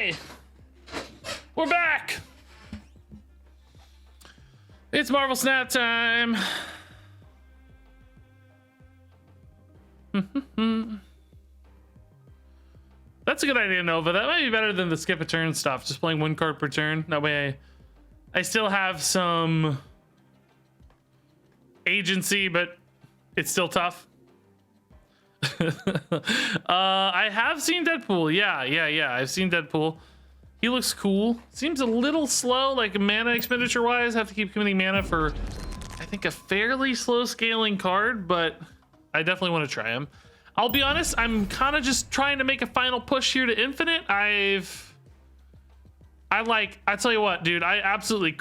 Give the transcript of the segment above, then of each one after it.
Hey! We're back! It's Marvel Snap time! That's a good idea, Nova. That might be better than the skip a turn stuff. Just playing one card per turn. That way I still have some agency, but it's still tough. I have seen Deadpool. Yeah. I've seen Deadpool. He looks cool. Seems a little slow, like mana expenditure wise. Have to keep committing mana for, I think, a fairly slow scaling card, but I definitely want to try him. I'll be honest, I'm kind of just trying to make a final push here to Infinite. I tell you what, dude, I absolutely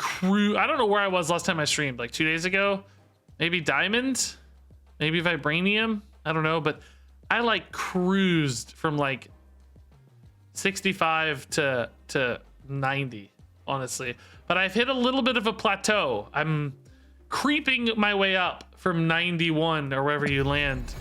I don't know where I was last time I streamed, like 2 days ago. Maybe Diamond, maybe Vibranium. I don't know, but I like cruised from like 65 to 90, honestly. But I've hit a little bit of a plateau. I'm creeping my way up from 91 or wherever you land.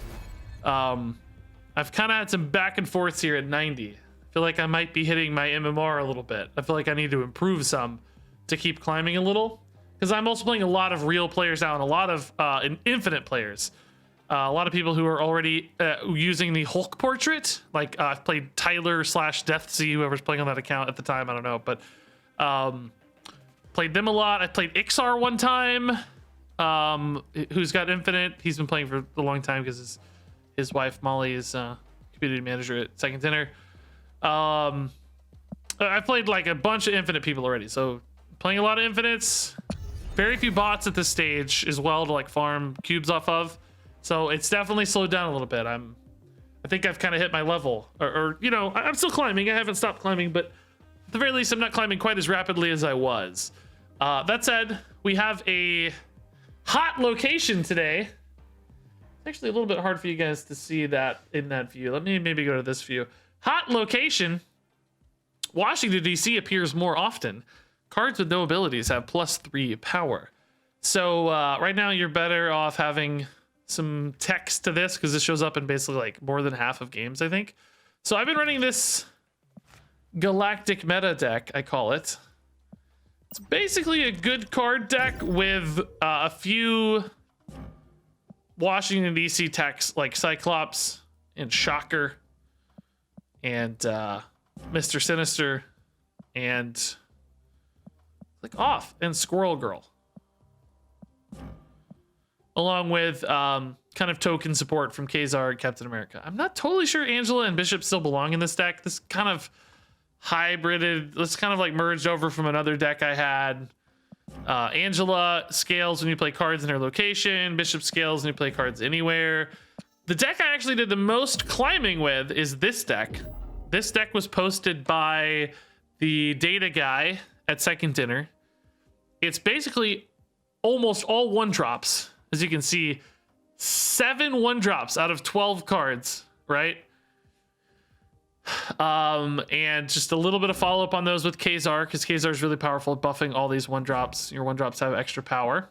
I've kind of had some back and forths here at 90. I feel like I might be hitting my MMR a little bit. I feel like I need to improve some to keep climbing a little, because I'm also playing a lot of real players now and a lot of infinite players. A lot of people who are already using the Hulk portrait. Like I've played Tyler / Deathsea, whoever's playing on that account at the time. I don't know, but played them a lot. I played Ixar one time, who's got infinite. He's been playing for a long time because his wife Molly is community manager at Second Dinner. I played like a bunch of infinite people already, so playing a lot of infinites. Very few bots at this stage as well to like farm cubes off of. So it's definitely slowed down a little bit. I think I've kind of hit my level, or you know, I'm still climbing. I haven't stopped climbing, but at the very least, I'm not climbing quite as rapidly as I was. That said, we have a hot location today. It's actually a little bit hard for you guys to see that in that view. Let me maybe go to this view. Hot location. Washington, D.C. appears more often. Cards with no abilities have +3 power. So right now, you're better off having some text to this, because this shows up in basically like more than half of games, I think. So I've been running this galactic meta deck, I call it. It's basically a good card deck with a few Washington DC techs like Cyclops and Shocker and Mr. Sinister and like Off and Squirrel Girl, along with kind of token support from Kazar and Captain America. I'm not totally sure Angela and Bishop still belong in this deck. This kind of hybrided, this kind of like merged over from another deck I had. Angela scales when you play cards in her location. Bishop scales when you play cards anywhere. The deck I actually did the most climbing with is this deck. This deck was posted by the data guy at Second Dinner. It's basically almost all 1-drops. As you can see, 7 1-drops out of 12 cards, right? And just a little bit of follow-up on those with Kazar, because Kazar is really powerful at buffing all these 1-drops. Your 1-drops have extra power.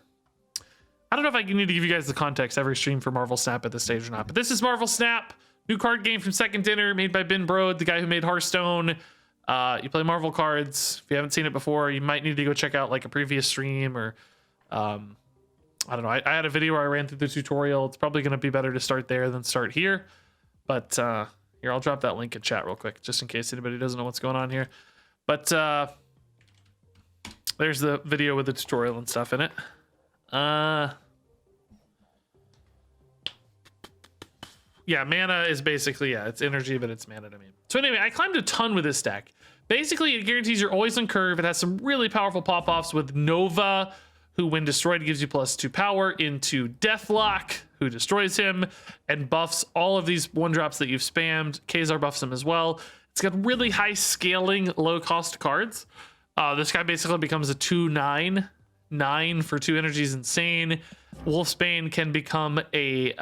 I don't know if I need to give you guys the context every stream for Marvel Snap at this stage or not, but this is Marvel Snap, new card game from Second Dinner, made by Ben Brode, the guy who made Hearthstone. You play Marvel cards. If you haven't seen it before, you might need to go check out like a previous stream, or I don't know. I had a video where I ran through the tutorial. It's probably going to be better to start there than start here. But here, I'll drop that link in chat real quick, just in case anybody doesn't know what's going on here. But there's the video with the tutorial and stuff in it. Yeah, mana is basically, yeah, it's energy, but it's mana to me. So anyway, I climbed a ton with this deck. Basically, it guarantees you're always on curve. It has some really powerful pop-offs with Nova, who when destroyed gives you +2 power, into Deathlock, who destroys him and buffs all of these 1-drops that you've spammed. Kazar buffs them as well. It's got really high scaling, low cost cards. This guy basically becomes a 2/9. 9 for 2 energy is insane. Wolfsbane can become a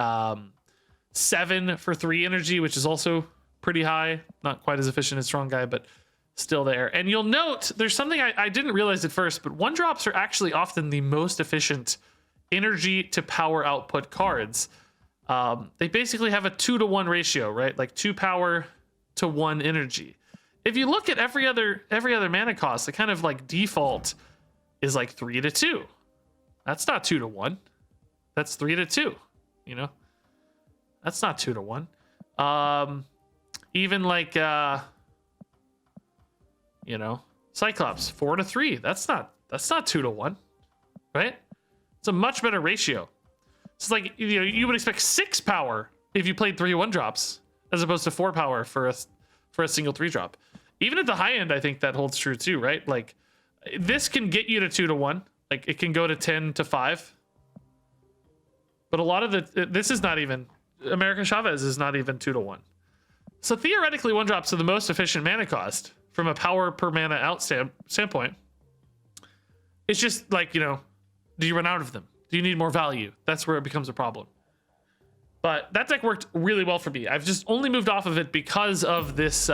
7 for 3 energy, which is also pretty high. Not quite as efficient as Strong Guy, but still there. And you'll note there's something I didn't realize at first, but 1-drops are actually often the most efficient energy to power output cards. They basically have a 2-to-1 ratio, right? Like 2 power to 1 energy. if you look at every other mana cost, the kind of like default is like 3 to 2. That's not 2 to 1. That's 3 to 2. You know, that's not 2 to 1. Even like you know, Cyclops 4 to 3. That's not 2 to 1, right? It's a much better ratio. It's like, you know, you would expect 6 power if you played 3 1-drops as opposed to 4 power for a single 3-drop. Even at the high end, I think that holds true too, right? Like this can get you to 2 to 1. Like it can go to 10 to 5. But a lot of this is not even, America Chavez is not even 2 to 1. So theoretically, 1-drops are the most efficient mana cost from a power per mana out standpoint. It's just like, you know, do you run out of them? Do you need more value? That's where it becomes a problem. But that deck worked really well for me. I've just only moved off of it because of this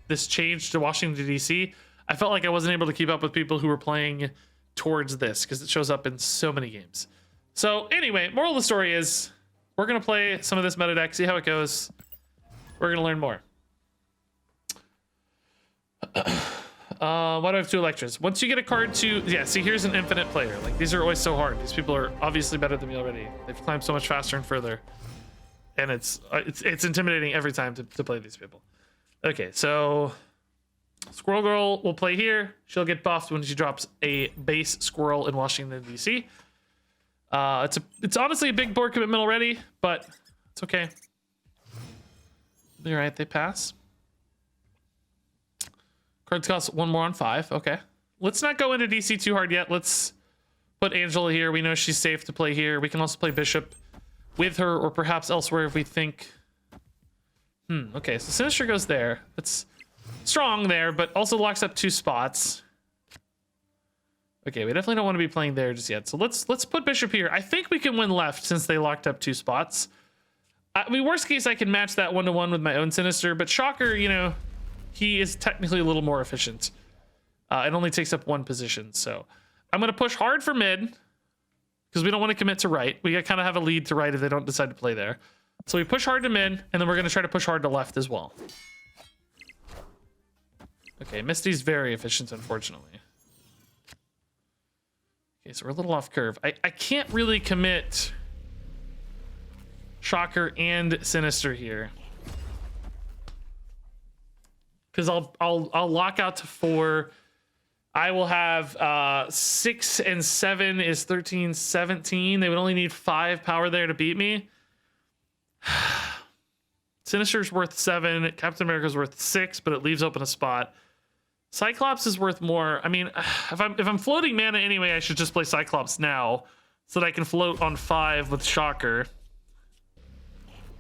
this change to Washington, D.C. I felt like I wasn't able to keep up with people who were playing towards this because it shows up in so many games. So anyway, moral of the story is we're going to play some of this meta deck, see how it goes. We're going to learn more. Why do I have 2 Electras? Once you get a card to, yeah, see, here's an infinite player. Like, these are always so hard. These people are obviously better than me already. They've climbed so much faster and further. And it's intimidating every time to play these people. Okay, so Squirrel Girl will play here. She'll get buffed when she drops a base Squirrel in Washington, D.C. It's honestly a big board commitment already, but it's okay. All right, they pass. Cards cost 1 more on 5. Okay. Let's not go into DC too hard yet. Let's put Angela here. We know she's safe to play here. We can also play Bishop with her or perhaps elsewhere if we think... Okay, so Sinister goes there. It's strong there, but also locks up 2 spots. Okay, we definitely don't want to be playing there just yet. So let's put Bishop here. I think we can win left since they locked up 2 spots. I mean, worst case, I can match that 1-to-1 with my own Sinister, but Shocker, you know... He is technically a little more efficient. It only takes up 1 position. So I'm going to push hard for mid because we don't want to commit to right. We kind of have a lead to right if they don't decide to play there. So we push hard to mid, and then we're going to try to push hard to left as well. Okay, Misty's very efficient, unfortunately. Okay, so we're a little off curve. I can't really commit Shocker and Sinister here. Because I'll lock out to 4. I will have 6 and 7 is 13, 17. They would only need 5 power there to beat me. Sinister's worth 7. Captain America's worth 6, but it leaves open a spot. Cyclops is worth more. I mean, if I'm floating mana anyway, I should just play Cyclops now so that I can float on 5 with Shocker.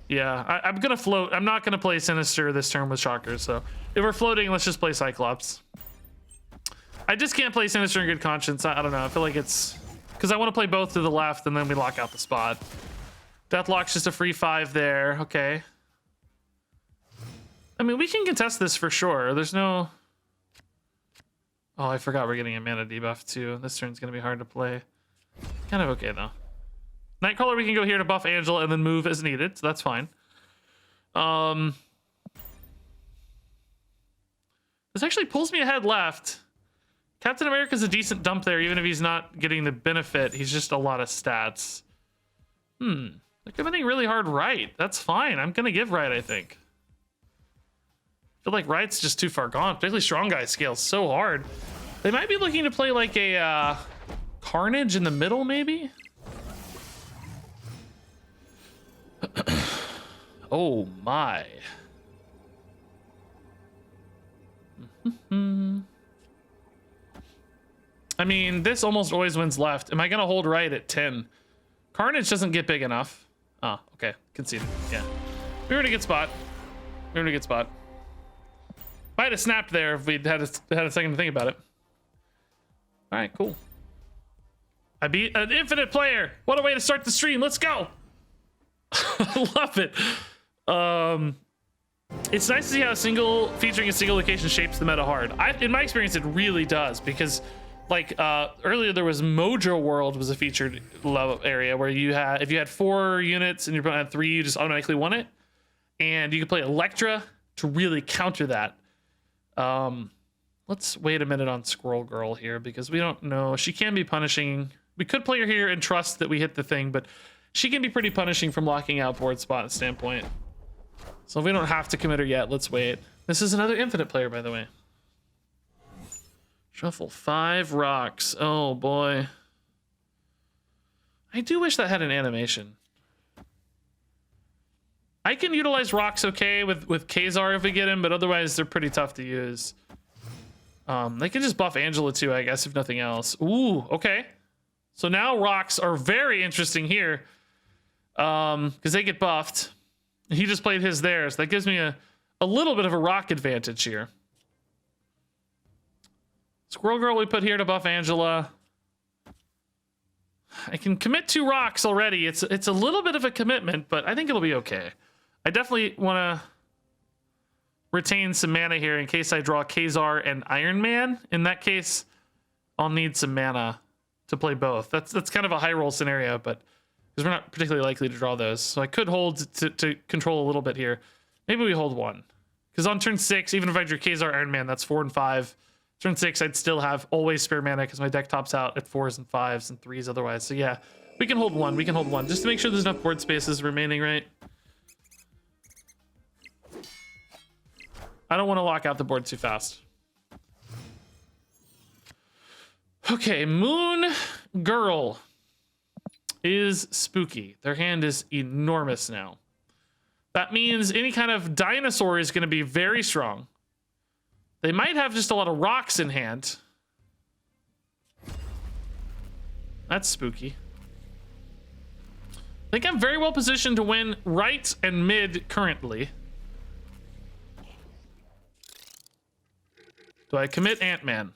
Yeah, I'm gonna float. I'm not gonna play Sinister this turn with Shocker, so if we're floating, let's just play Cyclops. I just can't play Sinister in good conscience. I don't know. I feel like it's because I want to play both to the left and then we lock out the spot. Deathlock's just a free 5 there. Okay. I mean, we can contest this for sure. There's no... Oh, I forgot we're getting a mana debuff too. This turn's gonna be hard to play. Kind of okay though. Nightcrawler, we can go here to buff Angela and then move as needed, so that's fine. This actually pulls me ahead left. Captain America's a decent dump there, even if he's not getting the benefit. He's just a lot of stats. They're committing really hard right. That's fine. I'm gonna give right, I think. I feel like right's just too far gone. Particularly strong guy scales so hard. They might be looking to play like a Carnage in the middle, maybe? Oh my. I mean, this almost always wins left. Am I gonna hold right at 10? Carnage doesn't get big enough. Oh, okay. Conceded. Yeah. We were in a good spot. We were in a good spot. Might have snapped there if we'd had a second to think about it. All right, cool. I beat an infinite player. What a way to start the stream. Let's go. I love it. It's nice to see how featuring a single location shapes the meta hard. In my experience, it really does, because like earlier there was Mojo World was a featured level area where if you had 4 units and your opponent had 3, you just automatically won it, and you could play Electra to really counter that. Let's wait a minute on Squirrel Girl here because we don't know. She can be punishing. We could play her here and trust that we hit the thing, but she can be pretty punishing from locking out board spot standpoint. So if we don't have to commit her yet, let's wait. This is another infinite player, by the way. Shuffle 5 rocks. Oh boy. I do wish that had an animation. I can utilize rocks okay with Kazar if we get him, but otherwise they're pretty tough to use. They can just buff Angela too, I guess, if nothing else. Ooh, okay. So now rocks are very interesting here. Because they get buffed. He just played his theirs. That gives me a little bit of a rock advantage here. Squirrel Girl we put here to buff Angela. I can commit 2 rocks already. It's a little bit of a commitment, but I think it'll be okay. I definitely want to retain some mana here in case I draw Kazar and Iron Man. In that case, I'll need some mana to play both. That's kind of a high roll scenario, but because we're not particularly likely to draw those. So I could hold to control a little bit here. Maybe we hold 1. Because on turn 6, even if I drew Kazar Iron Man, that's 4 and 5. Turn 6, I'd still have always spare mana because my deck tops out at 4s and 5s and 3s otherwise. So yeah, we can hold 1. We can hold 1 just to make sure there's enough board spaces remaining, right? I don't want to lock out the board too fast. Okay, Moon Girl is spooky. Their hand is enormous now. That means any kind of dinosaur is going to be very strong. They might have just a lot of rocks in hand. That's spooky. I think I'm very well positioned to win right and mid currently. Do I commit Ant-Man?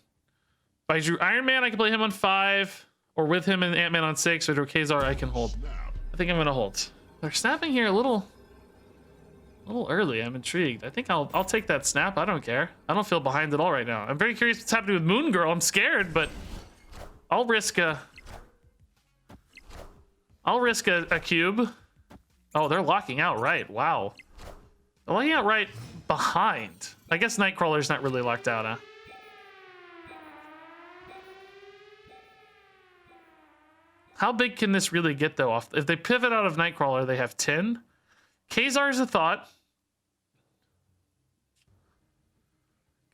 If I drew Iron Man, I can play him on 5, or with him and Ant-Man on 6, or drew Kazar, I can hold. I think I'm gonna hold. They're snapping here a little early. I'm intrigued. I think I'll take that snap. I don't care. I don't feel behind at all right now. I'm very curious what's happening with Moon Girl. I'm scared, but I'll risk a cube. Oh, they're locking out right. Wow. They're locking out right behind. I guess Nightcrawler's not really locked out, huh? How big can this really get, though? If they pivot out of Nightcrawler, they have 10. Kazar's a thought.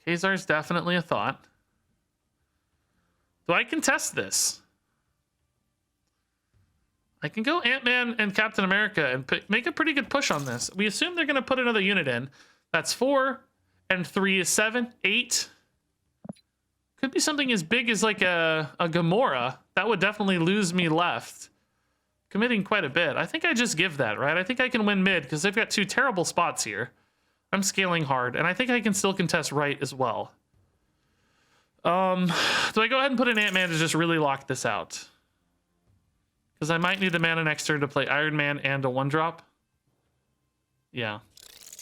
Kazar's definitely a thought. Do I contest this? I can go Ant-Man and Captain America and make a pretty good push on this. We assume they're going to put another unit in. That's 4, and 3 is 7, 8. Could be something as big as like a Gamora. That would definitely lose me left. Committing quite a bit. I think I just give that, right? I think I can win mid because they've got 2 terrible spots here. I'm scaling hard, and I think I can still contest right as well. Do I go ahead and put an Ant-Man to just really lock this out? Because I might need the mana next turn to play Iron Man and a 1-drop. Yeah,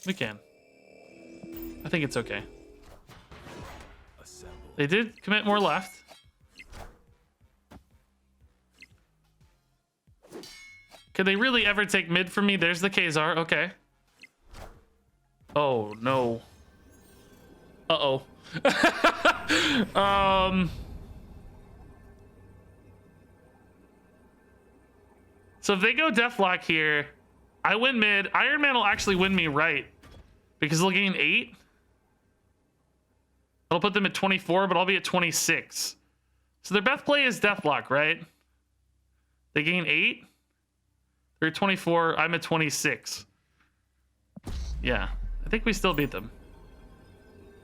we can. I think it's okay. They did commit more left. Could they really ever take mid from me? There's the Kazar. Okay. Oh, no. Uh-oh. So if they go Deathlock here, I win mid. Iron Man will actually win me right because they'll gain 8. I'll put them at 24, but I'll be at 26. So their best play is Deathlock, right? They gain 8. They're at 24. I'm at 26. Yeah, I think we still beat them.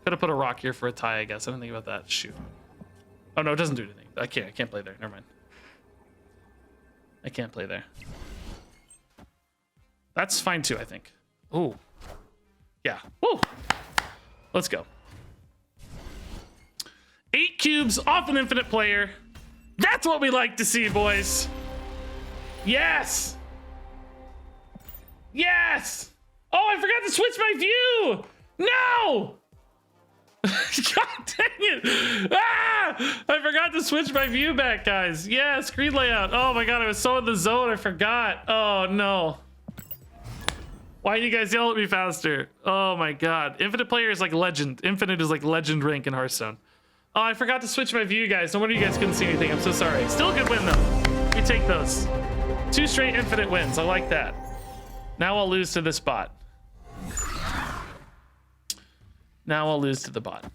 Could have put a rock here for a tie, I guess. I didn't think about that. Shoot. Oh, no, it doesn't do anything. I can't play there. Never mind. I can't play there. That's fine, too, I think. Ooh. Yeah. Woo! Let's go. 8 cubes off an infinite player. That's what we like to see, boys. Yes! Yes! Oh, I forgot to switch my view! No! God dang it! Ah! I forgot to switch my view back, guys. Yeah, screen layout. Oh my god, I was so in the zone, I forgot. Oh no. Why do you guys yell at me faster? Oh my god. Infinite player is like legend. Infinite is like legend rank in Hearthstone. Oh, I forgot to switch my view, guys. No wonder you guys couldn't see anything. I'm so sorry. Still a good win, though. We take those. 2 straight infinite wins. I like that. Now I'll lose to this bot. Now I'll lose to the bot.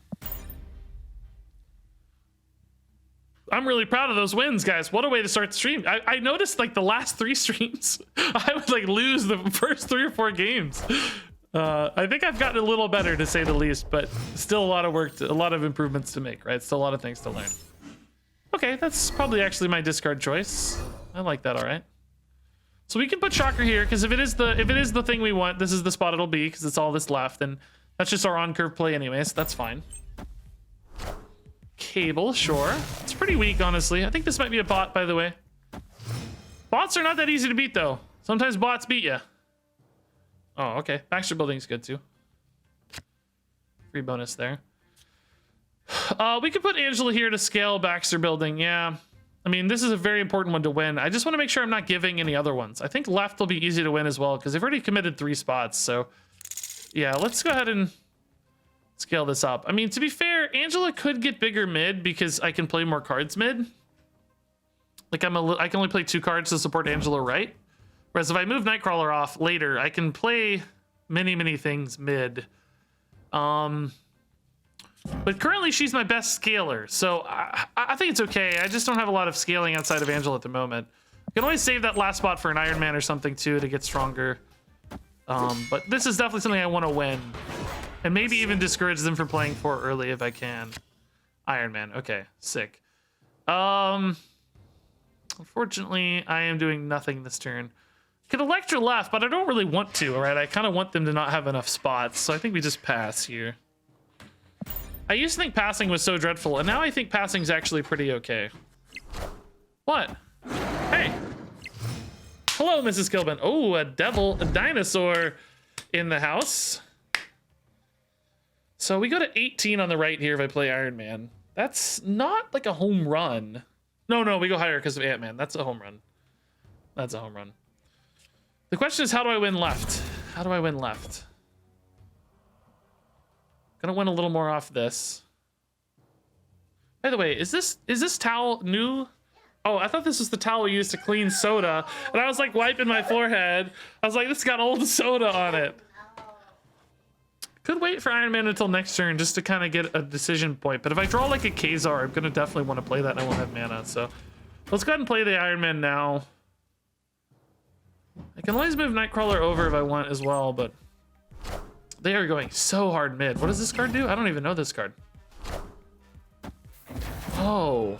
I'm really proud of those wins, guys. What a way to start the stream. I noticed like the last 3 streams, I would like lose the first 3 or 4 games. I think I've gotten a little better, to say the least, but still a lot of work, a lot of improvements to make, right? Still a lot of things to learn. Okay, that's probably actually my discard choice. I like that, all right. So we can put Shocker here, because if it is the thing we want, this is the spot it'll be, because it's all this left, and that's just our on-curve play anyways. That's fine. Cable, sure. It's pretty weak, honestly. I think this might be a bot, by the way. Bots are not that easy to beat, though. Sometimes bots beat you. Oh, okay. Baxter Building's good, too. Free bonus there. We could put Angela here to scale Baxter Building. Yeah. I mean, this is a very important one to win. I just want to make sure I'm not giving any other ones. I think left will be easy to win as well, because they've already committed 3 spots. So, yeah, let's go ahead and scale this up. I mean, to be fair, Angela could get bigger mid because I can play more cards mid. Like I can only play 2 cards to support Angela, right? Whereas if I move Nightcrawler off later, I can play many things mid. But currently she's my best scaler, so I think it's okay. I just don't have a lot of scaling outside of Angela at the moment. I can always save that last spot for an Iron Man or something too to get stronger. But this is definitely something I want to win. And maybe even discourage them from playing 4 early if I can. Iron Man, okay, sick. Unfortunately, I am doing nothing this turn. Could Electra left, but I don't really want to, all right? I kind of want them to not have enough spots, so I think we just pass here. I used to think passing was so dreadful, and now I think passing's actually pretty okay. What? Hey. Hello, Mrs. Kilbin. Oh, a dinosaur in the house. So we go to 18 on the right here if I play Iron Man. That's not like a home run. No, we go higher because of Ant-Man. That's a home run. That's a home run. The question is, how do I win left? How do I win left? Gonna win a little more off this. By the way, is this towel new? Oh, I thought this was the towel we used to clean soda. And I was like wiping my forehead. I was like, this got old soda on it. Could wait for Iron Man until next turn just to kind of get a decision point. But if I draw like a Kazar, I'm gonna definitely want to play that and I won't have mana. So let's go ahead and play the Iron Man now. I can always move Nightcrawler over if I want as well, but they are going so hard mid. What does this card do? I don't even know this card. Oh.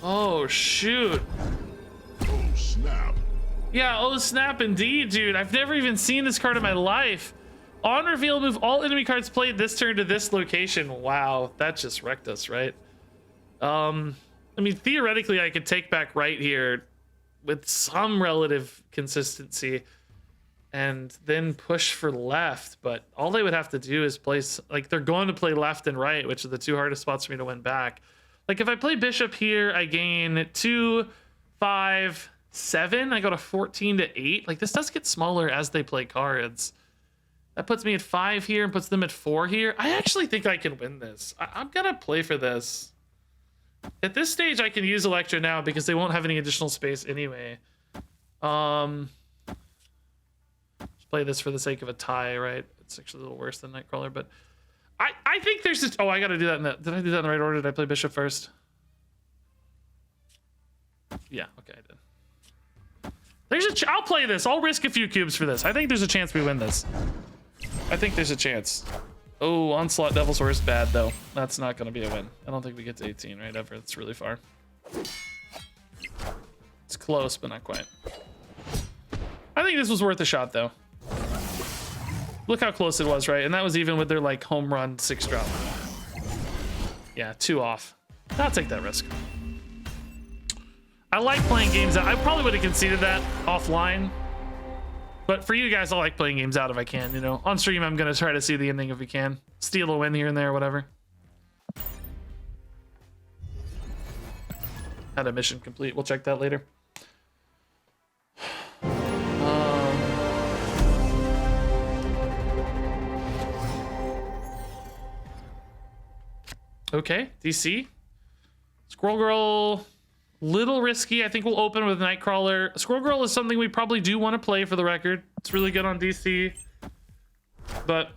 Oh, shoot. Oh, snap. Yeah, oh, snap indeed, dude. I've never even seen this card in my life. On reveal, move all enemy cards played this turn to this location. Wow, that just wrecked us, right? I mean, theoretically, I could take back right here with some relative consistency and then push for left, but all they would have to do is place, like, they're going to play left and right, which are the 2 hardest spots for me to win back. Like, if I play Bishop here, I gain 2, 5, 7. I go to 14 to 8. Like, this does get smaller as they play cards. That puts me at 5 here and puts them at 4 here. I actually think I can win this. I'm gonna play for this. At this stage, I can use Electra now because they won't have any additional space anyway. Just play this for the sake of a tie, right? It's actually a little worse than Nightcrawler, but I think there's just... Oh, I gotta do that in the... Did I do that in the right order? Did I play Bishop first? Yeah, okay, I did. There's a... I'll play this. I'll risk a few cubes for this. I think there's a chance we win this. I think there's a chance. Oh, Onslaught Devilsaur is bad, though. That's not going to be a win. I don't think we get to 18, right? Ever. It's really far. It's close, but not quite. I think this was worth a shot, though. Look how close it was, right? And that was even with their, like, home run 6-drop. Yeah, 2 off. I'll take that risk. I like playing games out. I probably would have conceded that offline. But for you guys, I like playing games out if I can, you know. On stream, I'm going to try to see the ending if we can. Steal a win here and there, whatever. Had a mission complete. We'll check that later. Okay, DC. Squirrel Girl, little risky. I think we'll open with Nightcrawler. Squirrel Girl is something we probably do want to play for the record. It's really good on DC, but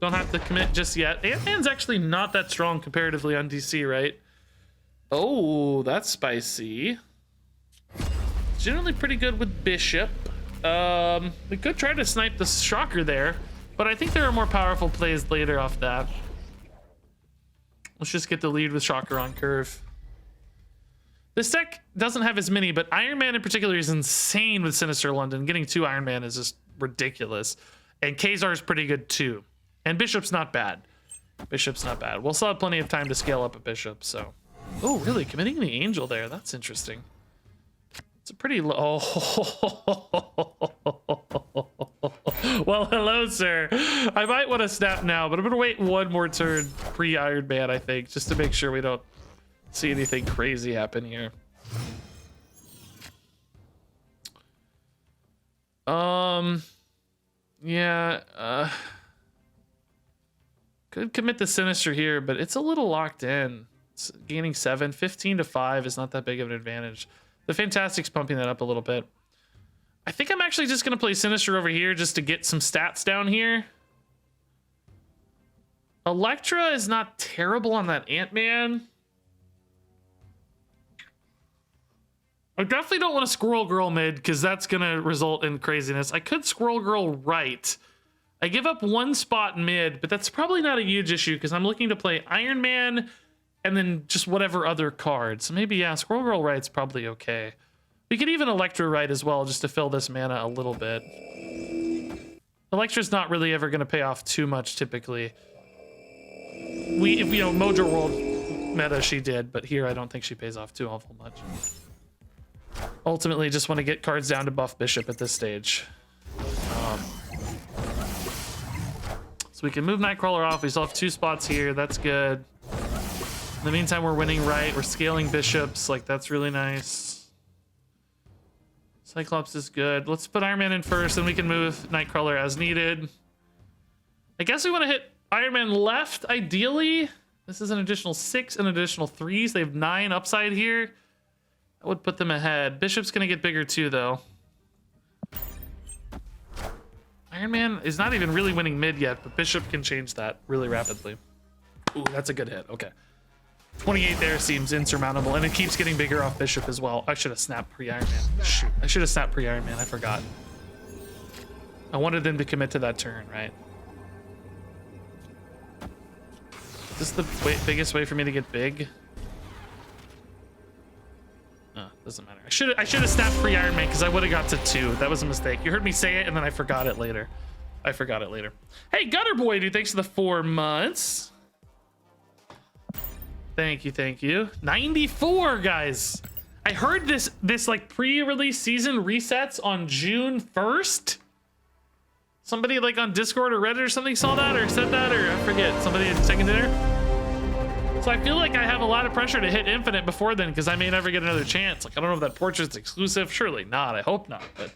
don't have to commit just yet. Ant-Man's actually not that strong comparatively on DC, right? Oh, that's spicy. Generally pretty good with Bishop. We could try to snipe the Shocker there, but I think there are more powerful plays later off that. Let's just get the lead with Shocker on curve. This deck doesn't have as many, but Iron Man in particular is insane with Sinister London. Getting 2 Iron Man is just ridiculous. And Kazar is pretty good too. And Bishop's not bad. Bishop's not bad. We'll still have plenty of time to scale up a Bishop, so. Oh, really? Committing the Angel there. That's interesting. It's a pretty low. Well, hello, sir. I might want to snap now, but I'm going to wait one more turn pre-Iron Man, I think, just to make sure we don't see anything crazy happen here. Yeah, could commit the Sinister here, but it's a little locked in. It's gaining 7, 15 to 5 is not that big of an advantage. The Fantastic's pumping that up a little bit. I think I'm actually just going to play Sinister over here just to get some stats down here. Elektra is not terrible on that Ant-Man. I definitely don't want to Squirrel Girl mid because that's going to result in craziness. I could Squirrel Girl right. I give up 1 spot mid, but that's probably not a huge issue because I'm looking to play Iron Man and then just whatever other card. So maybe, yeah, Squirrel Girl right's probably okay. We could even Elektra right as well just to fill this mana a little bit. Elektra's not really ever going to pay off too much typically. If you know, Mojo World meta she did, but here I don't think she pays off too awful much. Ultimately, just want to get cards down to buff Bishop at this stage. So we can move Nightcrawler off. We still have 2 spots here. That's good. In the meantime, we're winning right. We're scaling Bishops. Like, that's really nice. Cyclops is good. Let's put Iron Man in first, and we can move Nightcrawler as needed. I guess we want to hit Iron Man left, ideally. This is an additional 6 and additional 3s. They have 9 upside here. I would put them ahead. Bishop's going to get bigger too, though. Iron Man is not even really winning mid yet, but Bishop can change that really rapidly. Ooh, that's a good hit. Okay. 28 there seems insurmountable, and it keeps getting bigger off Bishop as well. I should have snapped pre-Iron Man. Shoot, I should have snapped pre-Iron Man. I forgot. I wanted them to commit to that turn, right? Is this the biggest way for me to get big? Doesn't matter. I should have snapped pre-Iron Man because I would have got to 2. That was a mistake. You heard me say it and then I forgot it later. Hey, Gutter Boy, dude, thanks for the 4 months. Thank you. 94, guys. I heard this like pre-release season resets on June 1st. Somebody like on Discord or Reddit or something saw that or said that, or I forget. Somebody at Second Dinner. So I feel like I have a lot of pressure to hit Infinite before then because I may never get another chance. Like, I don't know if that portrait's exclusive. Surely not. I hope not. But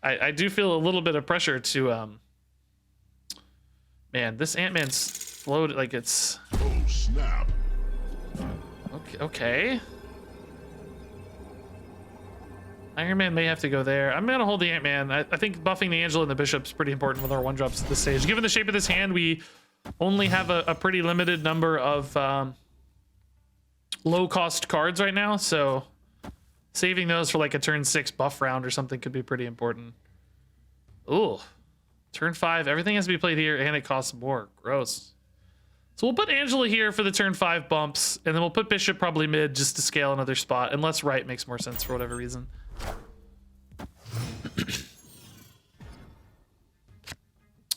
I do feel a little bit of pressure to, man, this Ant-Man's floated like it's... Oh, snap. Okay. Iron Man may have to go there. I'm going to hold the Ant-Man. I think buffing the Angel and the Bishop's pretty important with our 1-drops at this stage. Given the shape of this hand, we only have a pretty limited number of low-cost cards right now, so saving those for like a turn 6 buff round or something could be pretty important. Ooh. Turn 5. Everything has to be played here, and it costs more. Gross. So we'll put Angela here for the turn 5 bumps, and then we'll put Bishop probably mid just to scale another spot, unless right makes more sense for whatever reason.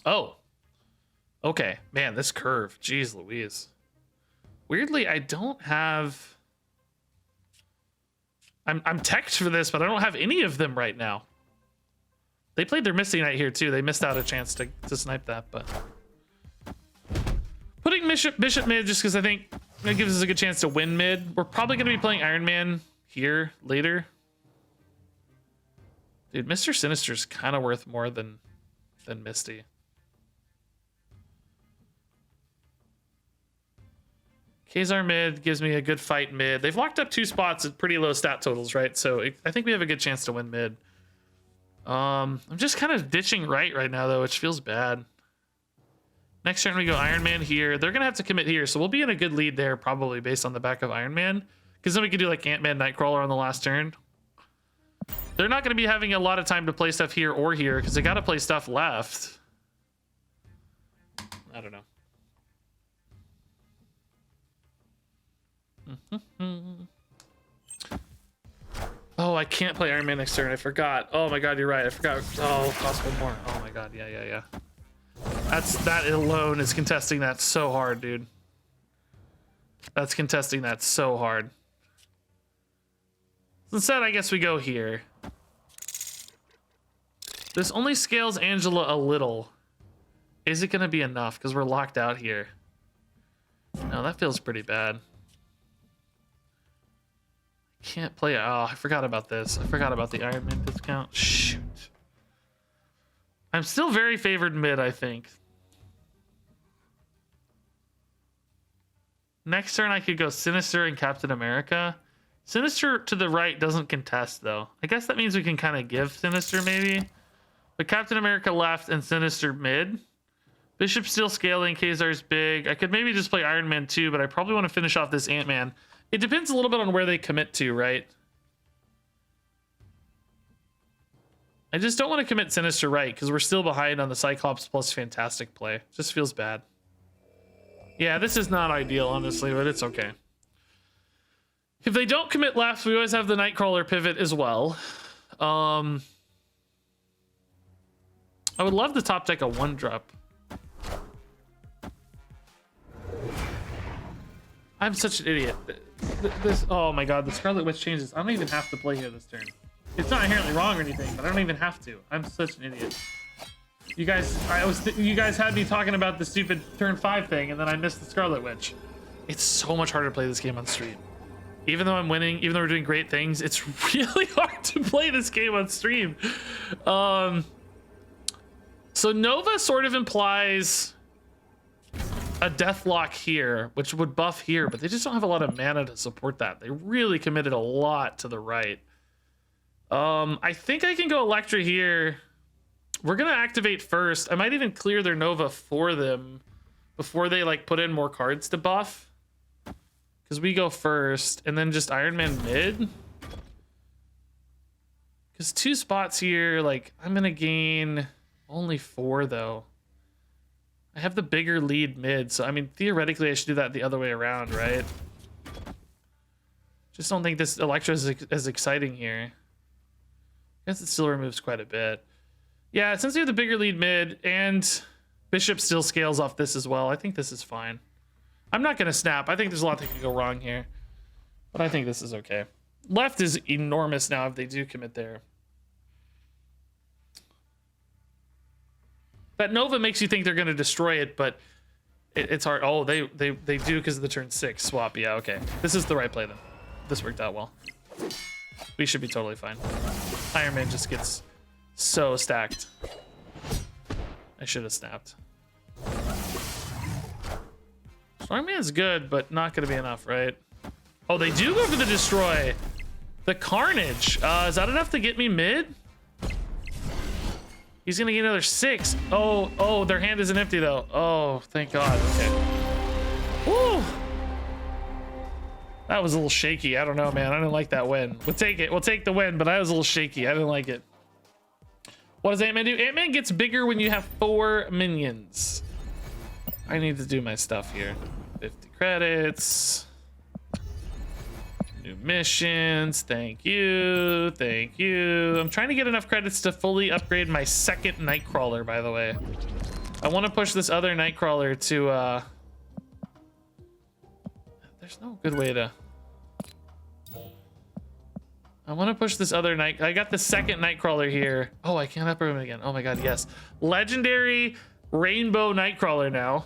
Oh. Okay. Man, this curve. Jeez Louise. Weirdly, I don't have... I'm teched for this, but I don't have any of them right now. They played their Misty Knight here, too. They missed out a chance to snipe that, but... Putting Bishop mid just because I think it gives us a good chance to win mid. We're probably going to be playing Iron Man here later. Dude, Mr. Sinister's kind of worth more than Misty. Kazar mid gives me a good fight mid. They've locked up 2 spots at pretty low stat totals, right? So I think we have a good chance to win mid. I'm just kind of ditching right now, though, which feels bad. Next turn, we go Iron Man here. They're going to have to commit here, so we'll be in a good lead there, probably, based on the back of Iron Man. Because then we could do, like, Ant-Man Nightcrawler on the last turn. They're not going to be having a lot of time to play stuff here or here, because they got to play stuff left. I don't know. Oh, I can't play Iron Man next turn. I forgot. Oh my god, you're right. I forgot. Oh, cost 1 more. Oh my god, yeah. That alone is contesting that so hard, dude. That's contesting that so hard. Instead, I guess we go here. This only scales Angela a little. Is it gonna be enough? Because we're locked out here. No, that feels pretty bad. Can't play. Oh, I forgot about this. I forgot about the Iron Man discount. Shoot. I'm still very favored mid, I think. Next turn, I could go Sinister and Captain America. Sinister to the right doesn't contest, though. I guess that means we can kind of give Sinister, maybe. But Captain America left and Sinister mid. Bishop's still scaling. Kazar's big. I could maybe just play Iron Man 2, but I probably want to finish off this Ant-Man. It depends a little bit on where they commit to, right? I just don't want to commit Sinister right, because we're still behind on the Cyclops plus Fantastic play. Just feels bad. Yeah, this is not ideal, honestly, but it's okay. If they don't commit left, we always have the Nightcrawler pivot as well. I would love to top deck a 1-drop. I'm such an idiot. This, oh my god, the Scarlet Witch changes. I don't even have to play here this turn. It's not inherently wrong or anything, but I don't even have to. I'm such an idiot. You guys, you guys had me talking about the stupid turn 5 thing, and then I missed the Scarlet Witch. It's so much harder to play this game on stream. Even though I'm winning, even though we're doing great things, it's really hard to play this game on stream. So Nova sort of implies a Deathlock here, which would buff here, but they just don't have a lot of mana to support that. They really committed a lot to the right. I think I can go Electra here. We're gonna activate first. I might even clear their Nova for them before they like put in more cards to buff, because we go first and then just Iron Man mid, because 2 spots here, like I'm gonna gain only 4 though. I have the bigger lead mid, so I mean theoretically I should do that the other way around, right? Just don't think this Electra is as exciting here. I guess it still removes quite a bit. Yeah, since we have the bigger lead mid and Bishop still scales off this as well, I think this is fine. I'm not gonna snap. I think there's a lot that can go wrong here, but I think this is okay. Left is enormous now if they do commit there. That Nova makes you think they're gonna destroy it, but it's hard. Oh, they do because of the turn 6 swap. Yeah, okay. This is the right play then. This worked out well. We should be totally fine. Iron Man just gets so stacked. I should have snapped. Iron Man's good, but not gonna be enough, right? Oh, they do go for the destroy. The Carnage. Is that enough to get me mid? He's gonna get another 6. Oh, their hand isn't empty though. Oh, thank God. Okay. Woo! That was a little shaky. I don't know, man. I didn't like that win. We'll take it. We'll take the win, but I was a little shaky. I didn't like it. What does Ant-Man do? Ant-Man gets bigger when you have 4 minions. I need to do my stuff here. 50 credits. New missions. Thank you. Thank you. I'm trying to get enough credits to fully upgrade my 2nd Nightcrawler, by the way. I want to push this other Nightcrawler to, there's no good way to... I want to push this other night. I got the 2nd Nightcrawler here. Oh, I can't upgrade him again. Oh my God, yes. Legendary Rainbow Nightcrawler now.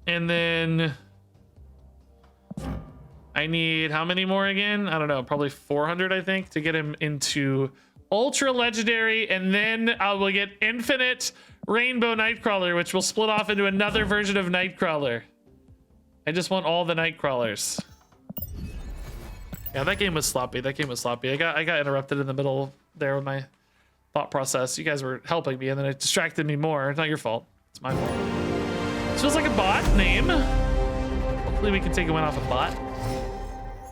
And then I need how many more again? I don't know, probably 400, I think, to get him into ultra legendary, and then we'll get infinite rainbow nightcrawler, which will split off into another version of nightcrawler. I just want all the nightcrawlers. Yeah, that game was sloppy. That game was sloppy. I got interrupted in the middle there with my thought process. You guys were helping me, and then it distracted me more. It's not your fault. It's my fault. This feels like a bot name. Hopefully we can take a win off a bot.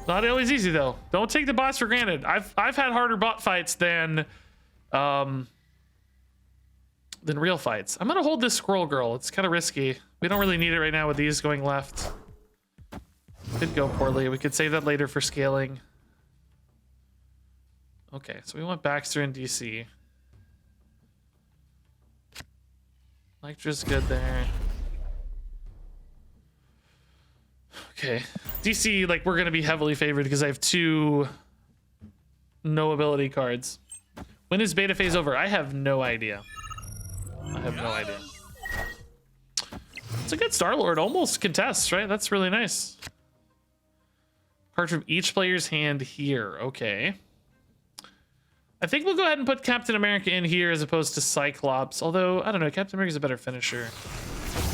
Not always easy though. Don't take the bots for granted. I've had harder bot fights than real fights. I'm gonna hold this squirrel girl. It's kind of risky. We don't really need it right now with these going left. Could go poorly. We could save that later for scaling. Okay, so we want Baxter and DC. Electra's good there. Okay, DC, like, we're gonna be heavily favored because I have 2 no ability cards. When is beta phase over? I have no idea. I have no idea. It's a good Star-Lord, almost contests, right? That's really nice. Card from each player's hand here. Okay. I think we'll go ahead and put Captain America in here as opposed to Cyclops. Although, I don't know, Captain America's a better finisher.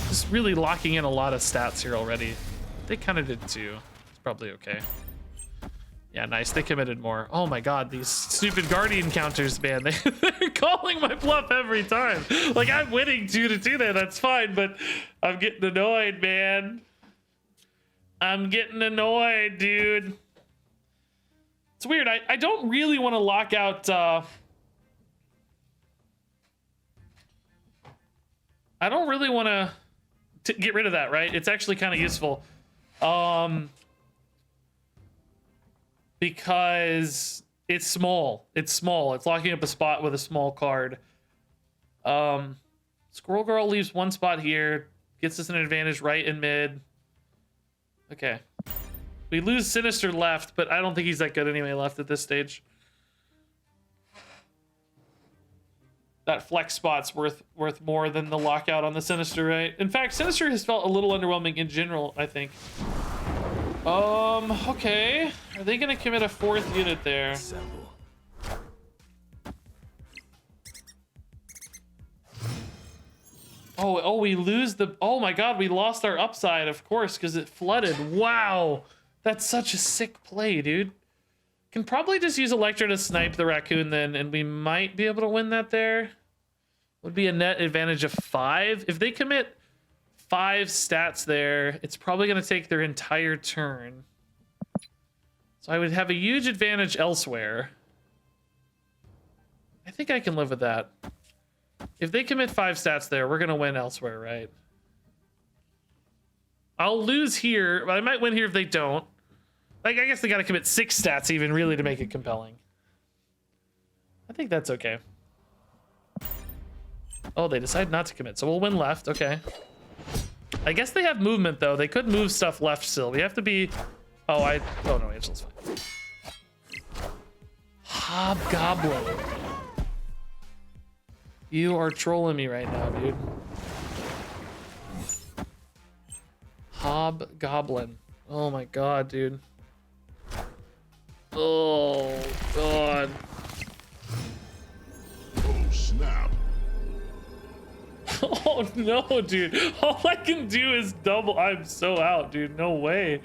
Just really locking in a lot of stats here already. They kind of did too. It's probably okay. Yeah, nice. They committed more. Oh my god, these stupid Guardian counters, man. They're calling my bluff every time. Like, I'm winning 2-2 there. That's fine, but I'm getting annoyed, man. I'm getting annoyed, dude. It's weird. I don't really want to lock out... I don't really want to get rid of that, right? It's actually kind of useful. Because it's small. It's small. It's locking up a spot with a small card. Squirrel Girl leaves 1 spot here. Gets us an advantage right in mid. Okay. We lose Sinister left, but I don't think he's that good anyway left at this stage. That flex spot's worth more than the lockout on the Sinister, right? In fact, Sinister has felt a little underwhelming in general, I think. Okay. Are they gonna commit a 4th unit there? Oh, we lose the... Oh my god, we lost our upside, of course, because it flooded. Wow. That's such a sick play, dude. Can probably just use Electra to snipe the raccoon then, and we might be able to win that there. Would be a net advantage of 5. If they commit 5 stats there, it's probably going to take their entire turn. So I would have a huge advantage elsewhere. I think I can live with that. If they commit 5 stats there, we're going to win elsewhere, right? I'll lose here, but I might win here if they don't. Like, I guess they got to commit 6 stats even, really, to make it compelling. I think that's okay. Oh, they decide not to commit, so we'll win left. Okay. I guess they have movement, though. They could move stuff left still. We have to be... Oh, no, Angel's fine. Hobgoblin. You are trolling me right now, dude. Hobgoblin. Oh my god, dude. Oh god. Oh snap. Oh no, dude. All I can do is double. I'm so out, dude. No way.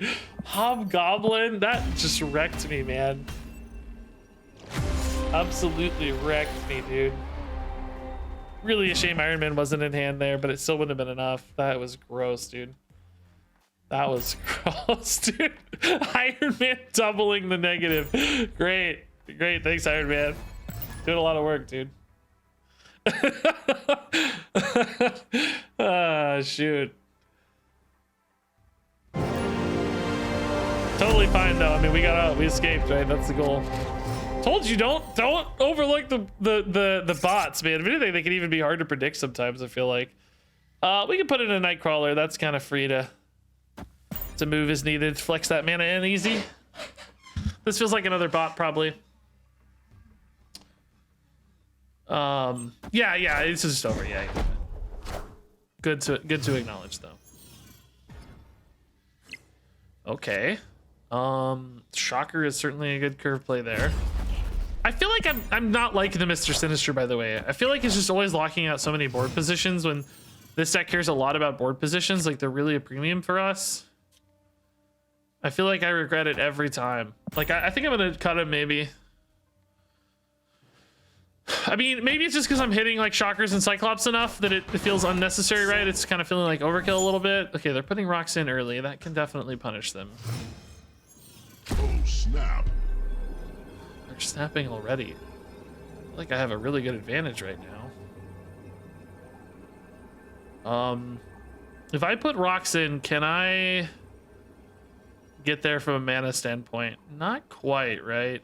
Hobgoblin? That just wrecked me, man. Absolutely wrecked me, dude. Really a shame Iron Man wasn't in hand there, but it still wouldn't have been enough. That was gross, dude. That was gross, dude. Iron Man doubling the negative. Great. Great. Thanks, Iron Man. Doing a lot of work, dude. Ah, shoot. Totally fine, though. I mean, we got out. We escaped, right? That's the goal. Told you, don't overlook the bots, man. If anything, they can even be hard to predict sometimes, I feel like. We can put in a Nightcrawler. That's kind of free to move as needed. Flex that mana in easy. This feels like another bot, probably. Yeah, this is just over. Yeah. Good to acknowledge, though. Okay. Shocker is certainly a good curve play there. I feel like I'm not liking the Mr. Sinister, by the way. I feel like it's just always locking out so many board positions when this deck cares a lot about board positions. Like, they're really a premium for us. I feel like I regret it every time. Like, I think I'm gonna cut him, maybe. I mean, maybe it's just because I'm hitting like Shockers and Cyclops enough that it feels unnecessary, right? It's kind of feeling like overkill a little bit. Okay, they're putting rocks in early. That can definitely punish them. Oh, snap. They're snapping already. I feel like I have a really good advantage right now. If I put rocks in, can I get there from a mana standpoint? Not quite, right?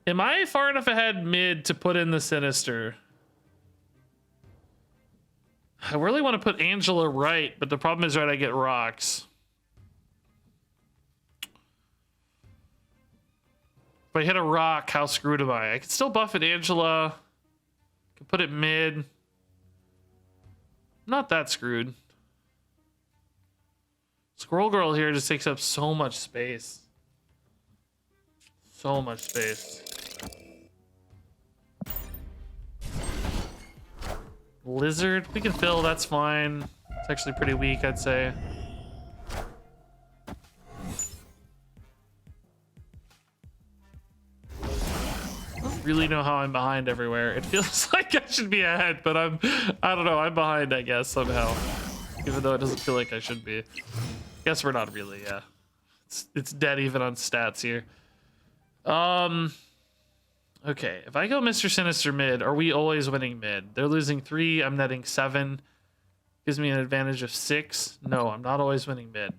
Am I far enough ahead mid to put in the Sinister? I really want to put Angela right, but the problem is, right, I get rocks. If I hit a rock, how screwed am I? I can still buff it Angela. Can put it mid. Not that screwed. Squirrel Girl here just takes up so much space. So much space. Lizard, we can fill, that's fine. It's actually pretty weak, I'd say. I don't really know how I'm behind everywhere. It feels like I should be ahead, but I don't know, I'm behind, I guess, somehow. Even though it doesn't feel like I should be. Guess we're not really, yeah. It's dead even on stats here. Okay, if I go Mr. Sinister mid, are we always winning mid? They're losing 3, I'm netting 7. Gives me an advantage of 6. No, I'm not always winning mid.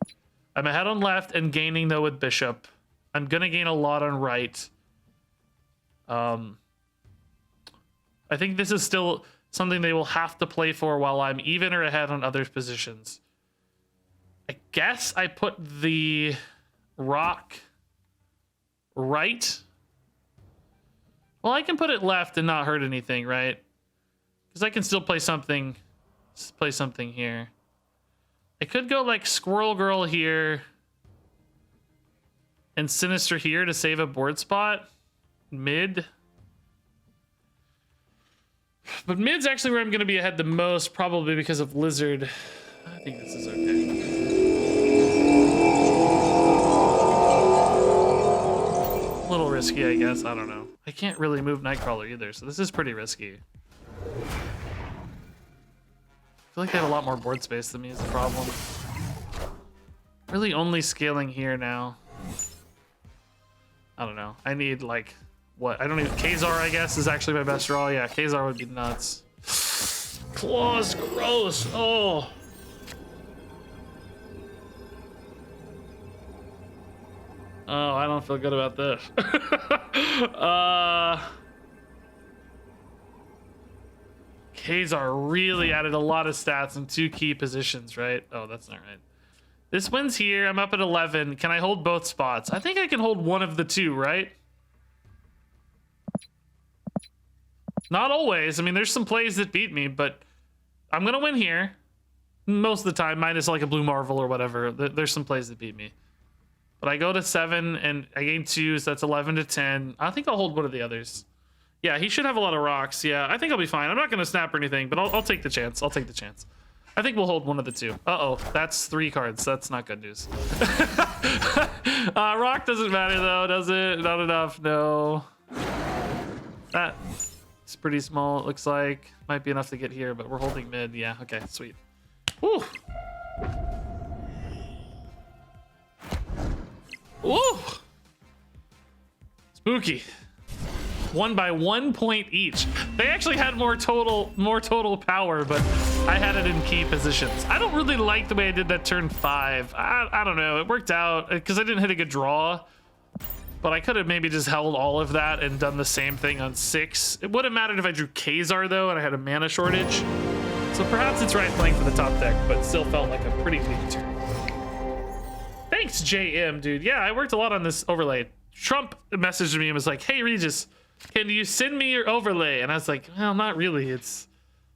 I'm ahead on left and gaining though with Bishop. I'm gonna gain a lot on right. I think this is still something they will have to play for while I'm even or ahead on other positions. I guess I put the rock right. Well, I can put it left and not hurt anything, right? Because I can still play something here. I could go like Squirrel Girl here and Sinister here to save a board spot. Mid. But mid's actually where I'm going to be ahead the most, probably because of Lizard. I think this is okay. A little risky, I guess. I don't know. I can't really move Nightcrawler either, so this is pretty risky. I feel like they have a lot more board space than me is the problem. Really only scaling here now. I don't know. I need like, what? I don't even, Kazar, I guess, is actually my best draw. Yeah, Kazar would be nuts. Claws, gross. Oh. Oh, I don't feel good about this. Kazar really added a lot of stats in 2 key positions, right? Oh, that's not right. This wins here. I'm up at 11. Can I hold both spots? I think I can hold one of the 2, right? Not always. I mean, there's some plays that beat me, but I'm going to win here. Most of the time, minus like a Blue Marvel or whatever. There's some plays that beat me. But I go to 7 and I gain 2, so that's 11 to 10. I think I'll hold one of the others. Yeah, he should have a lot of rocks. Yeah, I think I'll be fine. I'm not going to snap or anything, but I'll take the chance. I'll take the chance. I think we'll hold one of the 2. Uh-oh, that's 3 cards. That's not good news. Rock doesn't matter though, does it? Not enough, no. That's pretty small, it looks like. Might be enough to get here, but we're holding mid. Yeah, okay, sweet. Woo! Woo! Spooky. Won by 1 point each. They actually had more total power, but I had it in key positions. I don't really like the way I did that turn 5. I don't know. It worked out because I didn't hit a good draw, but I could have maybe just held all of that and done the same thing on 6. It would have mattered if I drew Kazar though, and I had a mana shortage. So perhaps it's right playing for the top deck, but still felt like a pretty weak turn. Thanks, JM, dude. Yeah, I worked a lot on this overlay. Trump messaged me and was like, hey, Regis, can you send me your overlay? And I was like, well, not really. It's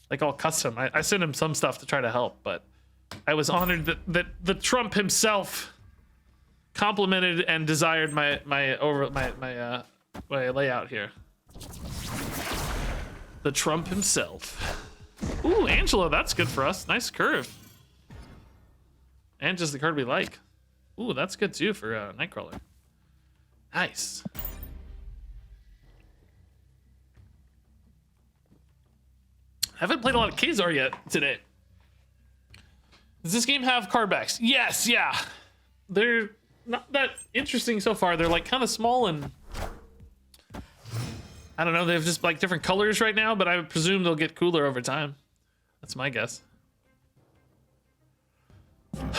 like all custom. I sent him some stuff to try to help, but I was honored that the Trump himself complimented and desired my Wait, lay out here. The Trump himself. Ooh, Angela, that's good for us. Nice curve. And just the card we like. Ooh, that's good too for Nightcrawler. Nice. I haven't played a lot of Kazar yet today. Does this game have card backs? Yes, yeah. They're not that interesting so far. They're like kind of small and I don't know. They have just like different colors right now, but I presume they'll get cooler over time. That's my guess.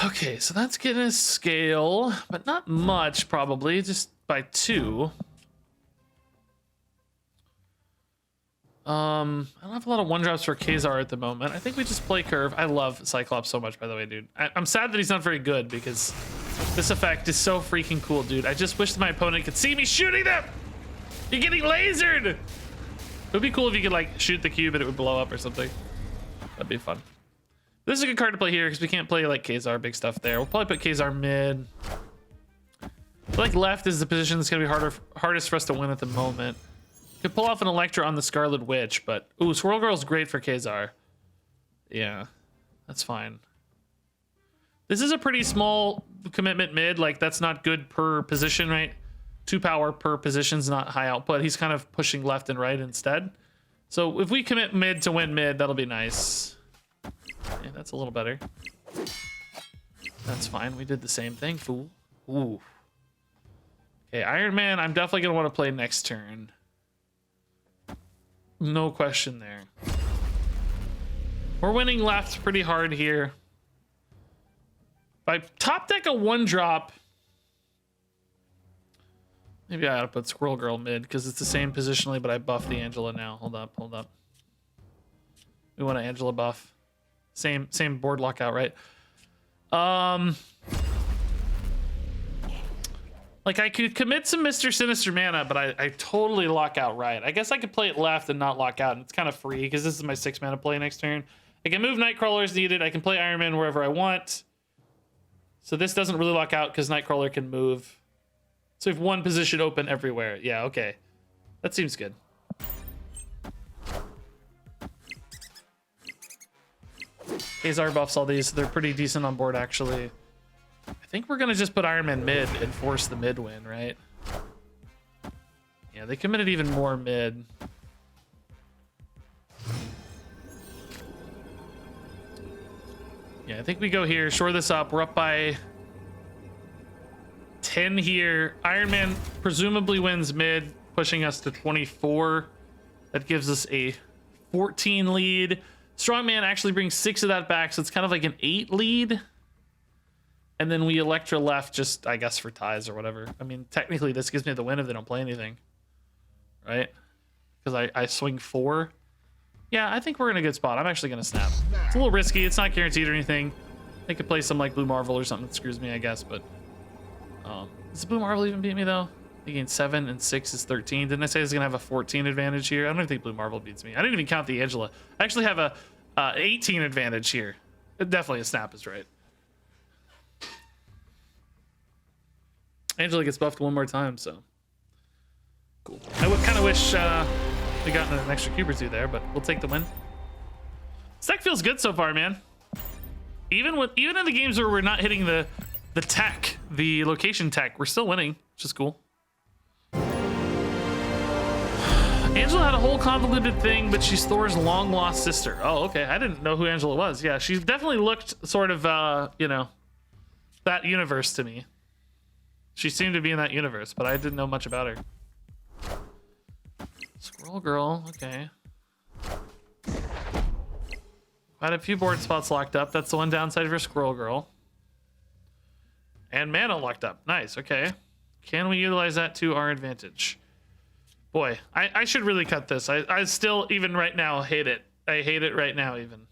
Okay, so that's getting a scale, but not much probably, just by 2. I don't have a lot of 1-drops for Kazar at the moment. I think we just play curve. I love Cyclops so much, by the way, dude. I'm sad that he's not very good because this effect is so freaking cool, dude. I just wish that my opponent could see me shooting them. You're getting lasered. It would be cool if you could like shoot the cube and it would blow up or something. That'd be fun. This is a good card to play here because we can't play like Kazar big stuff there. We'll probably put Kazar mid. I feel like left is the position that's gonna be hardest for us to win at the moment. Could pull off an Electra on the Scarlet Witch, but ooh, Swirl Girl's great for Kazar. Yeah, that's fine. This is a pretty small commitment mid. Like that's not good per position, right? 2 power per position's not high output. He's kind of pushing left and right instead. So if we commit mid to win mid, that'll be nice. Yeah, that's a little better. That's fine. We did the same thing, fool. Ooh. Okay, Iron Man, I'm definitely gonna want to play next turn. No question there. We're winning left pretty hard here. If I top deck a 1-drop, maybe I ought to put Squirrel Girl mid because it's the same positionally, but I buff the Angela now. Hold up, hold up. We want an Angela buff. Same board lockout, right? Like I could commit some Mr. Sinister mana, but I totally lock out right. I guess I could play it left and not lock out, and it's kind of free because this is my 6 mana play next turn. I can move Nightcrawler as needed. I can play Iron Man wherever I want. So this doesn't really lock out because Nightcrawler can move. So we have 1 position open everywhere. Yeah, okay. That seems good. Kazar buffs all these. They're pretty decent on board, actually. I think we're going to just put Iron Man mid and force the mid win, right? Yeah, they committed even more mid. Yeah, I think we go here, shore this up. We're up by 10 here. Iron Man presumably wins mid, pushing us to 24. That gives us a 14 lead. Strongman actually brings 6 of that back, so it's kind of like an 8 lead. And then we Electra left just, I guess, for ties or whatever. I mean, technically this gives me the win if they don't play anything. Right? Because I swing 4. Yeah, I think we're in a good spot. I'm actually going to snap. It's a little risky. It's not guaranteed or anything. They could play some like Blue Marvel or something that screws me, I guess. But does Blue Marvel even beat me, though? They gain 7 and 6 is 13. Didn't I say I was going to have a 14 advantage here? I don't even think Blue Marvel beats me. I didn't even count the Angela. I actually have a 18 advantage here. Definitely a snap is right. Angela gets buffed 1 more time, so cool. I would kind of wish we got an extra cube or 2 there, but we'll take the win. This deck feels good so far, man. Even in the games where we're not hitting the tech, the location tech, we're still winning, which is cool. Angela had a whole convoluted thing, but she's Thor's long lost sister. Oh, okay. I didn't know who Angela was. Yeah, she definitely looked sort of, you know, that universe to me. She seemed to be in that universe, but I didn't know much about her. Squirrel Girl, okay. I had a few board spots locked up. That's the one downside for Squirrel Girl. And mana locked up. Nice, okay. Can we utilize that to our advantage? Boy, I should really cut this. I still, even right now, hate it. I hate it right now, even.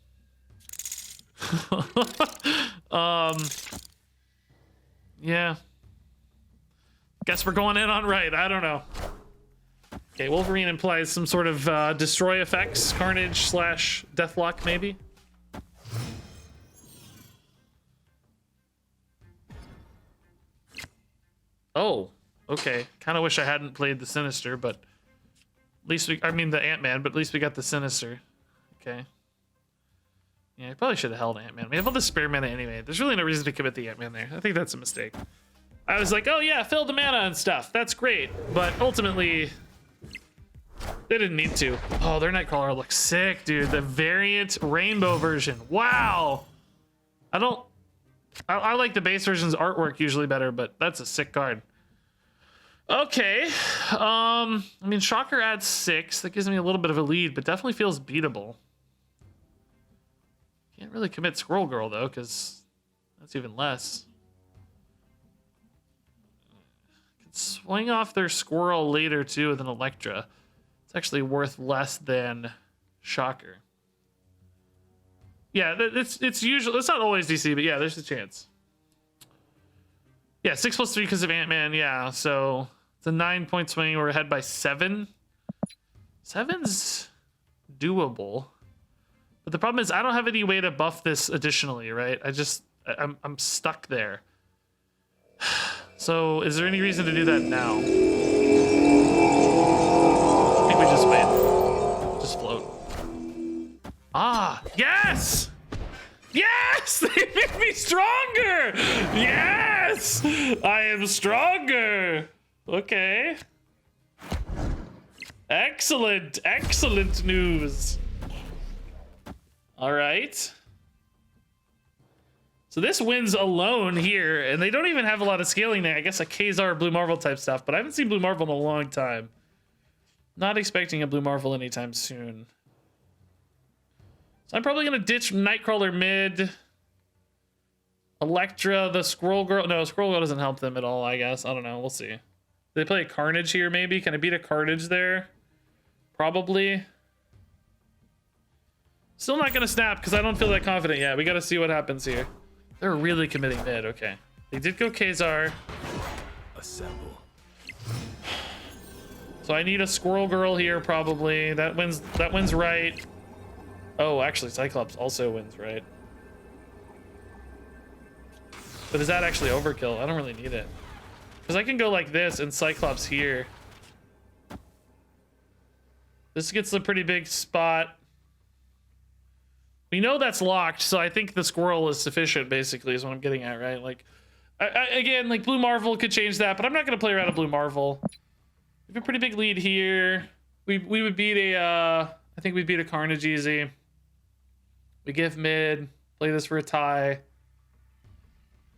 Yeah. Guess we're going in on right. I don't know. Okay, Wolverine implies some sort of destroy effects, carnage / deathlock, maybe. Oh, Okay, kind of wish I hadn't played the Sinister, but at least I mean the Ant-Man, but at least we got the Sinister. Okay. Yeah, I probably should have held Ant-Man. We have all the spare mana anyway. There's really no reason to commit the Ant-Man there. I think that's a mistake. I was like, oh yeah, fill the mana and stuff. That's great. But ultimately, they didn't need to. Oh, their Nightcrawler looks sick, dude. The variant rainbow version. Wow. I like the base version's artwork usually better, but that's a sick card. Okay. I mean, Shocker adds 6. That gives me a little bit of a lead, but definitely feels beatable. Can't really commit Squirrel Girl, though, because that's even less. Could swing off their Squirrel later, too, with an Electra. It's actually worth less than Shocker. Yeah, it's usually... It's not always DC, but yeah, there's a chance. Yeah, 6+3 because of Ant-Man, yeah, so... It's a 9-point swing. We're ahead by 7. 7's doable. But the problem is I don't have any way to buff this additionally, right? I'm stuck there. So is there any reason to do that now? I think we just wait. Just float. Ah, yes! Yes! They make me stronger! Yes! I am stronger! Okay. Excellent, excellent news. All right. So this wins alone here, and they don't even have a lot of scaling there. I guess a Kazar Blue Marvel type stuff, but I haven't seen Blue Marvel in a long time. Not expecting a Blue Marvel anytime soon. So I'm probably gonna ditch Nightcrawler mid. Electra, the Squirrel Girl. No, Squirrel Girl doesn't help them at all, I guess. I don't know, we'll see. They play a Carnage here, maybe? Can I beat a Carnage there? Probably. Still not gonna snap because I don't feel that confident yet. We gotta see what happens here. They're really committing mid, okay. They did go Kazar. Assemble. So I need a Squirrel Girl here, probably. That wins right. Oh, actually, Cyclops also wins right. But is that actually overkill? I don't really need it. Because I can go like this and Cyclops here. This gets a pretty big spot. We know that's locked, so I think the Squirrel is sufficient, basically, is what I'm getting at, right? Like, again, like Blue Marvel could change that, but I'm not going to play around a Blue Marvel. We have a pretty big lead here. We would beat a, I think we'd beat a Carnage easy. We give mid, play this for a tie.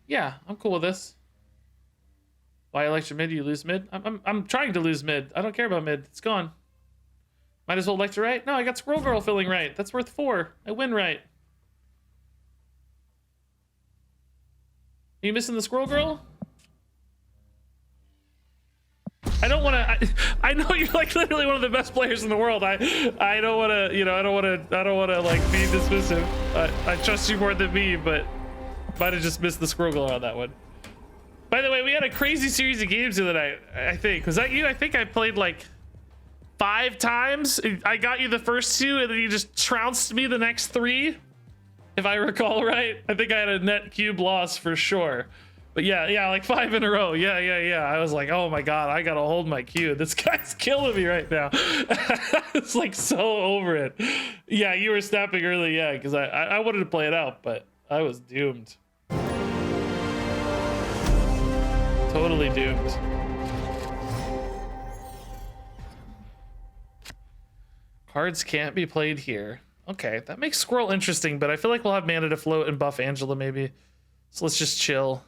Yeah, I'm cool with this. Why Electra mid? You lose mid? I'm trying to lose mid. I don't care about mid. It's gone. Might as well Electra right. No, I got Squirrel Girl filling right. That's worth 4. I win right. Are you missing the Squirrel Girl? I don't want to. I know you're like literally one of the best players in the world. I don't want to. You know, I don't want to like be dismissive. I trust you more than me, but might have just missed the Squirrel Girl on that one. By the way, we had a crazy series of games the other night, I think. Was that you? I think I played like 5 times. I got you the first 2, and then you just trounced me the next 3. If I recall right. I think I had a net cube loss for sure. But yeah, like 5 in a row. Yeah. I was like, oh my God, I gotta hold my cue. This guy's killing me right now. It's like so over it. Yeah, you were snapping early, yeah, because I wanted to play it out, but I was doomed. Totally doomed. Cards can't be played here. Okay, that makes Squirrel interesting, but I feel like we'll have mana to float and buff Angela maybe. So let's just chill.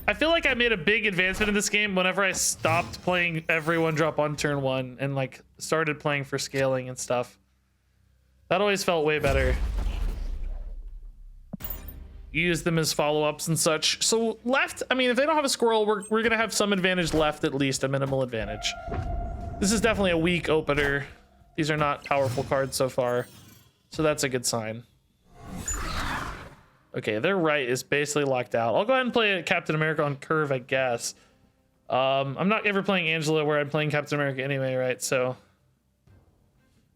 I feel like I made a big advancement in this game whenever I stopped playing everyone drop on turn 1 and like started playing for scaling and stuff. That always felt way better. Use them as follow-ups and such. So left, I mean, if they don't have a Squirrel, we're gonna have some advantage left, at least a minimal advantage. This is definitely a weak opener. These are not powerful cards so far, so that's a good sign. Okay, their right is basically locked out. I'll go ahead and play Captain America on curve, I guess. I'm not ever playing Angela where I'm playing Captain America anyway, right? So,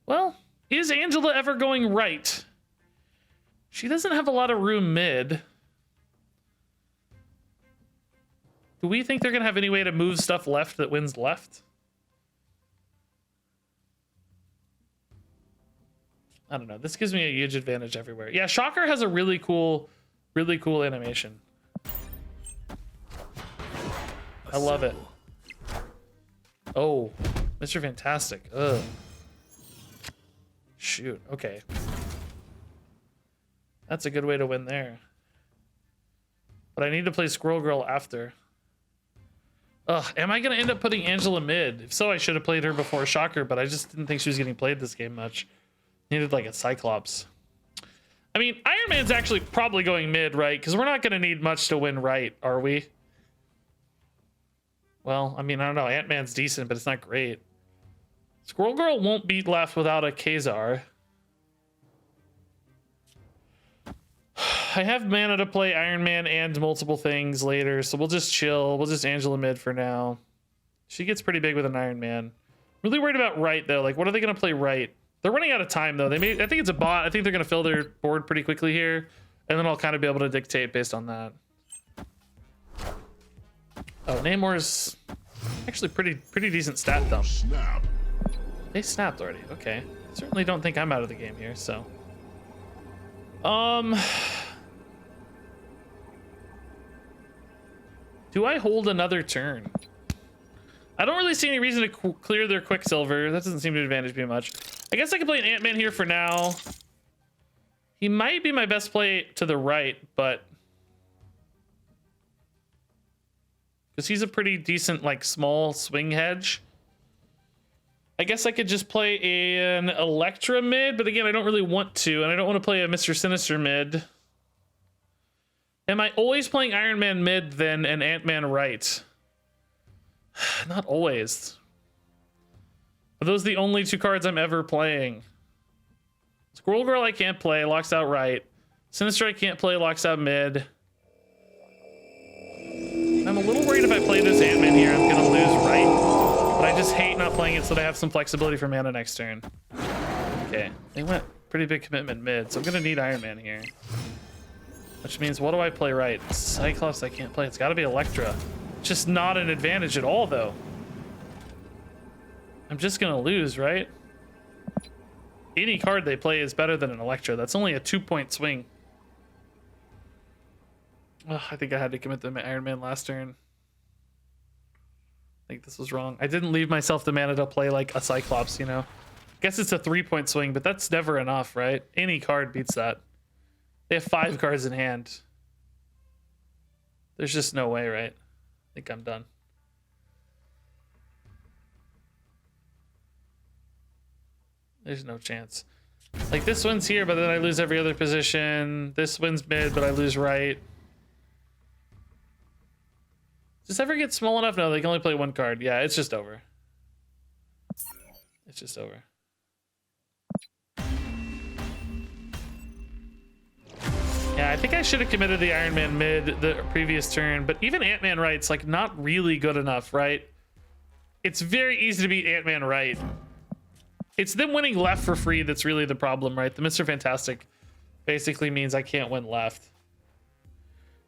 well, is Angela ever going right? She doesn't have a lot of room mid. Do we think they're gonna have any way to move stuff left that wins left? I don't know. This gives me a huge advantage everywhere. Yeah, Shocker has a really cool animation. I love it. Oh, Mr. Fantastic. Ugh. Shoot. Okay. That's a good way to win there. But I need to play Squirrel Girl after. Ugh, am I going to end up putting Angela mid? If so, I should have played her before Shocker, but I just didn't think she was getting played this game much. Needed like a Cyclops. I mean, Iron Man's actually probably going mid, right? Because we're not going to need much to win right, are we? Well, I mean, I don't know. Ant-Man's decent, but it's not great. Squirrel Girl won't beat left without a Kazar. I have mana to play Iron Man and multiple things later, so we'll just chill. We'll just Angela mid for now. She gets pretty big with an Iron Man. Really worried about right, though. Like, what are they going to play right? They're running out of time, though. I think it's a bot. I think they're going to fill their board pretty quickly here, and then I'll kind of be able to dictate based on that. Oh, Namor's actually pretty decent stat dump. Snap. They snapped already. Okay. Certainly don't think I'm out of the game here, so. Do I hold another turn? I don't really see any reason to clear their Quicksilver. That doesn't seem to advantage me much. I guess I can play an Ant-Man here for now. He might be my best play to the right, but... because he's a pretty decent, like, small swing hedge. I guess I could just play an Elektra mid, but again, I don't really want to, and I don't want to play a Mr. Sinister mid. Am I always playing Iron Man mid, then an Ant-Man right? Not always. Are those the only two cards I'm ever playing? Squirrel Girl I can't play, locks out right. Sinister I can't play, locks out mid. I'm a little worried if I play this Ant-Man here, I'm gonna lose right. But I just hate not playing it so that I have some flexibility for mana next turn. Okay, they went pretty big commitment mid, so I'm gonna need Iron Man here. Which means, what do I play right? Cyclops I can't play, it's gotta be Elektra. Just not an advantage at all, though. I'm just gonna lose, right? Any card they play is better than an Elektra. That's only a 2-point swing. Oh, I think I had to commit the Iron Man last turn. I think this was wrong. I didn't leave myself the mana to play like a Cyclops, you know? Guess it's a 3-point swing, but that's never enough, right? Any card beats that. They have 5 cards in hand. There's just no way, right? I think I'm done. There's no chance. Like, this wins here, but then I lose every other position. This wins mid, but I lose right. Does this ever get small enough? No, they can only play 1 card. Yeah, it's just over. It's just over. Yeah, I think I should have committed the Iron Man mid the previous turn, but even Ant-Man right's like not really good enough, right? It's very easy to beat Ant-Man right. It's them winning left for free that's really the problem, right? The Mr. Fantastic basically means I can't win left.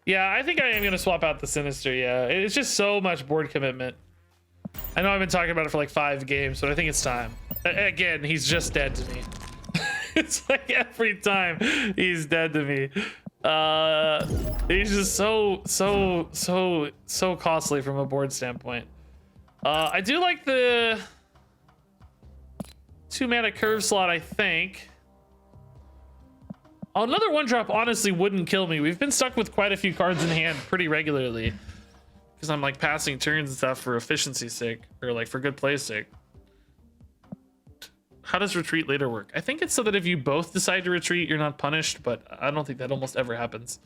Yeah, I think I am going to swap out the Sinister, yeah. It's just so much board commitment. I know I've been talking about it for like 5 games, but I think it's time. Again, he's just dead to me. It's like every time he's dead to me. He's just so costly from a board standpoint. I do like the 2-mana curve slot, I think. Another 1-drop honestly wouldn't kill me. We've been stuck with quite a few cards in hand pretty regularly because I'm like passing turns and stuff for efficiency's sake, or like for good play's sake. How does retreat later work? I think it's so that if you both decide to retreat, you're not punished, but I don't think that almost ever happens.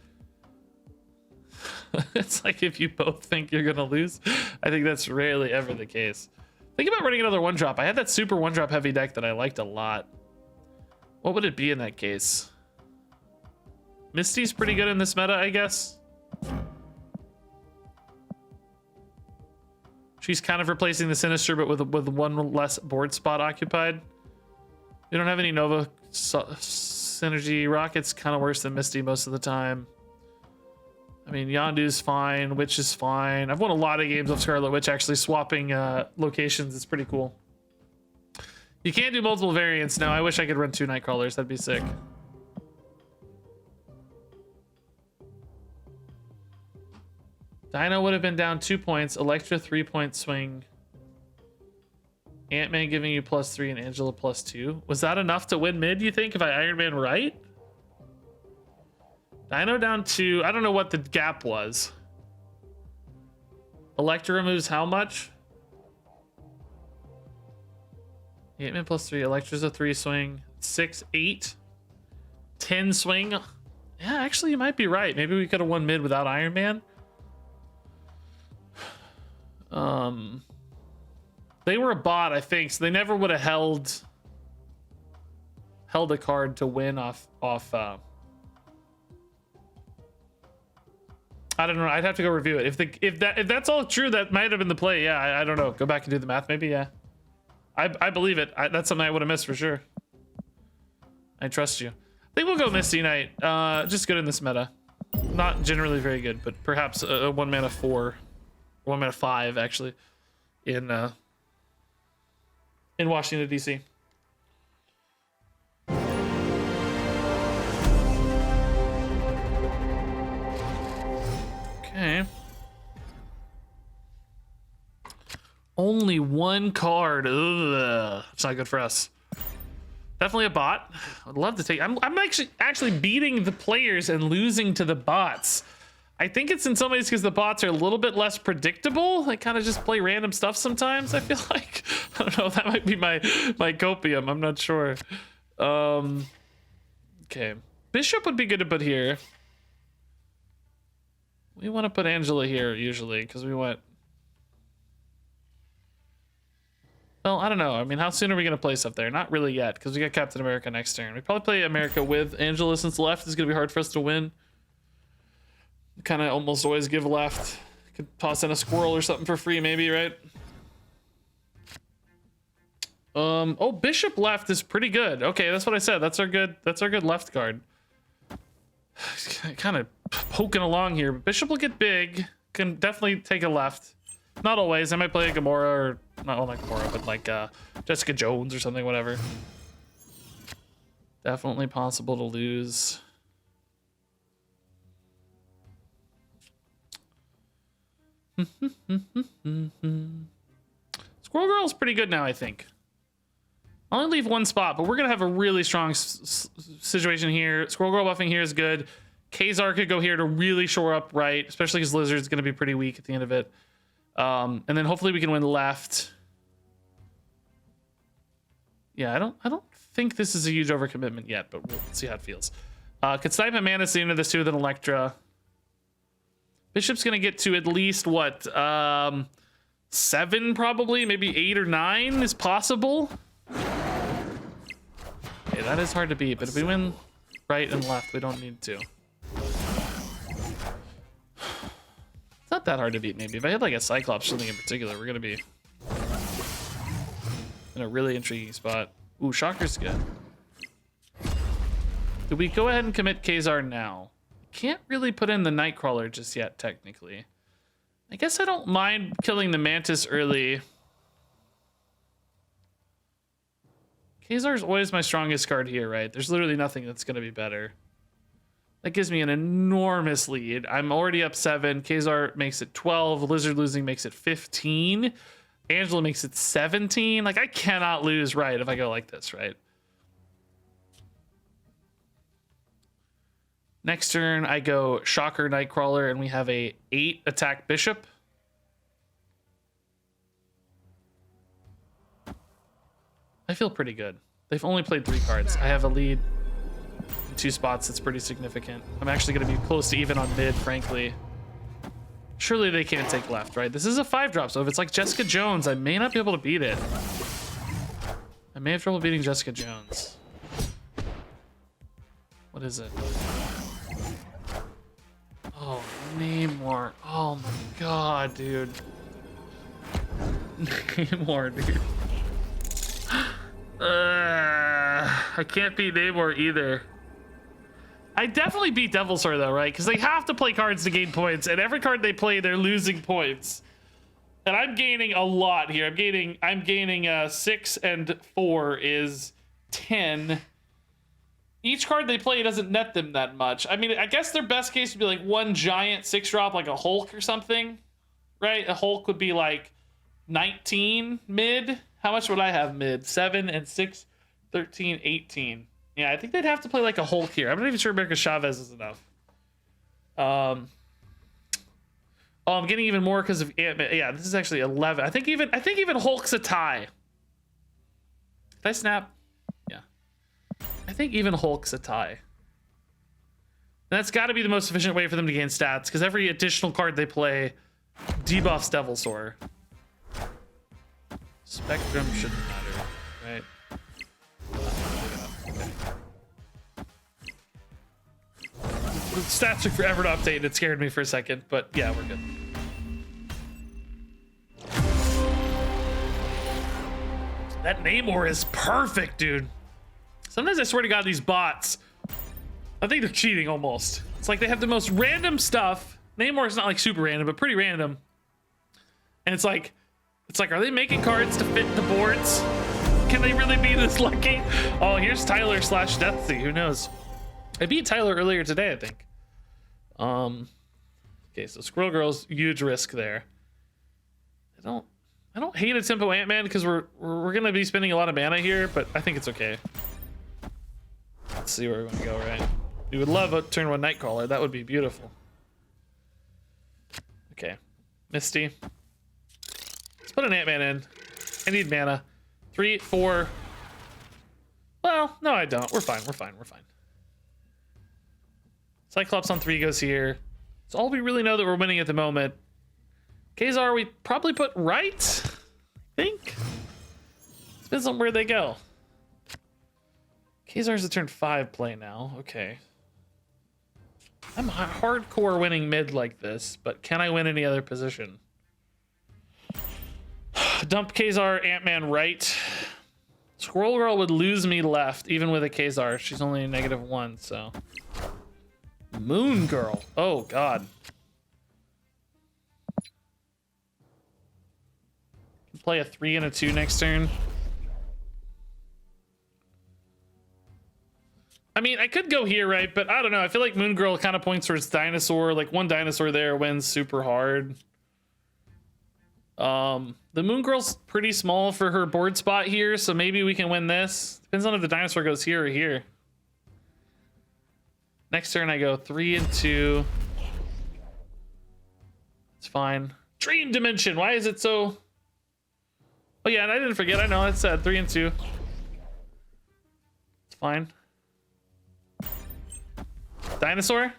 It's like if you both think you're gonna lose, I think that's rarely ever the case. Think about running another 1-drop. I had that super 1-drop heavy deck that I liked a lot. What would it be in that case? Misty's pretty good in this meta, I guess. She's kind of replacing the Sinister, but with 1 less board spot occupied. We don't have any Nova Synergy. Rocket's kind of worse than Misty most of the time. I mean, Yondu's fine. Witch is fine. I've won a lot of games of Scarlet Witch, actually swapping locations. It's pretty cool. You can't do multiple variants now. I wish I could run 2 Nightcrawlers. That'd be sick. Dino would have been down 2 points. Electra 3-point swing. Ant-Man giving you +3 and Angela +2. Was that enough to win mid, you think, if I Iron Man right? Dino down 2. I don't know what the gap was. Electra removes how much? Ant-Man +3. Electra's a 3 swing. 6, 8. 10 swing. Yeah, actually, you might be right. Maybe we could have won mid without Iron Man. They were a bot, I think, so they never would have held a card to win off I don't know. I'd have to go review it. If that's all true, that might have been the play. Yeah, I don't know. Go back and do the math. Maybe, yeah. I believe it. That's something I would have missed for sure. I trust you. I think we'll go Misty Knight. Just good in this meta. Not generally very good, but perhaps a 1 mana 4, 1 mana 5 actually in Washington DC. Okay. Only 1 card. Ugh. It's not good for us. Definitely a bot. I'd love to take. I'm actually beating the players and losing to the bots. I think it's in some ways because the bots are a little bit less predictable. They kind of just play random stuff sometimes. I feel like I don't know. That might be my copium. I'm not sure. Okay, Bishop would be good to put here. We want to put Angela here usually because we want. Well, I don't know. I mean, how soon are we going to play stuff there? Not really yet, because we got Captain America next turn. We probably play America with Angela since left is going to be hard for us to win. Kind of almost always give left. Could toss in a squirrel or something for free, maybe, right? Oh, Bishop left is pretty good. Okay, that's what I said. That's our good left card. Kind of poking along here, but Bishop will get big. Can definitely take a left. Not always. I might play a Gamora or not like Gamora, but like Jessica Jones or something, whatever. Definitely possible to lose. Squirrel Girl's pretty good now, I think. I'll only leave 1 spot, but we're gonna have a really strong situation here. Squirrel Girl buffing here is good. Kazar could go here to really shore up right, especially because Lizard's gonna be pretty weak at the end of it. And then hopefully we can win left. Yeah, I don't think this is a huge overcommitment yet, but we'll see how it feels. Could snipe a Mana at the end of this too with an Electra. Bishop's gonna get to at least what 7 probably, maybe 8 or 9 is possible. Okay, that is hard to beat, but if we win right and left, we don't need to. It's not that hard to beat, maybe. If I had like a Cyclops or something in particular, we're gonna be in a really intriguing spot. Ooh, Shocker's good. Do we go ahead and commit Kazar now? Can't really put in the Nightcrawler just yet, technically. I guess I don't mind killing the Mantis early. Kazar's always my strongest card here, right? There's literally nothing that's gonna be better. That gives me an enormous lead. I'm already up 7. Kazar makes it 12. Lizard losing makes it 15. Angela makes it 17. Like, I cannot lose, right, if I go like this, right? Next turn, I go Shocker, Nightcrawler, and we have a 8 attack Bishop. I feel pretty good. They've only played 3 cards. I have a lead in 2 spots that's pretty significant. I'm actually going to be close to even on mid, frankly. Surely they can't take left, right? This is a 5-drop, so if it's like Jessica Jones, I may not be able to beat it. I may have trouble beating Jessica Jones. What is it? Oh, Namor. Oh my god, dude. Namor, dude. I can't beat Namor either. I definitely beat Devilsaur though, right? Because they have to play cards to gain points, and every card they play, they're losing points. And I'm gaining a lot here. I'm gaining 6 and 4 is 10. Each card they play doesn't net them that much. I mean, I guess their best case would be like one giant 6-drop, like a Hulk or something, right? A Hulk would be like 19 mid. How much would I have mid? 7 and 6, 13, 18. Yeah, I think they'd have to play like a Hulk here. I'm not even sure America Chavez is enough. Oh, I'm getting even more because of Ant-Man. Yeah, this is actually 11. I think even Hulk's a tie. Did I snap? Yeah. I think even Hulk's a tie. And that's got to be the most efficient way for them to gain stats, because every additional card they play debuffs Devilsaur. Spectrum shouldn't matter, right? The stats took forever to update. It scared me for a second, but yeah, we're good. That Namor is perfect, dude. Sometimes I swear to God, these bots, I think they're cheating almost. It's like they have the most random stuff. Namor is not like super random, but pretty random. And it's like, are they making cards to fit the boards? Can they really be this lucky? Oh, here's Tyler / Deathsy. Who knows? I beat Tyler earlier today, I think. Okay, so Squirrel Girl's huge risk there. I don't hate a tempo Ant-Man because we're gonna be spending a lot of mana here, but I think it's okay. Let's see where we're gonna go, right? We would love a turn 1 Nightcrawler. That would be beautiful. Okay, Misty. Let's put an Ant-Man in. I need mana. 3, 4. Well, no, I don't. We're fine. Cyclops on 3 goes here. It's all we really know that we're winning at the moment. Kazar, we probably put right, I think. Depends on where they go. Kazar's a turn 5 play now. Okay. I'm hardcore winning mid like this, but can I win any other position? Dump Kazar, Ant-Man right. Squirrel Girl would lose me left, even with a Kazar. She's only a -1, so. Moon Girl. Oh, God. Play a 3 and a 2 next turn. I mean, I could go here, right? But I don't know. I feel like Moon Girl kind of points towards Dinosaur. Like, one Dinosaur there wins super hard. The Moon Girl's pretty small for her board spot here, so maybe we can win this. Depends on if the Dinosaur goes here or here. Next turn I go 3 and 2. It's fine. Dream Dimension. Why is it so... Oh yeah, and I didn't forget. I know it said 3 and 2. It's fine. Dinosaur?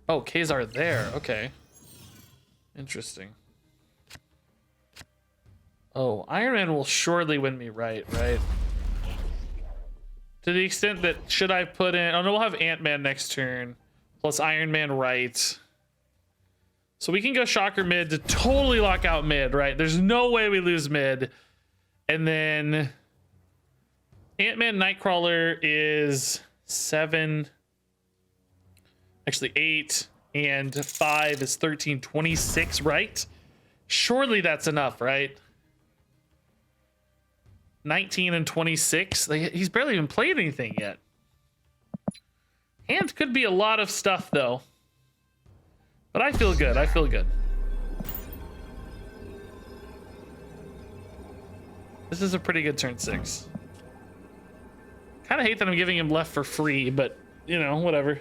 Oh, Kazar there. Okay. Interesting. Oh, Iron Man will surely win me right? To the extent that, should I put in... Oh, no, we'll have Ant-Man next turn. Plus Iron Man right. So we can go Shocker mid to totally lock out mid, right? There's no way we lose mid. And then... Ant-Man Nightcrawler is 7... Actually 8. And 5 is 13, 26, right? Surely that's enough, right? 19 and 26. He's barely even played anything yet. Hand could be a lot of stuff, though. But I feel good. This is a pretty good turn 6. Kind of hate that I'm giving him left for free, but, you know, whatever.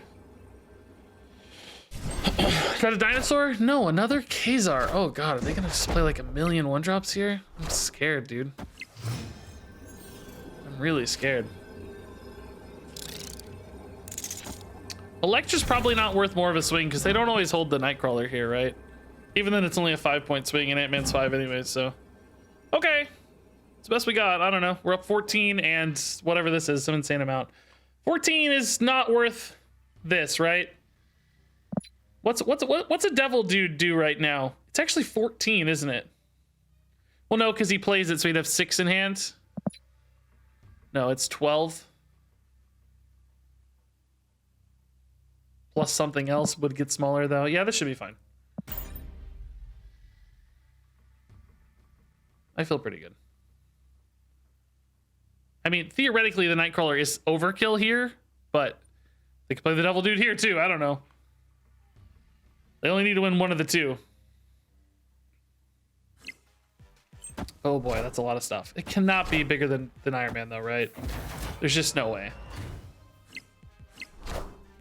Got a Dinosaur? No, another Kazar. Oh, God. Are they going to just play like a million 1-drops here? I'm scared, dude. I'm really scared. Electra's probably not worth more of a swing because they don't always hold the Nightcrawler here, right? Even then, it's only a 5-point swing and Ant-Man's 5 anyway, so. Okay. It's the best we got. I don't know. We're up 14 and whatever this is, some insane amount. 14 is not worth this, right? What's a devil dude do right now? It's actually 14, isn't it? Well, no, because he plays it, so he'd have 6 in hand. No, it's 12. plus something else would get smaller though. Yeah, this should be fine. I feel pretty good. I mean, theoretically, the Nightcrawler is overkill here, but they could play the Devil Dude here too. I don't know. They only need to win one of the two. Oh boy, that's a lot of stuff. It cannot be bigger than Iron Man though, right? There's just no way.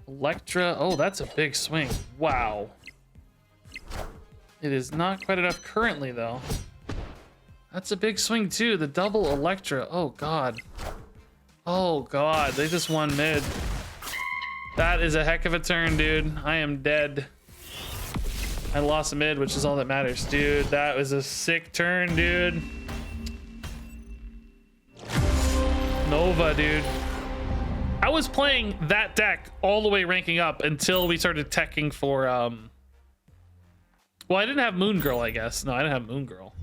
Elektra, oh, that's a big swing. Wow. It is not quite enough currently though. That's a big swing too, the double Elektra. Oh god. Oh god, they just won mid. That is a heck of a turn, dude. I am dead. I lost mid, which is all that matters. Dude, that was a sick turn, dude. Nova, dude. I was playing that deck all the way ranking up until we started teching for, well, I didn't have Moon Girl, I guess. No, I didn't have Moon Girl.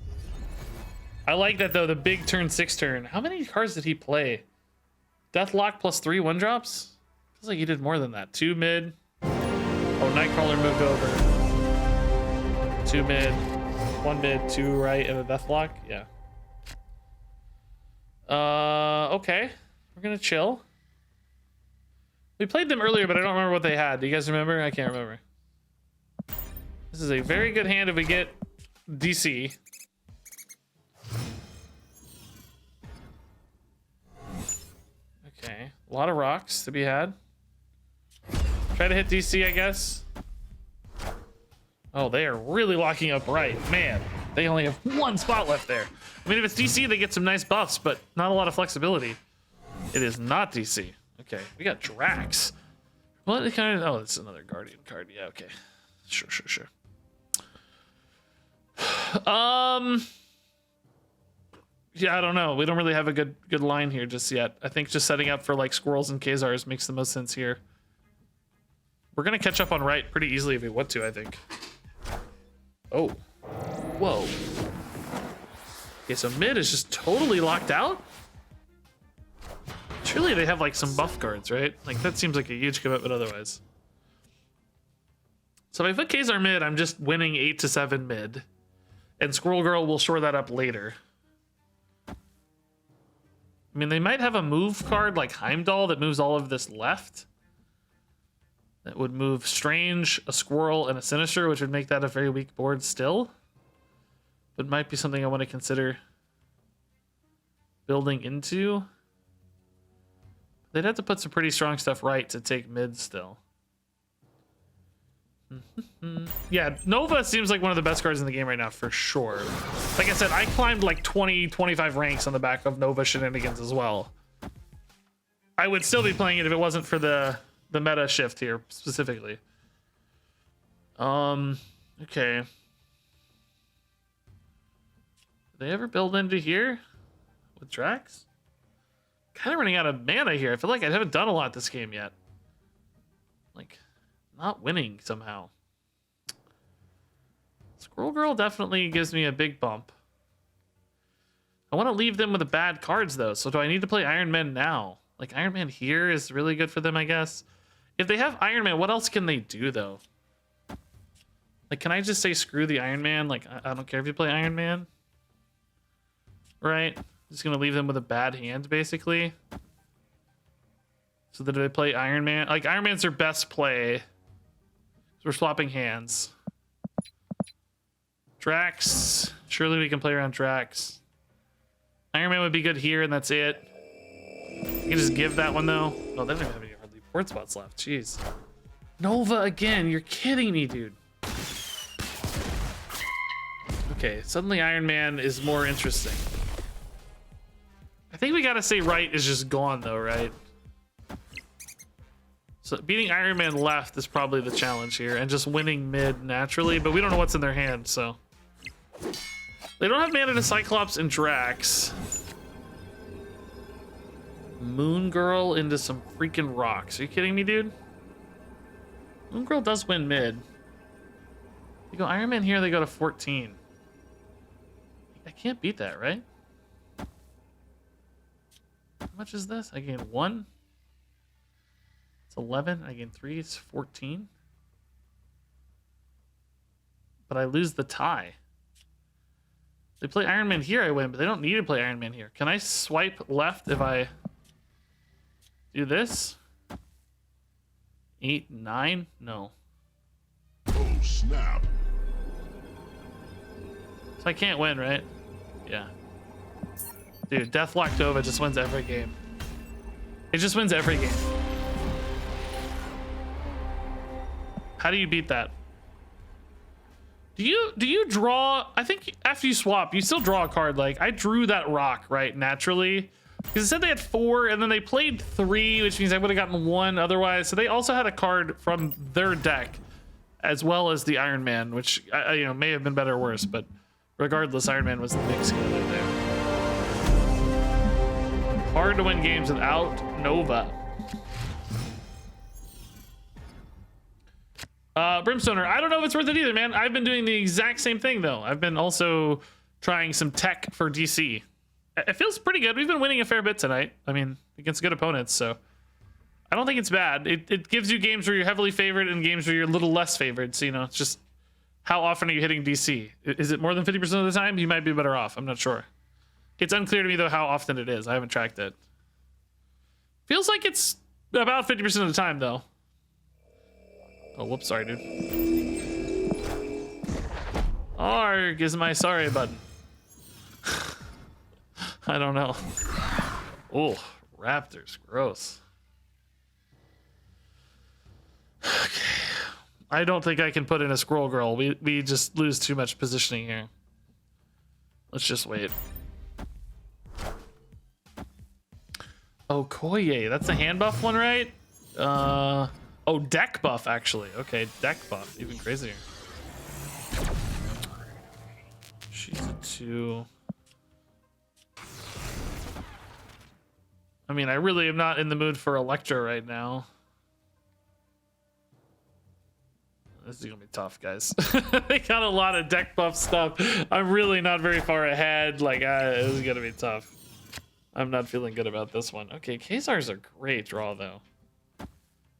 I like that, though, the big turn 6 turn. How many cards did he play? Deathlock plus 3 1-drops? Feels like he did more than that. 2 mid. Oh, Nightcrawler moved over. 2 mid, 1 mid, 2 right, and a Deathlock. Yeah. Okay. We're gonna chill. We played them earlier, but I don't remember what they had. Do you guys remember? I can't remember. This is a very good hand if we get DC. Okay. A lot of rocks to be had. Try to hit DC, I guess. Oh, they are really locking up right. Man, they only have 1 spot left there. I mean, if it's DC, they get some nice buffs, but not a lot of flexibility. It is not DC. Okay, we got Drax. What kind of... Oh, it's another Guardian card. Yeah, okay. Sure. Yeah, I don't know. We don't really have a good line here just yet. I think just setting up for like Squirrels and Khazars makes the most sense here. We're gonna catch up on right pretty easily if we want to, I think. Oh. Whoa. Okay, so mid is just totally locked out? Surely they have like some buff cards, right? Like that seems like a huge commitment otherwise. So if I put Khazar mid, I'm just winning 8 to 7 mid. And Squirrel Girl will shore that up later. I mean, they might have a move card like Heimdall that moves all of this left. That would move Strange, a Squirrel, and a Sinister, which would make that a very weak board still. But might be something I want to consider building into. They'd have to put some pretty strong stuff right to take mid still. Yeah, Nova seems like one of the best cards in the game right now, for sure. Like I said, I climbed like 20, 25 ranks on the back of Nova shenanigans as well. I would still be playing it if it wasn't for the meta shift here, specifically. Okay. Did they ever build into here with Drax? Kind of running out of mana here. I feel like I haven't done a lot this game yet. Like, not winning somehow. Squirrel Girl definitely gives me a big bump. I want to leave them with the bad cards though. So do I need to play Iron Man now? Like Iron Man here is really good for them, I guess. If they have Iron Man, what else can they do though? Like, can I just say screw the Iron Man? Like, I don't care if you play Iron Man. Right? Just gonna leave them with a bad hand, basically. So that if they play Iron Man, like Iron Man's their best play. So we're swapping hands. Drax. Surely we can play around Drax. Iron Man would be good here, and that's it. You can just give that one though. Oh, they don't even have any hardly board spots left. Jeez. Nova again. You're kidding me, dude. Okay, suddenly Iron Man is more interesting. I think we gotta say right is just gone though, right? So beating Iron Man left is probably the challenge here, and just winning mid naturally, but we don't know what's in their hand, so. They don't have mana to Cyclops and Drax. Moon Girl into some freaking rocks. Are you kidding me, dude? Moon Girl does win mid. They go Iron Man here, they go to 14. I can't beat that, right? How much is this? I gain 1? It's 11. I gain 3. It's 14. But I lose the tie. They play Iron Man here, I win, but they don't need to play Iron Man here. Can I swipe left if I do this? 8, 9? No. Oh, snap. So I can't win, right? Yeah. Dude, Deathlock Nova just wins every game. It just wins every game. How do you beat that? Do you draw? I think after you swap, you still draw a card. Like I drew that rock right naturally because it said they had 4 and then they played 3, which means I would have gotten 1 otherwise. So they also had a card from their deck as well as the Iron Man, which you know may have been better or worse, but regardless, Iron Man was the big skill there. Hard to win games without Nova. Brimstoner, I don't know if it's worth it either, man. I've been doing the exact same thing, though. I've been also trying some tech for DC. It feels pretty good. We've been winning a fair bit tonight. I mean, against good opponents, so I don't think it's bad. It gives you games where you're heavily favored and games where you're a little less favored. So, you know, it's just how often are you hitting DC? Is it more than 50% of the time? You might be better off. I'm not sure. It's unclear to me, though, how often it is. I haven't tracked it. Feels like it's about 50% of the time, though. Oh, whoops, sorry, dude. Arg is my sorry button. I don't know. Oh, raptors, gross. Okay. I don't think I can put in a Squirrel Girl. We just lose too much positioning here. Let's just wait. Oh, Koye, that's the hand buff one, right? Oh, deck buff, actually. Okay, deck buff. Even crazier. She's a 2. I mean, I really am not in the mood for Electra right now. This is gonna be tough, guys. They got a lot of deck buff stuff. I'm really not very far ahead. Like, this is gonna be tough. I'm not feeling good about this one. Okay, Khazar's a great draw, though.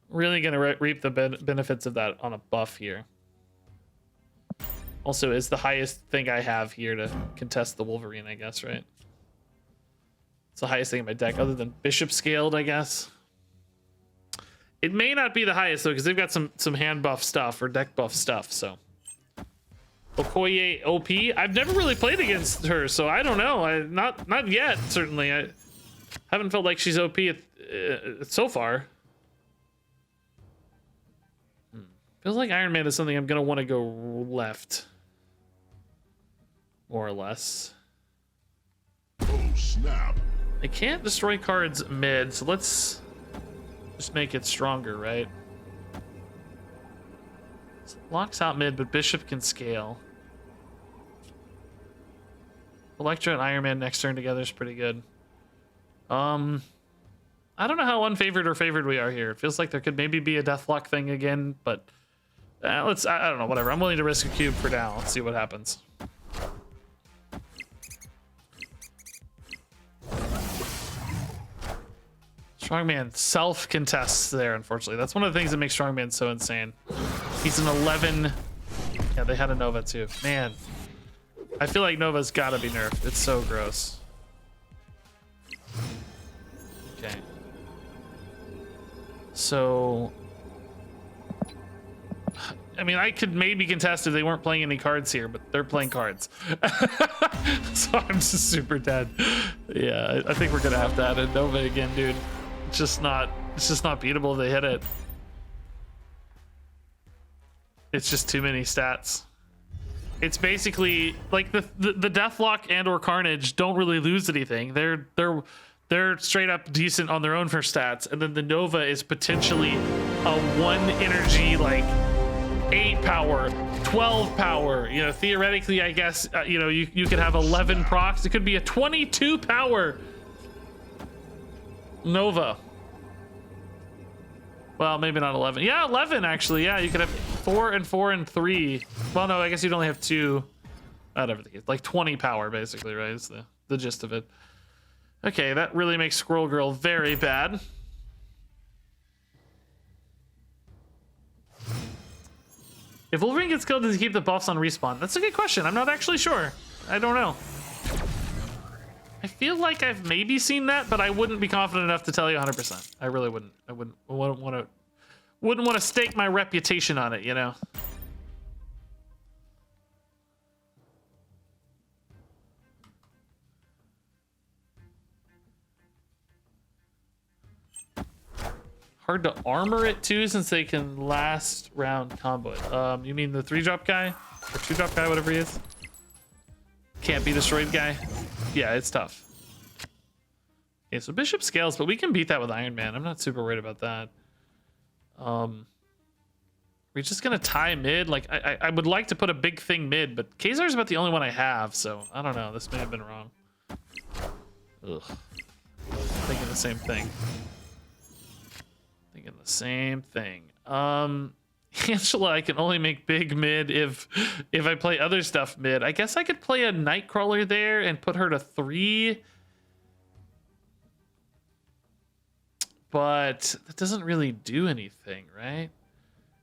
Really gonna reap the benefits of that on a buff here. Also, is the highest thing I have here to contest the Wolverine, I guess, right? It's the highest thing in my deck, other than Bishop Scaled, I guess. It may not be the highest, though, because they've got some hand buff stuff or deck buff stuff, so. Okoye OP? I've never really played against her, so I don't know. Not yet, certainly. I haven't felt like she's OP so far. Feels like Iron Man is something I'm gonna want to go left, more or less. Oh, snap. I can't destroy cards mid, so let's just make it stronger, right? So locks out mid, but Bishop can scale. Electra and Iron Man next turn together is pretty good. I don't know how unfavored or favored we are here. It feels like there could maybe be a Deathlock thing again, but I don't know, whatever. I'm willing to risk a cube for now. Let's see what happens. Strongman self-contests there, unfortunately. That's one of the things that makes Strongman so insane. He's an 11. Yeah, they had a Nova too. Man, I feel like Nova's gotta be nerfed. It's so gross. Okay. So, I mean, I could maybe contest if they weren't playing any cards here, but they're playing cards. So I'm just super dead. Yeah, I think we're gonna have to add a Nova again, dude. It's just not beatable if they hit it. It's just too many stats. It's basically like the Deathlock and or Carnage don't really lose anything. They're straight up decent on their own for stats, and then the Nova is potentially a 1 energy, like 8 power, 12 power. You know, theoretically, I guess you know you could have 11 procs. It could be a 22 power Nova. Well, maybe not 11. Yeah, 11 actually. Yeah, you could have 4 and 4 and 3. Well, no, I guess you'd only have 2 out of everything. Like 20 power, basically, right? Is the gist of it. Okay, that really makes Squirrel Girl very bad. If Wolverine gets killed, does he keep the buffs on respawn? That's a good question. I'm not actually sure. I don't know. I feel like I've maybe seen that, but I wouldn't be confident enough to tell you 100%. I really wouldn't. I wouldn't want to stake my reputation on it, you know? Hard to armor it too, since they can last round combo it. You mean the 3-drop guy? Or 2-drop guy, whatever he is? Can't be destroyed guy? Yeah, it's tough. Okay, so Bishop scales, but we can beat that with Iron Man. I'm not super worried about that. We're just gonna tie mid. Like, I would like to put a big thing mid, but Kazar's about the only one I have, so I don't know. This may have been wrong. Ugh. Thinking the same thing. Thinking the same thing. Angela, I can only make big mid if I play other stuff mid. I guess I could play a Nightcrawler there and put her to 3. But that doesn't really do anything, right?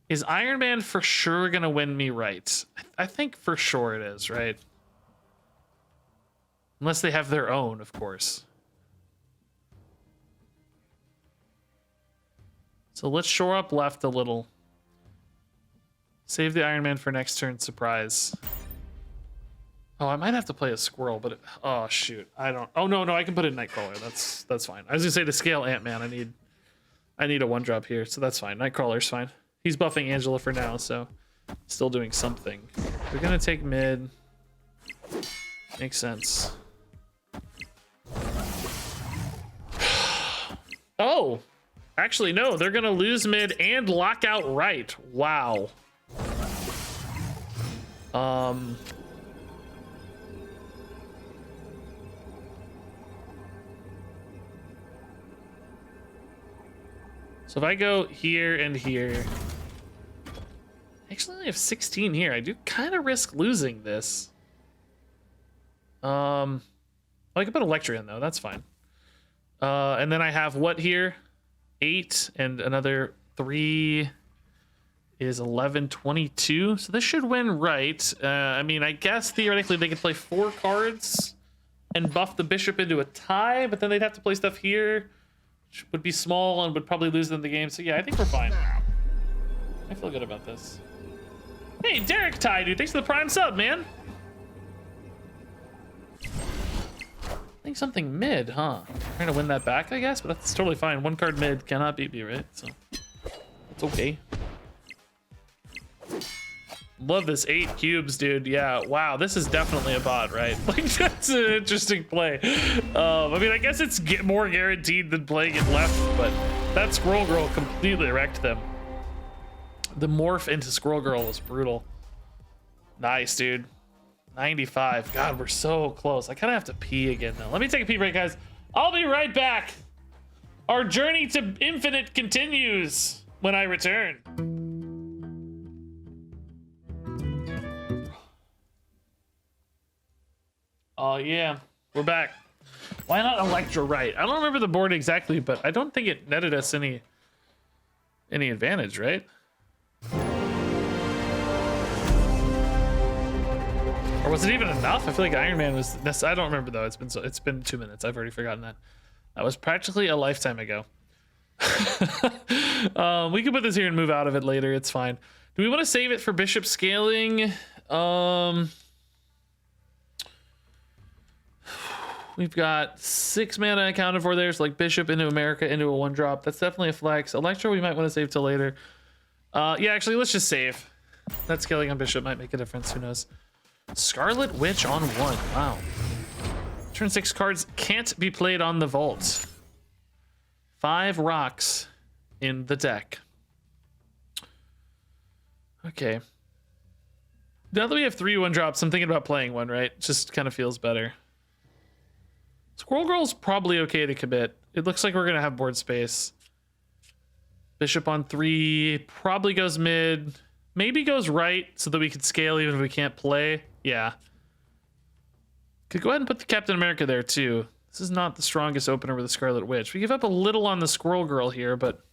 Is Iron Man for sure gonna win me right? I think for sure it is, right? Unless they have their own, of course. So let's shore up left a little. Save the Iron Man for next turn surprise. Oh, I might have to play a squirrel, but oh shoot, I don't. Oh no, I can put in Nightcrawler. That's fine. I was gonna say to scale Ant-Man, I need a 1-drop here, so that's fine. Nightcrawler's fine. He's buffing Angela for now, so still doing something. We're gonna take mid. Makes sense. Oh, actually no, they're gonna lose mid and lock out right. Wow. So if I go here and here, actually I only have 16 here. I do kind of risk losing this. I can put Electra in though, that's fine. And then I have what here? 8 and another 3 is 11, 22. So this should win right. I mean, I guess theoretically they could play 4 cards and buff the bishop into a tie, but then they'd have to play stuff here, which would be small and would probably lose them the game. So yeah, I think we're fine. I feel good about this. Hey, Derek Ty, dude, thanks for the prime sub, man. I think something mid, huh? Trying to win that back, I guess, but that's totally fine. 1 card mid cannot beat me, right? So it's okay. Love this 8 cubes, dude. Yeah, wow, this is definitely a bot, right? Like, that's an interesting play. I mean, I guess it's more guaranteed than playing it left, but that Squirrel Girl completely wrecked them. The morph into Squirrel Girl was brutal. Nice, dude. 95. God, we're so close. I kind of have to pee again now. Let me take a pee break, guys. I'll be right back. Our journey to infinite continues when I return. Oh yeah, we're back. Why not Electra right? I don't remember the board exactly, but I don't think it netted us any advantage, right? Or was it even enough? I feel like Iron Man was. I don't remember though. It's been 2 minutes. I've already forgotten that. That was practically a lifetime ago. We can put this here and move out of it later. It's fine. Do we want to save it for bishop scaling? We've got 6 mana accounted for there. So like bishop into America into a 1-drop. That's definitely a flex. Electro we might want to save till later. Yeah, actually, let's just save. That scaling on bishop might make a difference. Who knows? Scarlet Witch on 1. Wow. Turn 6 cards can't be played on the vault. 5 rocks in the deck. Okay. Now that we have 3 1-drops, I'm thinking about playing one, right? Just kind of feels better. Squirrel Girl's probably okay to commit. It looks like we're going to have board space. Bishop on 3 probably goes mid. Maybe goes right so that we could scale even if we can't play. Yeah. Could go ahead and put the Captain America there too. This is not the strongest opener with the Scarlet Witch. We give up a little on the Squirrel Girl here, but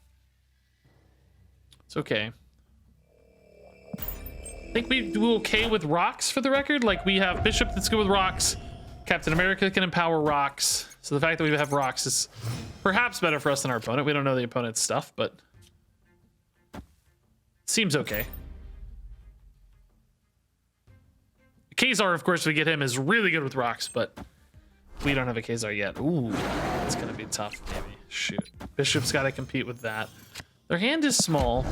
it's okay. think we do okay with rocks for the record. Like, we have Bishop that's good with rocks. Captain America can empower rocks. So the fact that we have rocks is perhaps better for us than our opponent. We don't know the opponent's stuff, but seems okay. Kazar, of course, we get him, is really good with rocks, but we don't have a Kazar yet. Ooh, it's gonna be tough, maybe. Shoot. Bishop's got to compete with that. Their hand is small,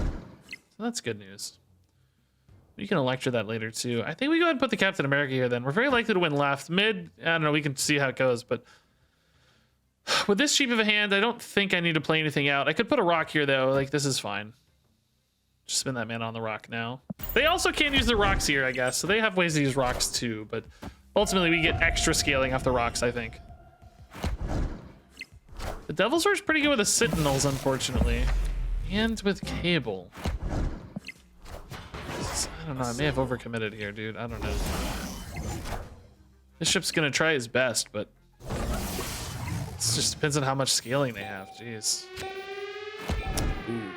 so that's good news. We can Electra that later, too. I think we go ahead and put the Captain America here, then. We're very likely to win left. Mid, I don't know, we can see how it goes, but with this cheap of a hand, I don't think I need to play anything out. I could put a rock here, though. Like, this is fine. Just spin that mana on the rock now. They also can't use the rocks here, I guess, so they have ways to use rocks, too, but ultimately, we get extra scaling off the rocks, I think. The Devil's Roar's pretty good with the Sentinels, unfortunately. And with Cable. I don't know, I may have overcommitted here, dude. I don't know. Bishop's gonna try his best, but it just depends on how much scaling they have. Jeez. Ooh.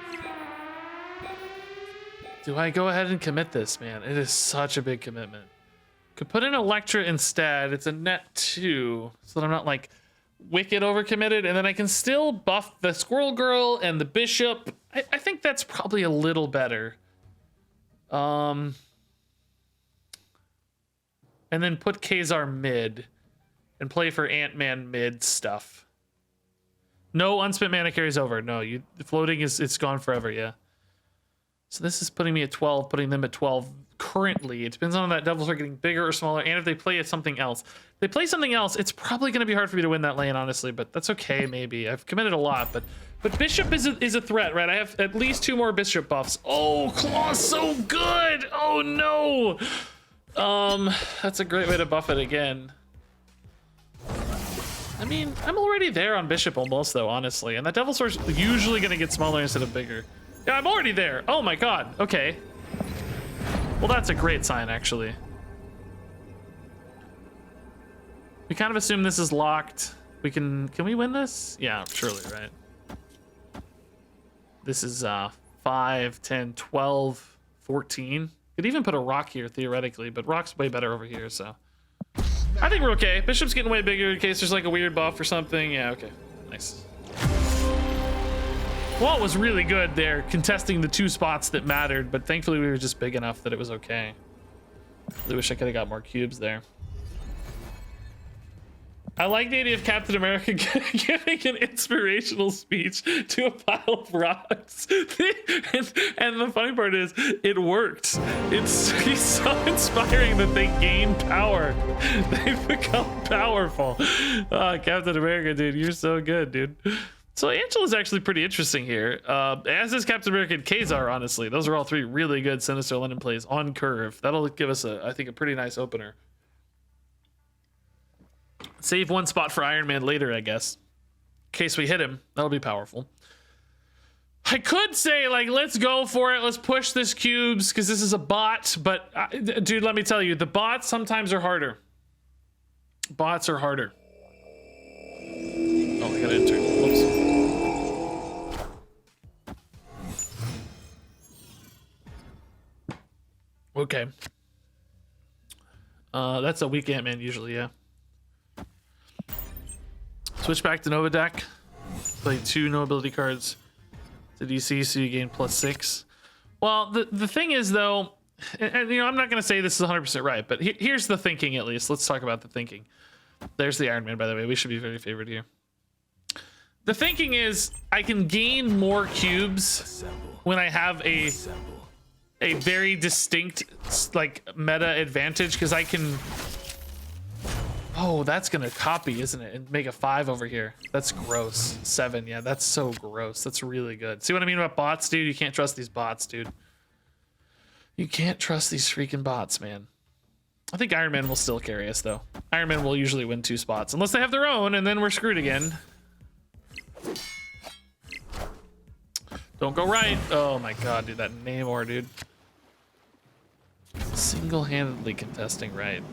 Do I go ahead and commit this, man? It is such a big commitment. Could put in Electra instead. It's a net 2, so that I'm not like wicked overcommitted, and then I can still buff the Squirrel Girl and the Bishop. I think that's probably a little better. And then put Kazar mid and play for Ant-Man mid stuff. No unspent mana carries over. No, the floating it's gone forever, yeah. So this is putting me at 12, putting them at 12 currently. It depends on that Devils are getting bigger or smaller, and if they play at something else. If they play something else, it's probably going to be hard for me to win that lane, honestly, but that's okay, maybe. I've committed a lot, but Bishop is a threat, right? I have at least 2 more Bishop buffs. Oh, Claw's so good! Oh, no! That's a great way to buff it again. I mean, I'm already there on Bishop almost, though, honestly, and that Devil's Roar's usually going to get smaller instead of bigger. Yeah, I'm already there. Oh my god. Okay. Well, that's a great sign, actually. We kind of assume this is locked. Can we win this? Yeah, surely, right? This is 5, 10, 12, 14. Could even put a rock here, theoretically, but rock's way better over here, so. I think we're okay. Bishop's getting way bigger in case there's like a weird buff or something. Yeah, okay. Nice. Walt was really good there, contesting the 2 spots that mattered, but thankfully we were just big enough that it was okay. Really wish I could have got more cubes there. I like the idea of Captain America giving an inspirational speech to a pile of rocks. and the funny part is, it worked. He's so inspiring that they gain power. They've become powerful. Oh, Captain America, dude, you're so good, dude. So Angela's actually pretty interesting here, as is Captain America and Kazar, honestly. Those are all 3 really good Sinister London plays on curve. That'll give us, I think, a pretty nice opener. Save 1 spot for Iron Man later, I guess. In case we hit him, that'll be powerful. I could say, like, let's go for it. Let's push this cubes, because this is a bot. But, dude, let me tell you, the bots sometimes are harder. Bots are harder. Oh, I gotta enter. Whoops. Okay. That's a weak Ant-Man usually, yeah. Switch back to Nova deck. Play 2 no ability cards to DC, so you gain +6. Well, the thing is, though, and you know, I'm not going to say this is 100% right, but here's the thinking, at least. Let's talk about the thinking. There's the Iron Man, by the way. We should be very favored here. The thinking is, I can gain more cubes when I have a very distinct, like, meta advantage, because I can... Oh, that's gonna copy, isn't it? And make a 5 over here. That's gross. 7, yeah, that's so gross. That's really good. See what I mean about bots, dude? You can't trust these bots, dude. You can't trust these freaking bots, man. I think Iron Man will still carry us, though. Iron Man will usually win 2 spots, unless they have their own, and then we're screwed again. Don't go right. Oh my god, dude, that Namor, dude. Single-handedly contesting right.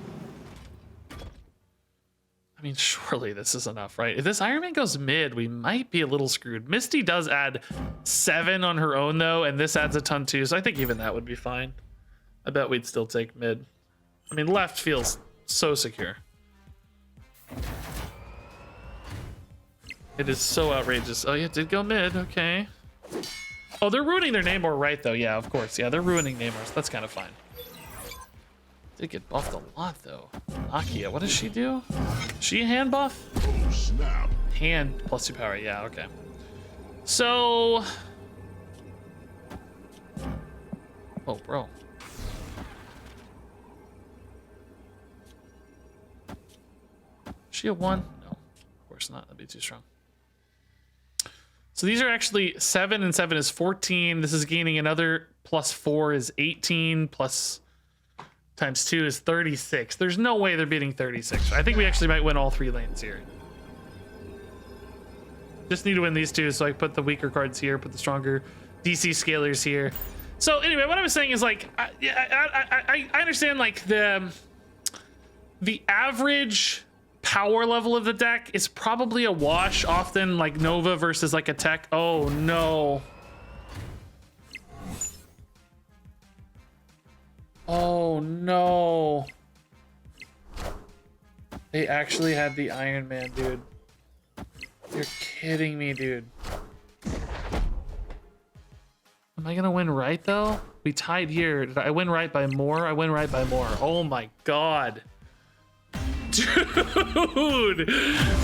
I mean, surely this is enough, right? If this Iron Man goes mid, we might be a little screwed. Misty does add 7 on her own, though, and this adds a ton too, so I think even that would be fine. I bet we'd still take mid. I mean, left feels so secure. It is so outrageous. Oh, yeah, it did go mid. Okay. Oh, they're ruining their Namor right, though. Yeah, of course. Yeah, they're ruining Namor, so that's kind of fine. Did get buffed a lot, though. Nakia, what does she do? She a hand buff? Oh, snap. Hand plus 2 power. Yeah, okay. So... Oh, bro. She a 1? No, of course not. That'd be too strong. So these are actually 7 and 7 is 14. This is gaining another plus 4 is 18 plus times 2 is 36. There's no way they're beating 36. I think we actually might win all 3 lanes here. Just need to win these 2, so I put the weaker cards here, put the stronger DC scalers here. So anyway, what I was saying is like, I understand like the average power level of the deck is probably a wash often, like Nova versus like a tech. Oh no. Oh no. They actually had the Iron Man, dude. You're kidding me, dude. Am I gonna win right though? We tied here. Did I win right by more? I win right by more. Oh my god. Dude!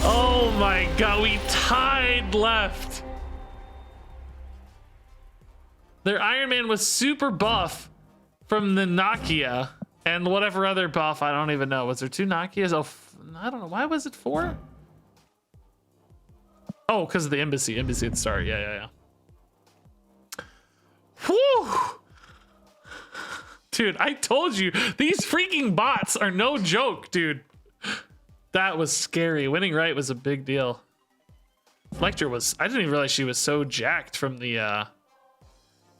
Oh my god, we tied left. Their Iron Man was super buff from the Nakia and whatever other buff, I don't even know. Was there 2 Nakias? Oh, I don't know. Why was it 4? Oh, because of the embassy. Embassy at the start. Yeah. Whew! Dude, I told you, these freaking bots are no joke, dude. That was scary. Winning right was a big deal. Lecter was, I didn't even realize she was so jacked from the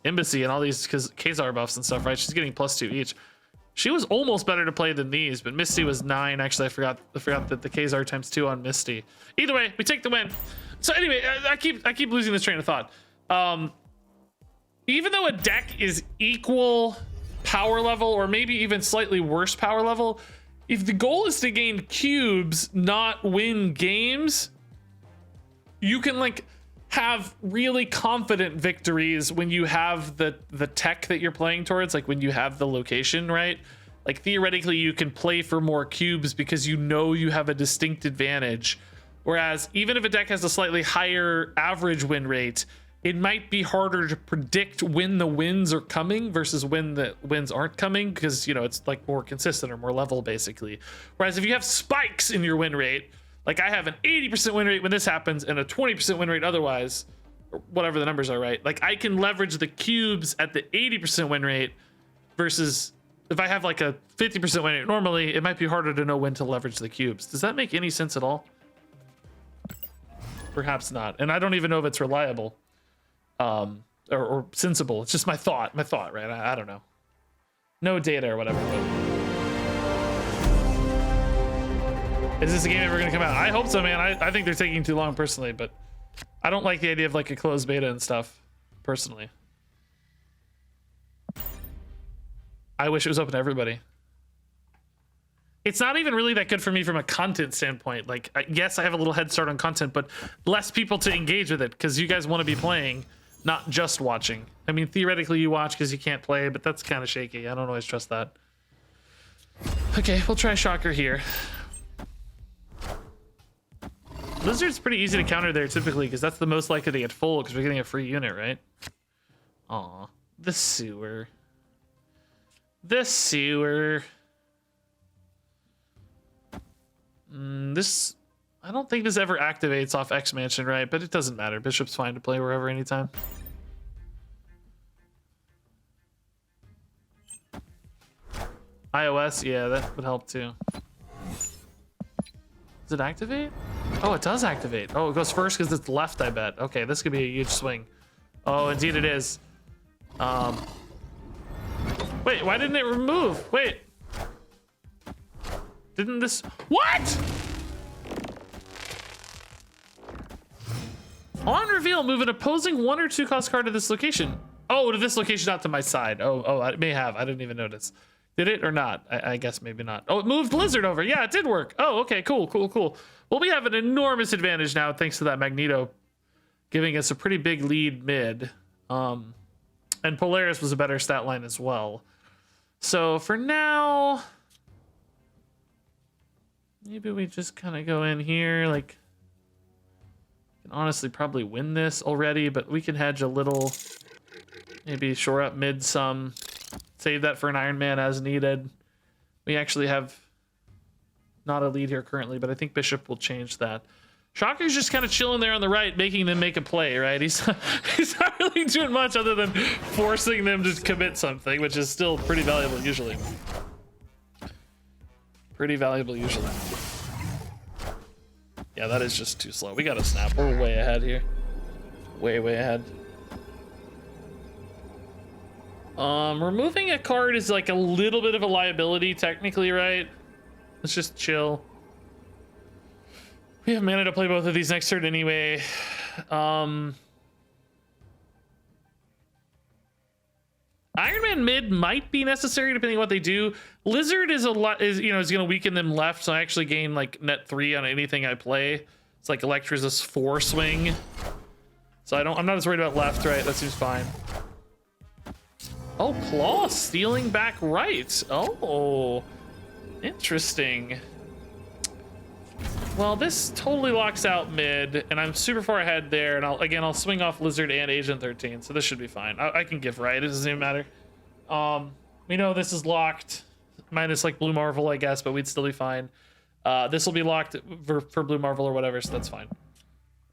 embassy and all these Khazar buffs and stuff, right? She's getting plus 2 each. She was almost better to play than these, but Misty was 9. Actually, I forgot that the Khazar times 2 on Misty. Either way, we take the win. So anyway, I keep losing this train of thought. Even though a deck is equal power level or maybe even slightly worse power level, if the goal is to gain cubes, not win games, you can like have really confident victories when you have the tech that you're playing towards, like when you have the location, right? Like theoretically you can play for more cubes because you know you have a distinct advantage. Whereas even if a deck has a slightly higher average win rate, it might be harder to predict when the wins are coming versus when the wins aren't coming, because, you know, it's like more consistent or more level basically. Whereas if you have spikes in your win rate, like I have an 80% win rate when this happens and a 20% win rate otherwise, or whatever the numbers are, right? Like I can leverage the cubes at the 80% win rate versus if I have like a 50% win rate normally, it might be harder to know when to leverage the cubes. Does that make any sense at all? Perhaps not. And I don't even know if it's reliable. Or sensible. It's just my thought, right? I don't know. No data or whatever. But... Is this game ever gonna come out? I hope so, man. I think they're taking too long personally, but I don't like the idea of like a closed beta and stuff, personally. I wish it was open to everybody. It's not even really that good for me from a content standpoint. Like, yes, I have a little head start on content, but less people to engage with it because you guys want to be playing, not just watching. I mean, theoretically you watch because you can't play, but that's kind of shaky. I don't always trust that. Okay, we'll try Shocker here. Blizzard's pretty easy to counter there typically because that's the most likely to get full because we're getting a free unit, right? Aw, the sewer. The sewer. This, I don't think this ever activates off X Mansion, right? But it doesn't matter. Bishop's fine to play wherever, anytime. iOS, yeah, that would help too. Does it activate? Oh, it does activate. Oh, it goes first because it's left, I bet. Okay, this could be a huge swing. Oh, indeed it is. Wait, why didn't it remove? Wait. Didn't this... What? On reveal, move an opposing 1 or 2 cost card to this location. Oh, to this location, not to my side. Oh, I may have. I didn't even notice. Did it or not? I guess maybe not. Oh, it moved Lizard over. Yeah, it did work. Oh, okay, cool. Well, we have an enormous advantage now thanks to that Magneto giving us a pretty big lead mid. And Polaris was a better stat line as well. So for now, maybe we just kind of go in here. Like, can honestly probably win this already, but we can hedge a little. Maybe shore up mid some. Save that for an Iron Man as needed. We actually have not a lead here currently, but I think Bishop will change that. Shocker's just kind of chilling there on the right, making them make a play, right? He's not really doing much other than forcing them to commit something, which is still pretty valuable usually. Yeah, that is just too slow. We gotta snap. We're way ahead here. Way ahead. Removing a card is like a little bit of a liability technically, right? Let's just chill. We have mana to play both of these next turn anyway. Iron Man mid might be necessary depending on what they do. Lizard is is gonna weaken them left, so I actually gain like net 3 on anything I play. It's like Electra's 4 swing. So I'm not as worried about left, right? That seems fine. Oh, Claw stealing back right. Oh, interesting. Well, this totally locks out mid, and I'm super far ahead there. And I'll swing off Lizard and Agent 13, so this should be fine. I can give right. It doesn't even matter. We know this is locked, minus like Blue Marvel, I guess, but we'd still be fine. This will be locked for Blue Marvel or whatever, so that's fine.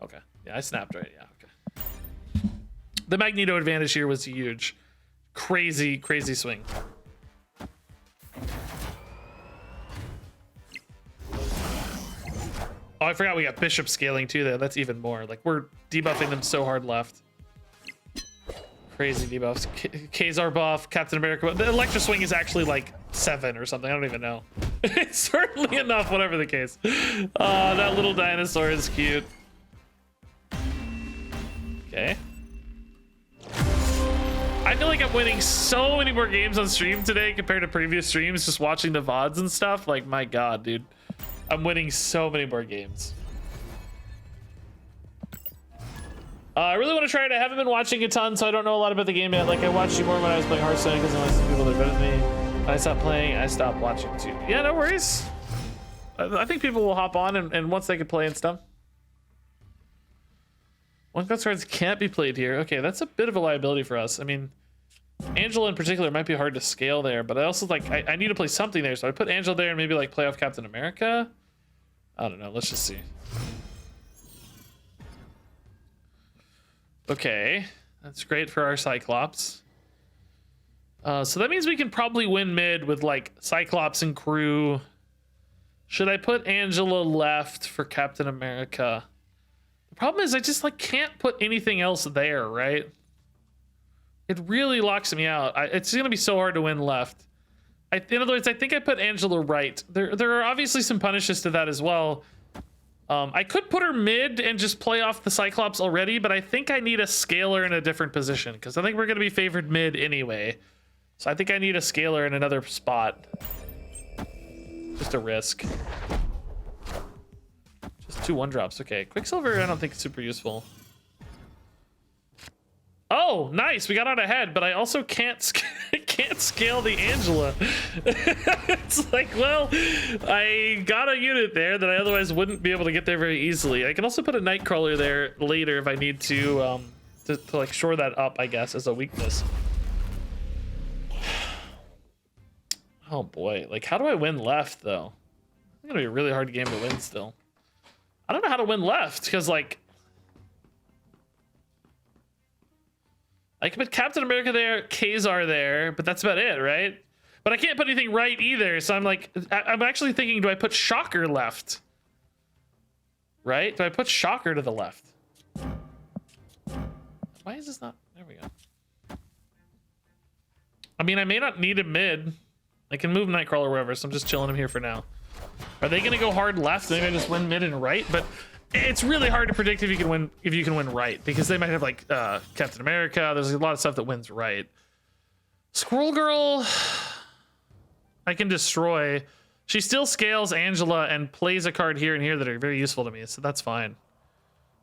Okay. Yeah, I snapped right. Yeah. Okay. The Magneto advantage here was huge. Crazy swing. Oh, I forgot we got Bishop scaling too there. That's even more. Like, we're debuffing them so hard left. Crazy debuffs. Kazar buff, Captain America buff. The Electra swing is actually like 7 or something. I don't even know. It's certainly enough, whatever the case. That little dinosaur is cute. Okay. I feel like I'm winning so many more games on stream today compared to previous streams, just watching the VODs and stuff. Like, my God, dude. I'm winning so many more games. I really want to try it. I haven't been watching a ton, so I don't know a lot about the game yet. Like, I watched you more when I was playing Hearthstone because I only see people that are better than me. When I stopped playing, I stopped watching too. Yeah, no worries. I think people will hop on and once they can play and stuff. One cost cards can't be played here. Okay, that's a bit of a liability for us. I mean, Angela in particular might be hard to scale there, but I also like I need to play something there, so I put Angela there and maybe like play off Captain America. I don't know. Let's just see. Okay, that's great for our Cyclops. So that means we can probably win mid with like Cyclops and crew. Should I put Angela left for Captain America? The problem is I just like can't put anything else there, right? It really locks me out. It's gonna be so hard to win left. In other words, I think I put Angela right. There are obviously some punishes to that as well. I could put her mid and just play off the Cyclops already, but I think I need a scaler in a different position because I think we're gonna be favored mid anyway. So I think I need a scaler in another spot. Just a risk. Just 2 1-drops. Okay, Quicksilver I don't think it's super useful. Oh, nice. We got out ahead, but I also can't scale the Angela. It's like, well, I got a unit there that I otherwise wouldn't be able to get there very easily. I can also put a Nightcrawler there later if I need to like shore that up, I guess, as a weakness. Oh boy, like how do I win left though? It's gonna be a really hard game to win still. I don't know how to win left because like I can put Captain America there, Kazar there, but that's about it, right? But I can't put anything right either, so I'm like, I'm actually thinking, do I put Shocker left? Right? Do I put Shocker to the left? Why is this not? There we go. I mean, I may not need him mid. I can move Nightcrawler wherever, so I'm just chilling him here for now. Are they gonna go hard left? Maybe I just win mid and right, but it's really hard to predict if you can win right, because they might have like Captain America. There's a lot of stuff that wins right. Squirrel Girl, I can destroy. She still scales Angela and plays a card here and here that are very useful to me, so that's fine.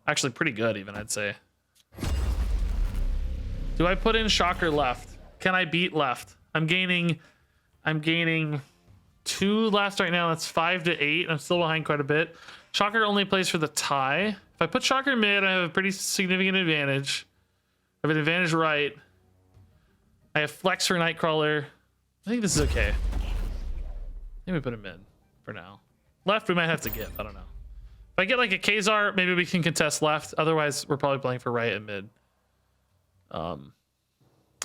Actually, pretty good even, I'd say. Do I put in Shocker left? Can I beat left? I'm gaining 2 left right now. That's 5 to 8. I'm still behind quite a bit. Shocker only plays for the tie. If I put Shocker mid, I have a pretty significant advantage. I have an advantage right. I have flex for Nightcrawler. I think this is okay. I think we put him mid for now. Left, we might have to give. I don't know. If I get like a Kazar, maybe we can contest left. Otherwise, we're probably playing for right and mid. I'm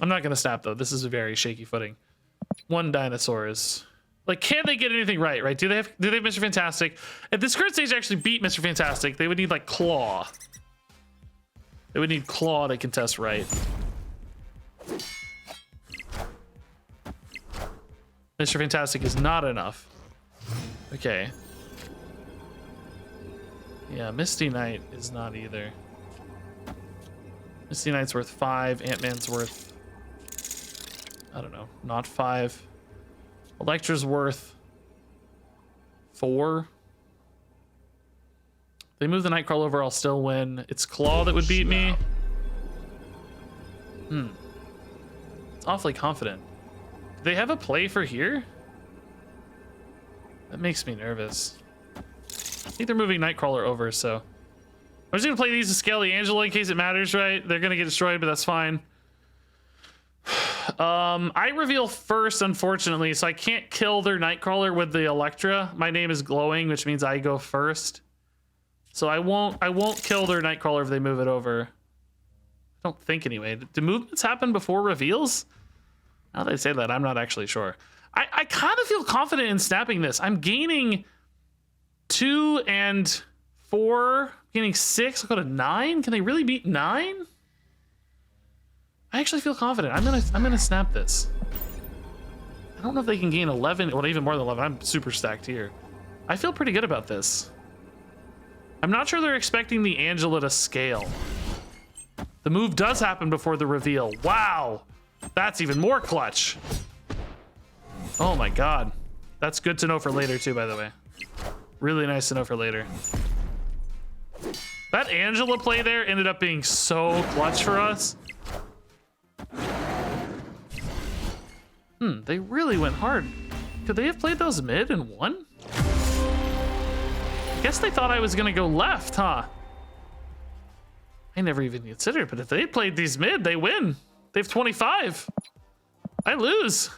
not gonna snap though. This is a very shaky footing. 1 dinosaur is like, can they get anything right? Right? Do they have Mr. Fantastic? If this current stage actually beat Mr. Fantastic, they would need like Claw. They would need Claw to contest right. Mr. Fantastic is not enough. Okay. Yeah, Misty Knight is not either. Misty Knight's worth 5. Ant-Man's worth, I don't know, not 5. Elektra's worth 4. They move the Nightcrawler over, I'll still win. It's Claw that would beat me. It's awfully confident. Do they have a play for here? That makes me nervous. I think they're moving Nightcrawler over, so I'm just gonna play these to scale the Angela in case it matters, right? They're gonna get destroyed, but that's fine. I reveal first, unfortunately, so I can't kill their Nightcrawler with the Elektra. My name is glowing, which means I go first. So I won't kill their Nightcrawler if they move it over. I don't think anyway. Do movements happen before reveals? Now that I say that, I'm not actually sure. I kind of feel confident in snapping this. I'm gaining 2 and 4, gaining 6. I'll go to 9. Can they really beat 9? I actually feel confident. I'm gonna snap this. I don't know if they can gain 11, well, even more than 11. I'm super stacked here. I feel pretty good about this. I'm not sure they're expecting the Angela to scale. The move does happen before the reveal. Wow, that's even more clutch. Oh my god. That's good to know for later too, by the way. Really nice to know for later. That Angela play there ended up being so clutch for us. They really went hard. Could they have played those mid and won? I guess they thought I was gonna go left, huh? I never even considered, but if they played these mid, they win. They have 25. I lose.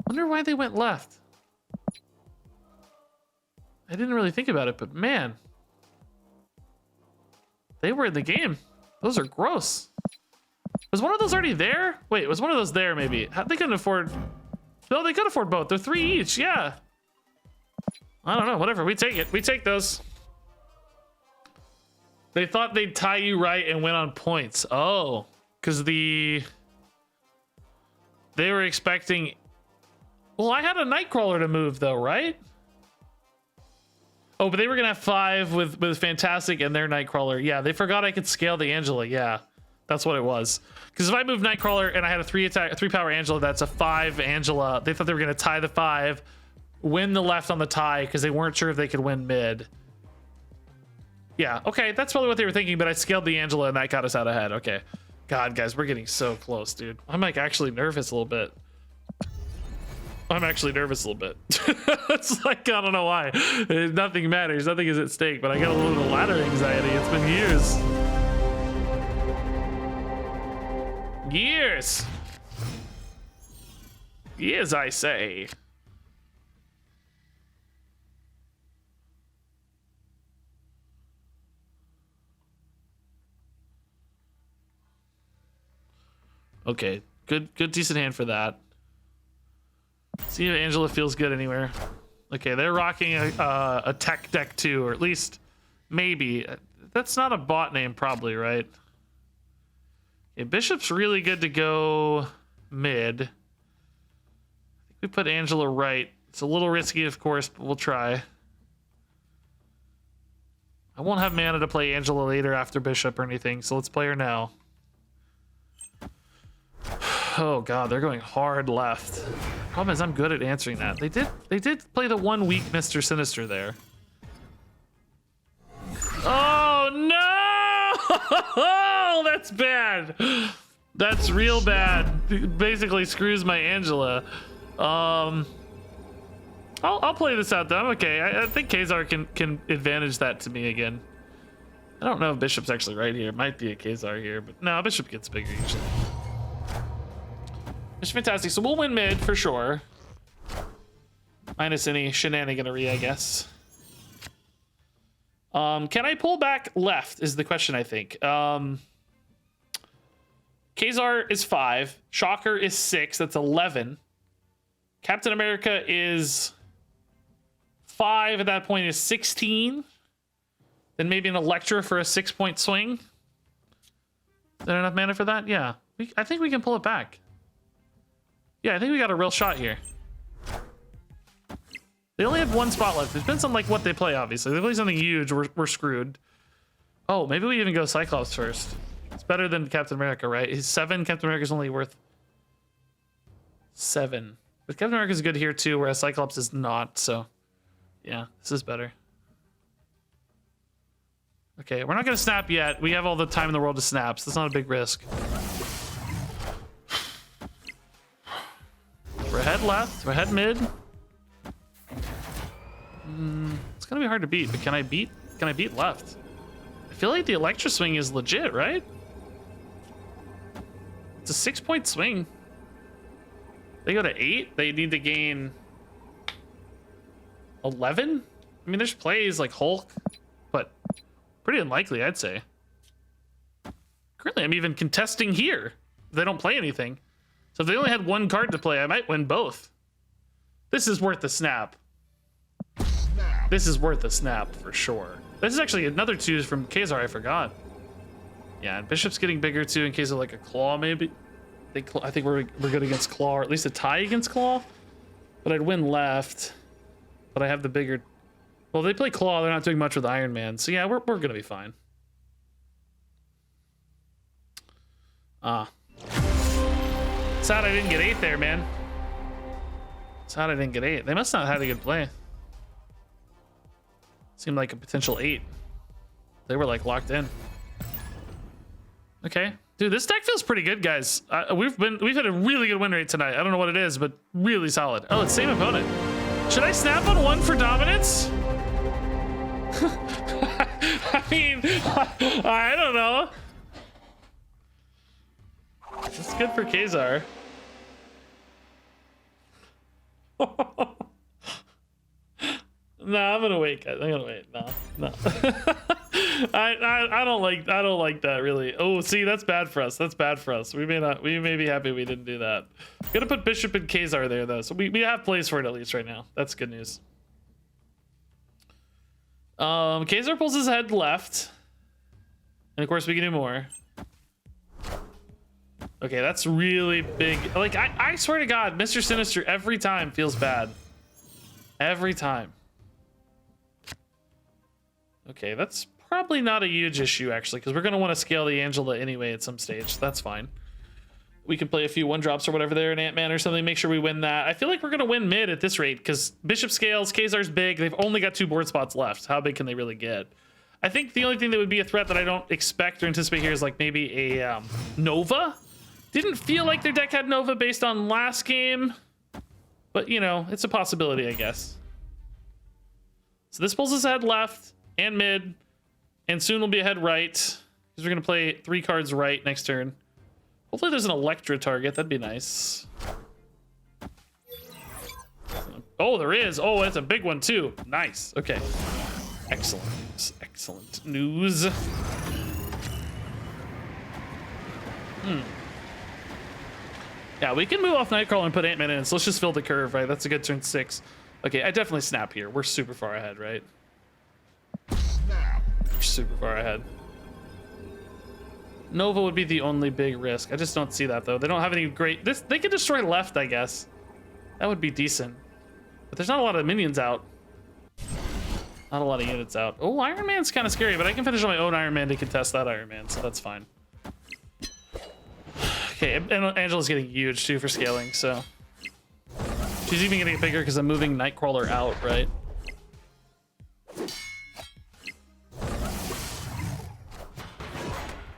Wonder why they went left. I didn't really think about it, but man, they were in the game. Those are gross. Was one of those already there? Wait, was one of those there maybe? They couldn't afford, no, they could afford both. They're 3 each, yeah. I don't know, whatever, we take it. We take those. They thought they'd tie you right and win on points. Oh, because they were expecting, well, I had a Nightcrawler to move though, right? Oh, but they were gonna have 5 with Fantastic and their Nightcrawler. Yeah, they forgot I could scale the Angela. Yeah, that's what it was. Because if I moved Nightcrawler and I had a 3 power Angela, that's a 5 Angela. They thought they were gonna tie the 5, win the left on the tie because they weren't sure if they could win mid. Yeah, okay, that's probably what they were thinking, but I scaled the Angela and that got us out ahead. Okay. God, guys, we're getting so close, dude. I'm like actually nervous a little bit. I'm actually nervous a little bit. It's like, I don't know why. Nothing matters. Nothing is at stake, but I got a little bit of ladder anxiety. It's been years. Years. Years, I say. Okay, good decent hand for that. See if Angela feels good anywhere. Okay, they're rocking a tech deck too, or at least maybe. That's not a bot name probably, right? Okay, Bishop's really good to go mid. I think we put Angela right. It's a little risky, of course, but we'll try. I won't have mana to play Angela later after Bishop or anything, so let's play her now. Oh god, they're going hard left. Problem is I'm good at answering that. They did play the one weak Mr. Sinister there. Oh no! That's bad. That's real bad. Basically screws my Angela. I'll play this out though. I'm okay. I think Khazar can advantage that to me again. I don't know if Bishop's actually right here. It might be a Khazar here, but no, Bishop gets bigger usually. It's fantastic. So we'll win mid for sure. Minus any shenaniganery, I guess. Can I pull back left is the question, I think. Khazar is 5. Shocker is 6. That's 11. Captain America is 5 at that point is 16. Then maybe an Electra for a 6-point swing. Is there enough mana for that? Yeah. I think we can pull it back. Yeah, I think we got a real shot here. They only have one spot left. It depends on like what they play, obviously. If they play something huge, we're screwed. Oh, maybe we even go Cyclops first. It's better than Captain America, right? He's 7. Captain America's only worth 7. But Captain America's good here too, whereas Cyclops is not, so yeah, this is better. Okay, we're not gonna snap yet. We have all the time in the world to snap, so that's not a big risk. We're ahead left, we're ahead mid. It's gonna be hard to beat, but can I beat left? I feel like the Electra swing is legit, right? It's a 6-point swing. They go to 8, they need to gain 11? I mean, there's plays like Hulk, but pretty unlikely, I'd say. Currently, I'm even contesting here. If they don't play anything. So if they only had one card to play, I might win both. This is worth the snap. This is worth a snap for sure. This is actually another 2 from Khazar, I forgot. Yeah, and Bishop's getting bigger too in case of like a Claw maybe. I think we're good against Claw, or at least a tie against Claw. But I'd win left. But I have the bigger... Well, they play Claw, they're not doing much with Iron Man. So yeah, we're gonna be fine. Sad I didn't get 8 there, man. Sad I didn't get 8. They must not have had a good play. Seemed like a potential 8. They were like locked in. Okay, dude, this deck feels pretty good, guys. We've had a really good win rate tonight. I don't know what it is, but really solid. Oh, it's same opponent. Should I snap on 1 for dominance? I mean, I don't know. It's good for Khazar. No, I'm gonna wait, guys. I'm gonna wait. No. I don't like that really. Oh, see, that's bad for us. That's bad for us. We may be happy we didn't do that. Gonna put Bishop and Khazar there though, so we have plays for it at least right now. That's good news. Khazar pulls his head left, and of course we can do more. Okay, that's really big. Like I swear to God, Mr. Sinister every time feels bad. Every time. Okay, that's probably not a huge issue actually, because we're gonna want to scale the Angela anyway at some stage. That's fine. We can play a few 1-drops or whatever there in Ant-Man or something, make sure we win that. I feel like we're gonna win mid at this rate because Bishop scales, Khazar's big, they've only got 2 board spots left. How big can they really get? I think the only thing that would be a threat that I don't expect or anticipate here is like maybe a Nova. Didn't feel like their deck had Nova based on last game, but you know, it's a possibility, I guess. So this pulls us ahead left and mid, and soon we'll be ahead right because we're gonna play 3 cards right next turn. Hopefully there's an Electra target, that'd be nice. Oh, there is. Oh, that's a big one too. Nice. Okay. Excellent. Excellent news. Yeah, we can move off Nightcrawler and put Ant-Man in, so let's just fill the curve, right? That's a good turn 6. Okay, I definitely snap here. We're super far ahead, right? Snap. We're super far ahead. Nova would be the only big risk. I just don't see that, though. They don't have any great... They could destroy left, I guess. That would be decent. But there's not a lot of minions out. Not a lot of units out. Oh, Iron Man's kind of scary, but I can finish on my own Iron Man to contest that Iron Man, so that's fine. Okay, and Angela's getting huge too for scaling, so she's even getting bigger because I'm moving Nightcrawler out, right?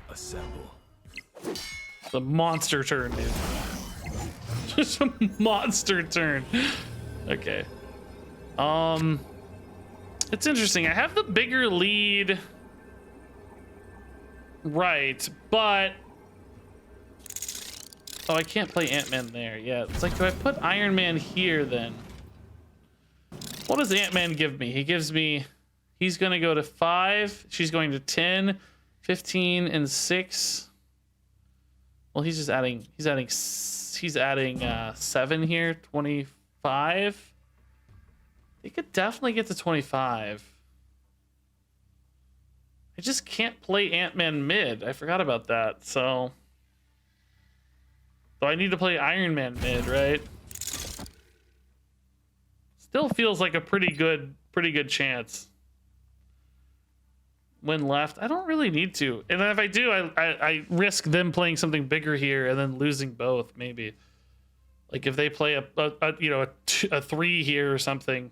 Assemble. The monster turn, dude. Just a monster turn. Okay. It's interesting. I have the bigger lead, right? But oh, I can't play Ant-Man there. Yeah, it's like, do I put Iron Man here then? What does Ant-Man give me? He gives me, he's gonna go to 5. She's going to 10, 15, and 6. Well, he's adding 7 here, 25. He could definitely get to 25. I just can't play Ant-Man mid. I forgot about that. So I need to play Iron Man mid, right? Still feels like a pretty good chance. When left, I don't really need to. And then if I do, I risk them playing something bigger here and then losing both, maybe. Like if they play a 3 here or something.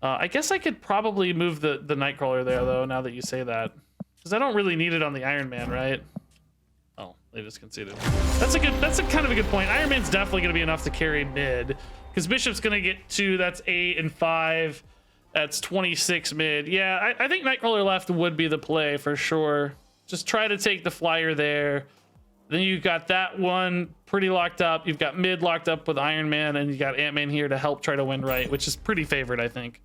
I guess I could probably move the Nightcrawler there though, now that you say that. Because I don't really need it on the Iron Man, right? Oh, they just conceded. That's a kind of a good point. Iron Man's definitely gonna be enough to carry mid. Because Bishop's gonna get 2, that's 8 and 5. That's 26 mid. Yeah, I think Nightcrawler left would be the play for sure. Just try to take the flyer there. Then you got that one pretty locked up. You've got mid locked up with Iron Man, and you got Ant-Man here to help try to win right, which is pretty favored, I think.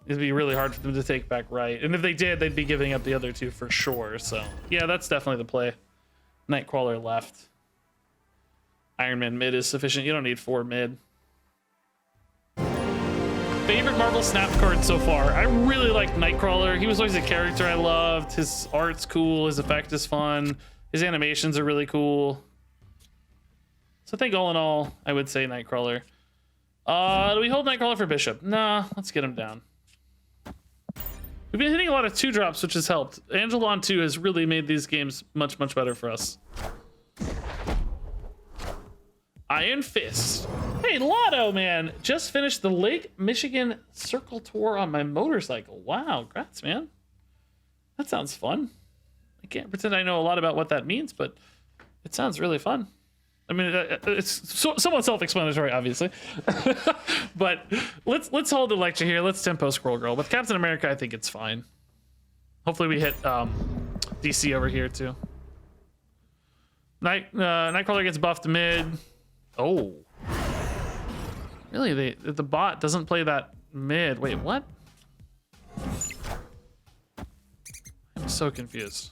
It'd be really hard for them to take back right. And if they did, they'd be giving up the other 2 for sure. So yeah, that's definitely the play. Nightcrawler left. Iron Man mid is sufficient. You don't need 4 mid. Favorite Marvel Snap card so far. I really like Nightcrawler. He was always a character I loved. His art's cool. His effect is fun. His animations are really cool. So I think all in all, I would say Nightcrawler. Do we hold Nightcrawler for Bishop? Nah, let's get him down. We've been hitting a lot of 2 drops, which has helped. Angela on 2 has really made these games much, much better for us. Iron Fist. Hey, Lotto, man. Just finished the Lake Michigan Circle Tour on my motorcycle. Wow, congrats, man. That sounds fun. I can't pretend I know a lot about what that means, but it sounds really fun. I mean, it's somewhat self-explanatory, obviously. But let's hold the lecture here. Let's tempo Squirrel Girl. With Captain America, I think it's fine. Hopefully we hit DC over here, too. Nightcrawler gets buffed mid. Oh. Really? The bot doesn't play that mid. Wait, what? I'm so confused.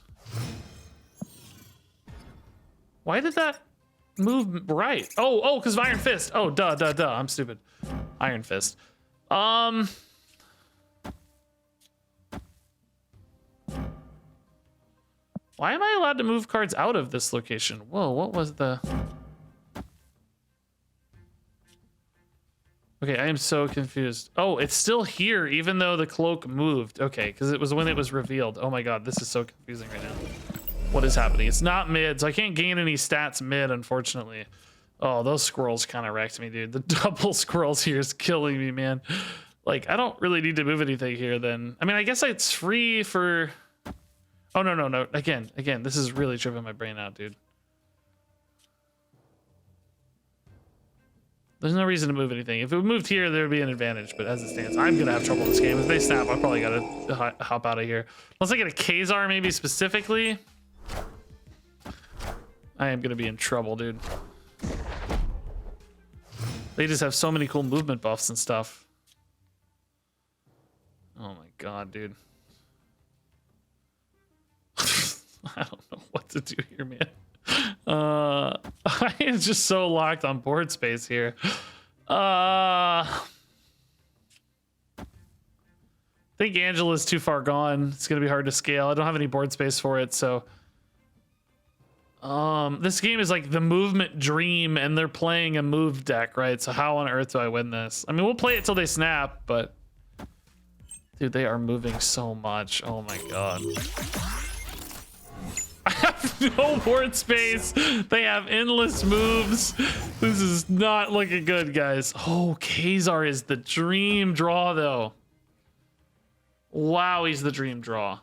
Why did that move right? Oh, because of Iron Fist. Oh, duh. I'm stupid. Iron Fist. Why am I allowed to move cards out of this location? Whoa, what was the... Okay, I am so confused. Oh, it's still here even though the cloak moved. Okay, because it was when it was revealed. Oh my god, this is so confusing right now. What is happening? It's not mid, so I can't gain any stats mid, unfortunately. Oh, those squirrels kind of wrecked me, dude. The double squirrels here is killing me, man. Like, I don't really need to move anything here then. I mean, I guess it's free for... Oh, no. Again, this is really tripping my brain out, dude. There's no reason to move anything. If it moved here, there would be an advantage, but as it stands, I'm gonna have trouble in this game. If they snap, I'll probably gotta hop out of here. Unless I get a Kazar maybe specifically. I am gonna be in trouble, dude. They just have so many cool movement buffs and stuff. Oh my god, dude. I don't know what to do here, man. I am just so locked on board space here. I think Angela's too far gone. It's gonna be hard to scale. I don't have any board space for it, so this game is like the movement dream, and they're playing a move deck, right? So how on earth do I win this? I mean, we'll play it till they snap, but Dude, they are moving so much. Oh my god. I have no board space. They have endless moves. This is not looking good, guys. Oh, Khazar is the dream draw, though. Wow, he's the dream draw.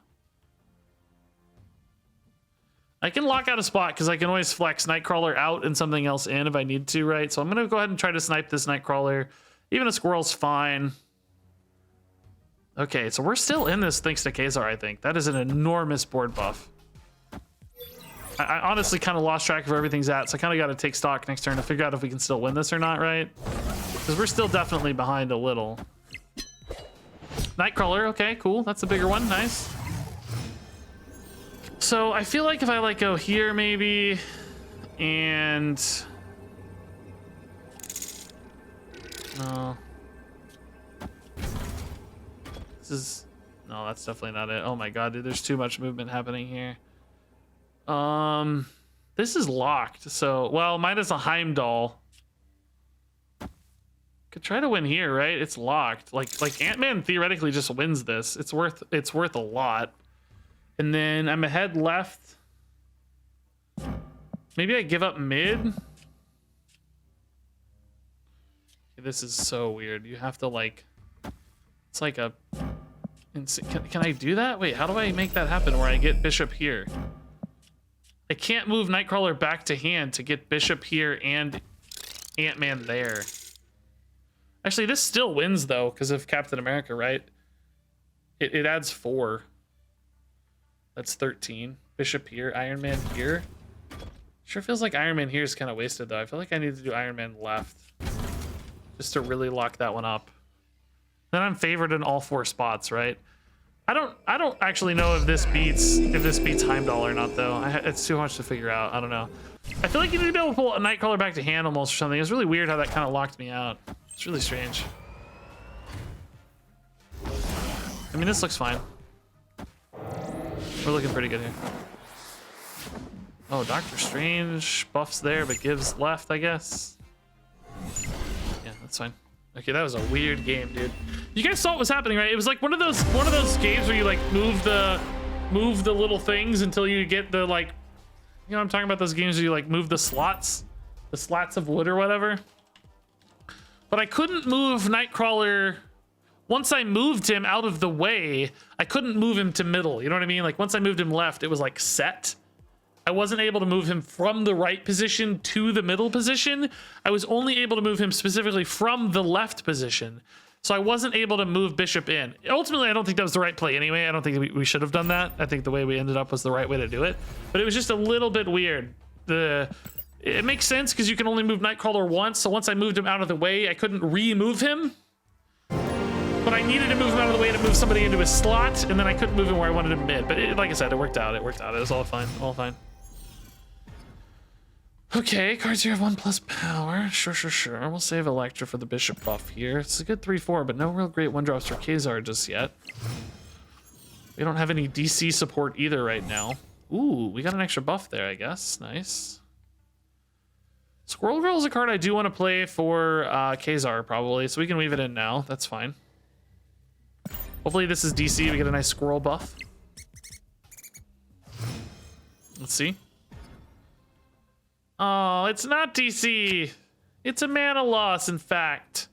I can lock out a spot because I can always flex Nightcrawler out and something else in if I need to, right? So I'm going to go ahead and try to snipe this Nightcrawler. Even a squirrel's fine. Okay, so we're still in this thanks to Khazar, I think. That is an enormous board buff. I honestly kind of lost track of where everything's at, so I kind of got to take stock next turn to figure out if we can still win this or not, right? Because we're still definitely behind a little. Nightcrawler, okay, cool. That's a bigger one, nice. So I feel like if I like go here maybe, and no, this is no, that's definitely not it. Oh my god, dude, there's too much movement happening here. This is locked. So, well, mine is a Heimdall. Could try to win here, right? It's locked. Like Ant-Man theoretically just wins this. It's worth a lot. And then I'm ahead left. Maybe I give up mid. Okay, this is so weird. You have to like, it's like a, can I do that? Wait, how do I make that happen where I get bishop here? I can't move Nightcrawler back to hand to get bishop here and Ant-Man there. Actually, this still wins though because of Captain America, right? It adds 4. That's 13. Bishop here, Iron Man here. Sure feels like Iron Man here is kind of wasted though. I feel like I need to do Iron Man left just to really lock that one up. Then I'm favored in all 4 spots, right? I don't actually know if this beats Heimdall or not though. It's too much to figure out. I don't know. I feel like you need to be able to pull a Nightcrawler back to hand almost or something. It's really weird how that kind of locked me out. It's really strange. I mean, this looks fine. We're looking pretty good here. Oh, Doctor Strange buffs there, but gives left, I guess. Yeah, that's fine. Okay, that was a weird game, dude. You guys saw what was happening, right? It was like one of those games where you like move the little things until you get the like, you know what I'm talking about, those games where you like move the slats of wood or whatever. But I couldn't move Nightcrawler. Once I moved him out of the way, I couldn't move him to middle. You know what I mean? Like once I moved him left, it was like set. I wasn't able to move him from the right position to the middle position. I was only able to move him specifically from the left position. So I wasn't able to move Bishop in. Ultimately, I don't think that was the right play anyway. I don't think we should have done that. I think the way we ended up was the right way to do it. But it was just a little bit weird. It makes sense because you can only move Nightcrawler once. So once I moved him out of the way, I couldn't remove him. But I needed to move him out of the way to move somebody into his slot. And then I couldn't move him where I wanted him mid. But like I said, it worked out. It was all fine. All fine. Okay, cards here have 1+ power. Sure. We'll save Electra for the bishop buff here. It's a good 3/4, but no real great 1-drops for Khazar just yet. We don't have any DC support either right now. Ooh, we got an extra buff there, I guess. Nice. Squirrel Girl is a card I do want to play for Khazar, probably, so we can weave it in now. That's fine. Hopefully this is DC. We get a nice squirrel buff. Let's see. Oh, it's not DC. It's a mana loss, in fact.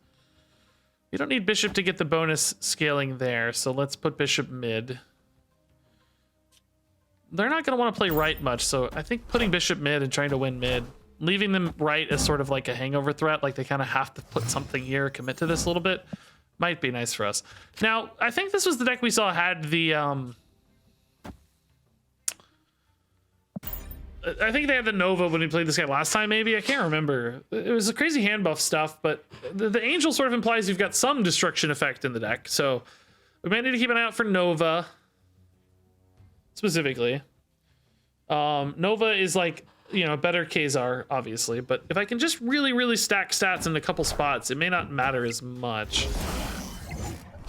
We don't need Bishop to get the bonus scaling there, so let's put Bishop mid. They're not going to want to play right much, so I think putting Bishop mid and trying to win mid, leaving them right as sort of like a hangover threat, like they kind of have to put something here, commit to this a little bit, might be nice for us. Now, I think this was the deck we saw had the... I think they had the Nova when we played this guy last time, maybe. I can't remember. It was a crazy hand buff stuff, but the Angel sort of implies you've got some destruction effect in the deck. So we might need to keep an eye out for Nova specifically. Nova is like, you know, better Khazar, obviously. But if I can just really stack stats in a couple spots, it may not matter as much.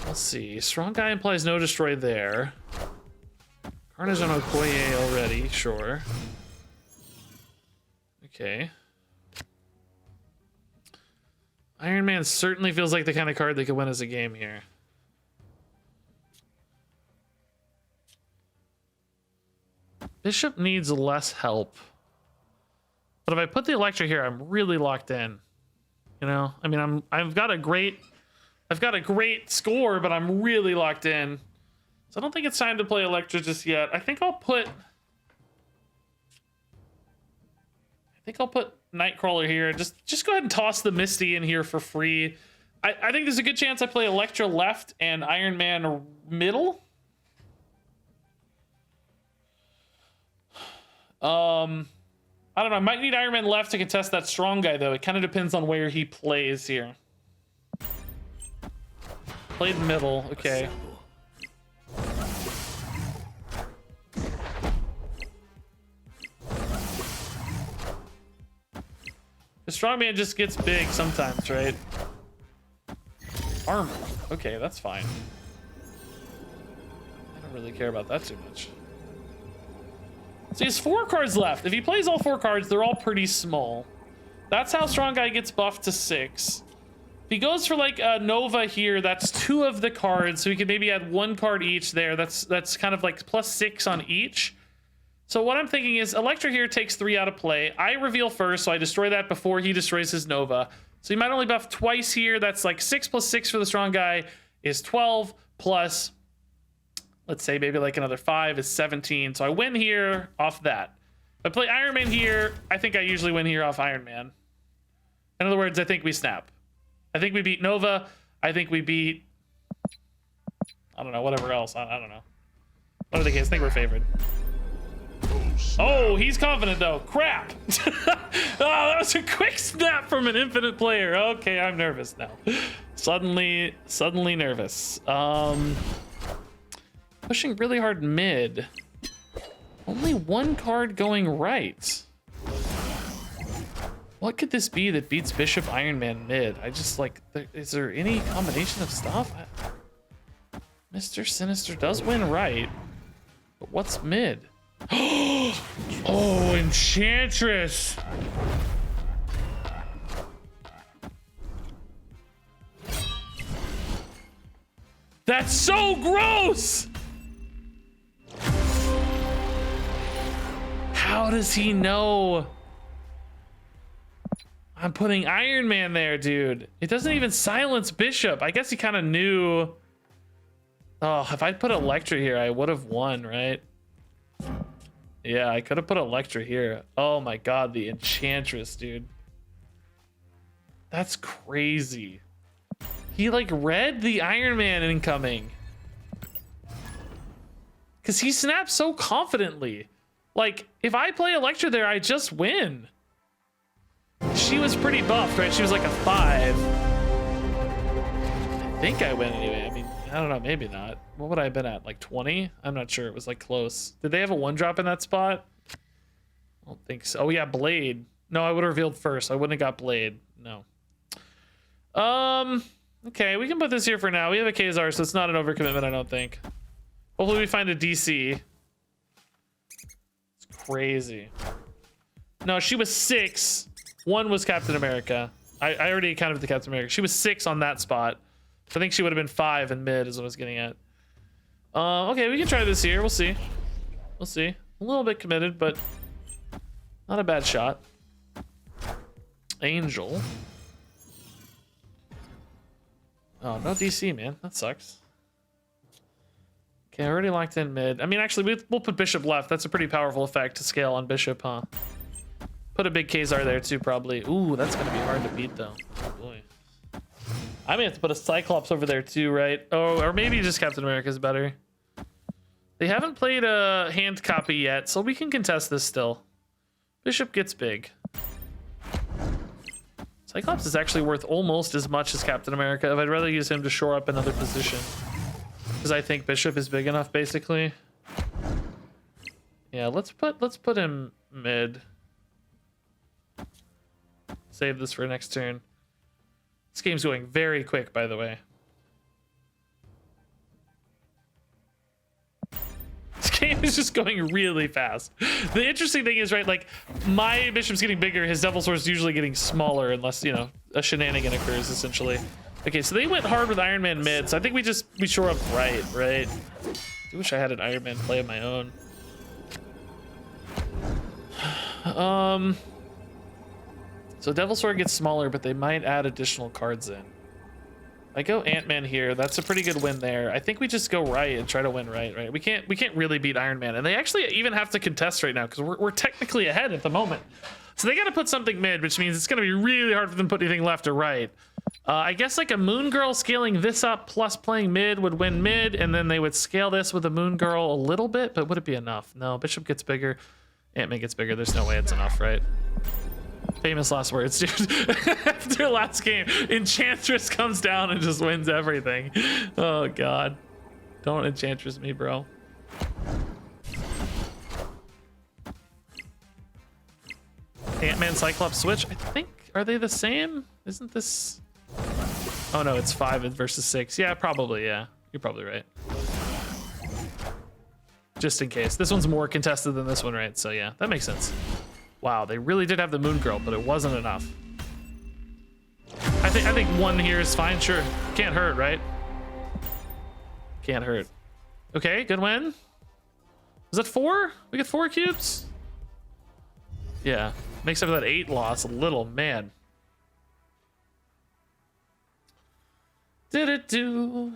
Let's see. Strong Guy implies no destroy there. Carnage on Okoye already, sure. Okay. Iron Man certainly feels like the kind of card that could win us a game here. Bishop needs less help. But if I put the Electra here, I'm really locked in. You know, I mean, I've got a great score, but I'm really locked in. So I don't think it's time to play Electra just yet. I think I'll put Nightcrawler here. Just go ahead and toss the Misty in here for free. I think there's a good chance I play Electra left and Iron Man middle. I don't know. I might need Iron Man left to contest that strong guy, though. It kind of depends on where he plays here. Played middle. Okay. The strong man just gets big sometimes, right? Armor. Okay, that's fine. I don't really care about that too much. So he has 4 cards left. If he plays all 4 cards, they're all pretty small. That's how strong guy gets buffed to 6. If he goes for like a Nova here, that's 2 of the cards. So he could maybe add 1 card each there. That's kind of like plus 6 on each. So what I'm thinking is Electra here takes 3 out of play. I reveal first, so I destroy that before he destroys his Nova. So he might only buff twice here. That's like 6 plus 6 for the strong guy is 12 plus, let's say maybe like another 5 is 17. So I win here off that. If I play Iron Man here, I think I usually win here off Iron Man. In other words, I think we snap. I think we beat Nova. I think we beat, I don't know, whatever else. I don't know. Whatever the case, I think we're favored. Oh, he's confident though. Crap. Oh, that was a quick snap from an infinite player. Okay, I'm nervous now. Suddenly nervous. Pushing really hard mid. Only 1 card going right. What could this be that beats Bishop Iron Man mid? I just like, is there any combination of stuff? Mr. Sinister does win right, but what's mid? Oh, Enchantress. That's so gross. How does he know I'm putting Iron Man there, dude? It doesn't even silence Bishop. I guess he kind of knew. Oh, if I put Electra here, I would have won, right? Yeah, I could have put Electra here. Oh my god, the Enchantress, dude. That's crazy. He like read the Iron Man incoming. Because he snaps so confidently. Like, if I play Electra there, I just win. She was pretty buffed, right? She was like a 5. I think I win anyway. I mean, I don't know, maybe not. What would I have been at? Like 20? I'm not sure. It was like close. Did they have a 1-drop in that spot? I don't think so. Oh yeah, Blade. No, I would have revealed first. I wouldn't have got Blade. No. Okay, we can put this here for now. We have a Kazar, so it's not an overcommitment, I don't think. Hopefully we find a DC. It's crazy. No, she was 6. 1 was Captain America. I already accounted for the Captain America. She was 6 on that spot. I think she would have been 5 in mid is what I was getting at. Okay, we can try this here. We'll see. We'll see. A little bit committed, but not a bad shot. Angel. Oh, no DC, man. That sucks. Okay, I already locked in mid. I mean, actually, we'll put Bishop left. That's a pretty powerful effect to scale on Bishop, huh? Put a big Kazar there, too, probably. Ooh, that's going to be hard to beat, though. Oh, boy. I may have to put a Cyclops over there, too, right? Oh, or maybe just Captain America's better. They haven't played a hand copy yet, so we can contest this still. Bishop gets big. Cyclops is actually worth almost as much as Captain America. I'd rather use him to shore up another position. Because I think Bishop is big enough, basically. Yeah, let's put him mid. Save this for next turn. This game's going very quick, by the way. This game is just going really fast. The interesting thing is, right, like, my Bishop's getting bigger, his Devil Sword's usually getting smaller unless, you know, a shenanigan occurs, essentially. Okay, so they went hard with Iron Man mid, so I think we shore up right? I wish I had an Iron Man play of my own. So Devil Sword gets smaller, but they might add additional cards in. I go Ant-Man here. That's a pretty good win there. I think we just go right and try to win right. We can't really beat Iron Man, and they actually even have to contest right now because we're technically ahead at the moment. So they got to put something mid, which means it's going to be really hard for them to put anything left or right. I guess like a Moon Girl scaling this up plus playing mid would win mid, and then they would scale this with a Moon Girl a little bit, but would it be enough? No, Bishop gets bigger, Ant-Man gets bigger. There's no way it's enough, right? Famous last words, dude. After last game, Enchantress comes down and just wins everything. Oh, God. Don't Enchantress me, bro. Ant-Man Cyclops switch, I think. Are they the same? Isn't this... Oh, no, it's 5 versus 6. Yeah, probably, yeah. You're probably right. Just in case. This one's more contested than this one, right? So, yeah, that makes sense. Wow, they really did have the Moon Girl, but it wasn't enough. I think one here is fine, sure. Can't hurt, right? Can't hurt. Okay, good win. Was that 4? We get 4 cubes? Yeah, makes up for that 8 loss a little, man. Did it do?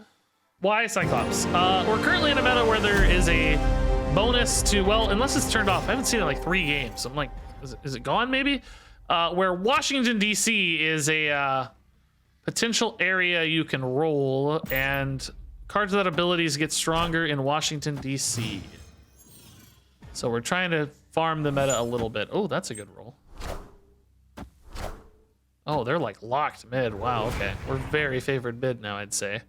Why Cyclops? We're currently in a meta where there is a bonus to, well, unless it's turned off. I haven't seen it in like 3 games. I'm like, is it gone maybe? Where Washington, D.C. is a potential area you can roll, and cards without abilities get stronger in Washington, D.C. So we're trying to farm the meta a little bit. Oh, that's a good roll. Oh, they're like locked mid. Wow, okay. We're very favored mid now, I'd say.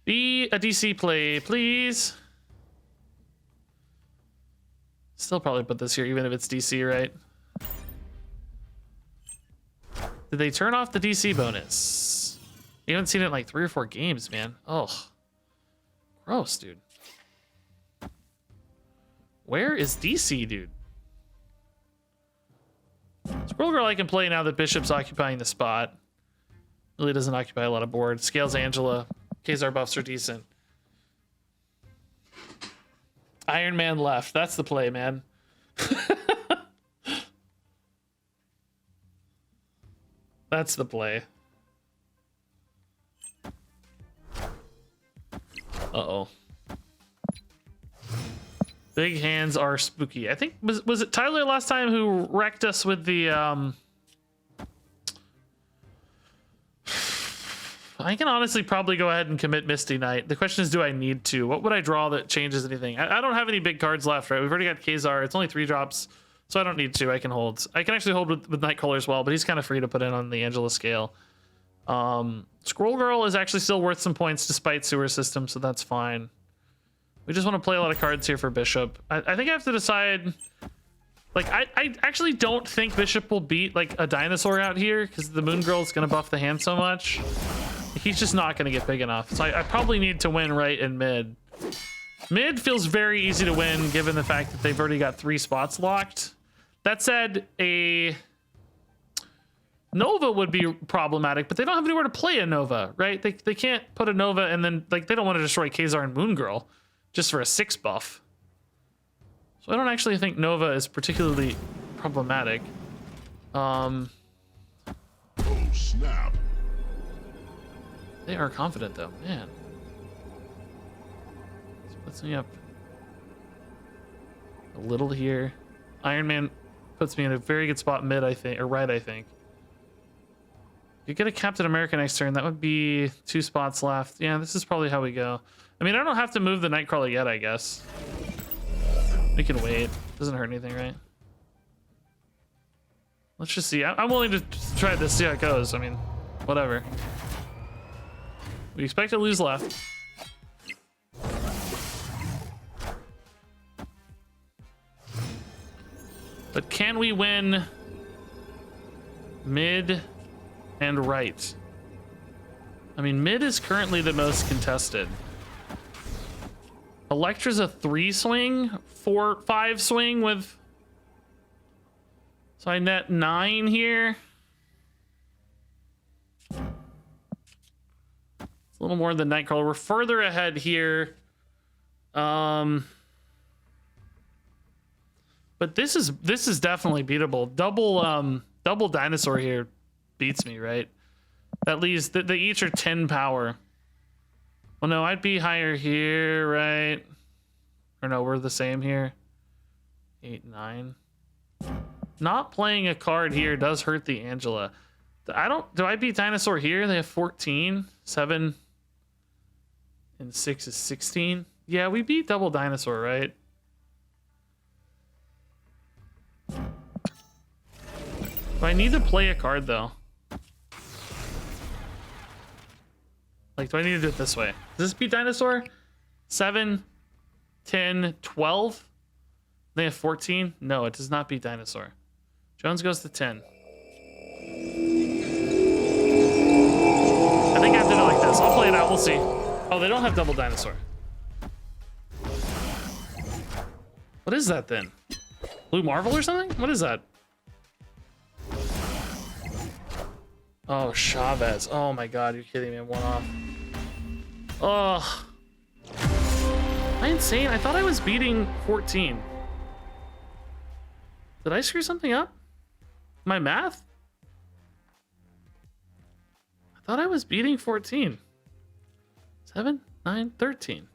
Be a DC play, please. Still probably put this here, even if it's DC, right? Did they turn off the DC bonus? You haven't seen it in like 3 or 4 games, man. Oh, gross, dude. Where is DC, dude? Squirrel Girl I can play now that Bishop's occupying the spot. Really doesn't occupy a lot of board. Scales Angela. Kazar buffs are decent. Iron Man left. That's the play, man. That's the play. Uh-oh. Big hands are spooky. I think, was it Tyler last time who wrecked us with the, I can honestly probably go ahead and commit Misty Knight. The question is, do I need to? What would I draw that changes anything? I don't have any big cards left, right? We've already got Kazar. It's only 3 drops, so I don't need to. I can hold. I can actually hold with Nightcrawler as well, but he's kind of free to put in on the Angela scale. Scroll Girl is actually still worth some points despite sewer system, so that's fine. We just want to play a lot of cards here for Bishop. I think I have to decide... Like, I actually don't think Bishop will beat, like, a dinosaur out here, because the Moon Girl is going to buff the hand so much. He's just not going to get big enough. So I probably need to win right and mid. Mid feels very easy to win, given the fact that they've already got 3 spots locked. That said, a Nova would be problematic, but they don't have anywhere to play a Nova, right? They can't put a Nova and then, like, they don't want to destroy Kazar and Moon Girl just for a 6 buff. So I don't actually think Nova is particularly problematic. Oh, snap. They are confident, though. Man. Splits me up a little here. Iron Man puts me in a very good spot mid, I think, or right, I think. You get a Captain America next turn. That would be 2 spots left. Yeah, this is probably how we go. I mean, I don't have to move the Nightcrawler yet, I guess. We can wait. Doesn't hurt anything, right? Let's just see. I'm willing to try this, see how it goes. I mean, whatever. We expect to lose left. But can we win mid and right? I mean, mid is currently the most contested. Electra's a 3 swing, 5 swing with... So I net 9 here. It's a little more than Nightcrawler. We're further ahead here. But this is definitely beatable. Double dinosaur here beats me, right? That leaves they each are 10 power. Well, no, I'd be higher here, right? Or no, we're the same here. 8, 9. Not playing a card here does hurt the Angela. Do I beat dinosaur here? They have 14. 7 and 6 is 16. Yeah, we beat double dinosaur, right? Do I need to play a card though? Like, do I need to do it this way? Does this beat dinosaur? 7, 10, 12? They have 14? No, it does not beat dinosaur. Jones goes to 10. I think I did it like this. I'll play it out. We'll see. Oh, they don't have double dinosaur. What is that then? Blue Marvel or something? What is that? Oh, Chavez. Oh my god, you're kidding me. I'm one off. Oh. Am I insane? I thought I was beating 14. Did I screw something up? My math? I thought I was beating 14. 7, 9, 13.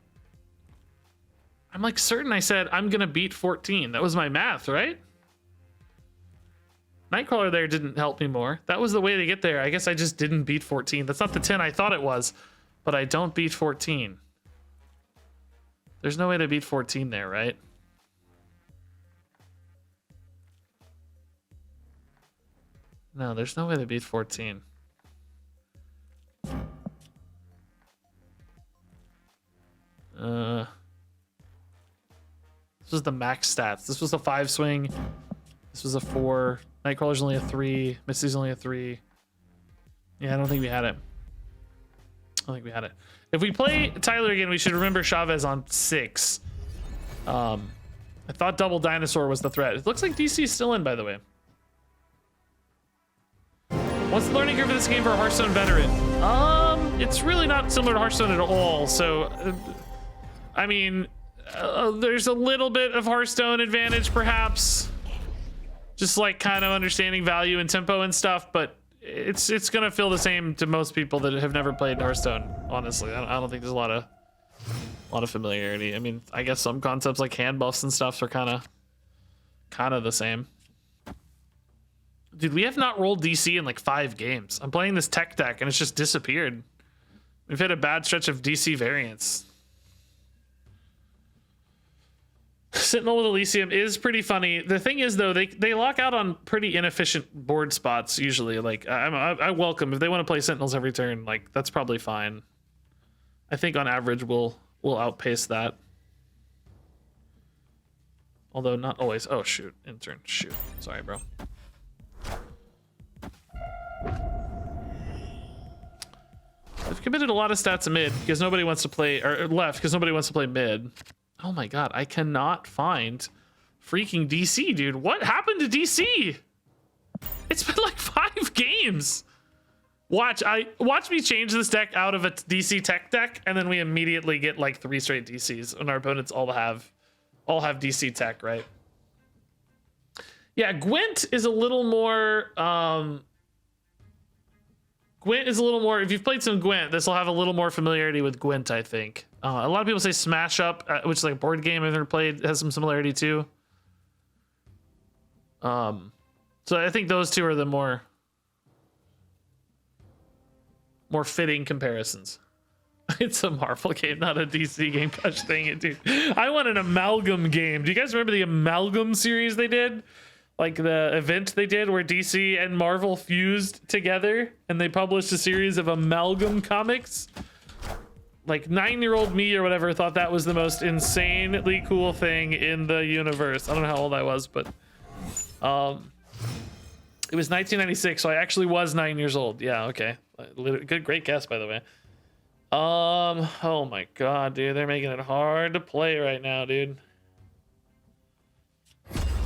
I'm like certain I said I'm gonna beat 14. That was my math, right? Nightcrawler there didn't help me more. That was the way to get there. I guess I just didn't beat 14. That's not the 10 I thought it was, but I don't beat 14. There's no way to beat 14 there, right? No, there's no way to beat 14. This was the max stats. This was a 5 swing. This was a 4. Nightcrawler's only a 3. Misty's only a 3. Yeah, I don't think we had it. I don't think we had it. If we play Tyler again, we should remember Chavez on 6. I thought double dinosaur was the threat. It looks like DC's still in, by the way. What's the learning curve for this game for a Hearthstone veteran? It's really not similar to Hearthstone at all. So, I mean, there's a little bit of Hearthstone advantage, perhaps. Just like kind of understanding value and tempo and stuff, but it's gonna feel the same to most people that have never played Hearthstone. Honestly, I don't think there's a lot of familiarity. I mean, I guess some concepts like hand buffs and stuff are kind of the same. Dude, we have not rolled DC in like 5 games. I'm playing this tech deck and it's just disappeared. We've had a bad stretch of DC variants. Sentinel with Elysium is pretty funny. The thing is, though, they lock out on pretty inefficient board spots usually. Like, I welcome if they want to play Sentinels every turn. Like, that's probably fine. I think on average we'll outpace that. Although not always. Oh shoot, intern. Shoot. Sorry, bro. They've committed a lot of stats to mid because nobody wants to play, or left because nobody wants to play mid. Oh my god, I cannot find freaking DC, dude. What happened to DC? It's been like 5 games. Watch me change this deck out of a DC tech deck, and then we immediately get like 3 straight DCs, and our opponents all have DC tech, right? Yeah, Gwent is a little more. Gwent is a little more. If you've played some Gwent, this will have a little more familiarity with Gwent, I think. A lot of people say Smash Up, which is like a board game I've never played, has some similarity too. So I think those two are the more fitting comparisons. It's a Marvel game, not a DC game. Gosh dang it, dude. I want an amalgam game. Do you guys remember the amalgam series they did? Like the event they did where DC and Marvel fused together and they published a series of amalgam comics? Like 9-year-old me or whatever thought that was the most insanely cool thing in the universe. I don't know how old I was, but it was 1996, so I actually was 9 years old. Yeah, okay. Great guess, by the way. Oh my god, dude, they're making it hard to play right now, dude.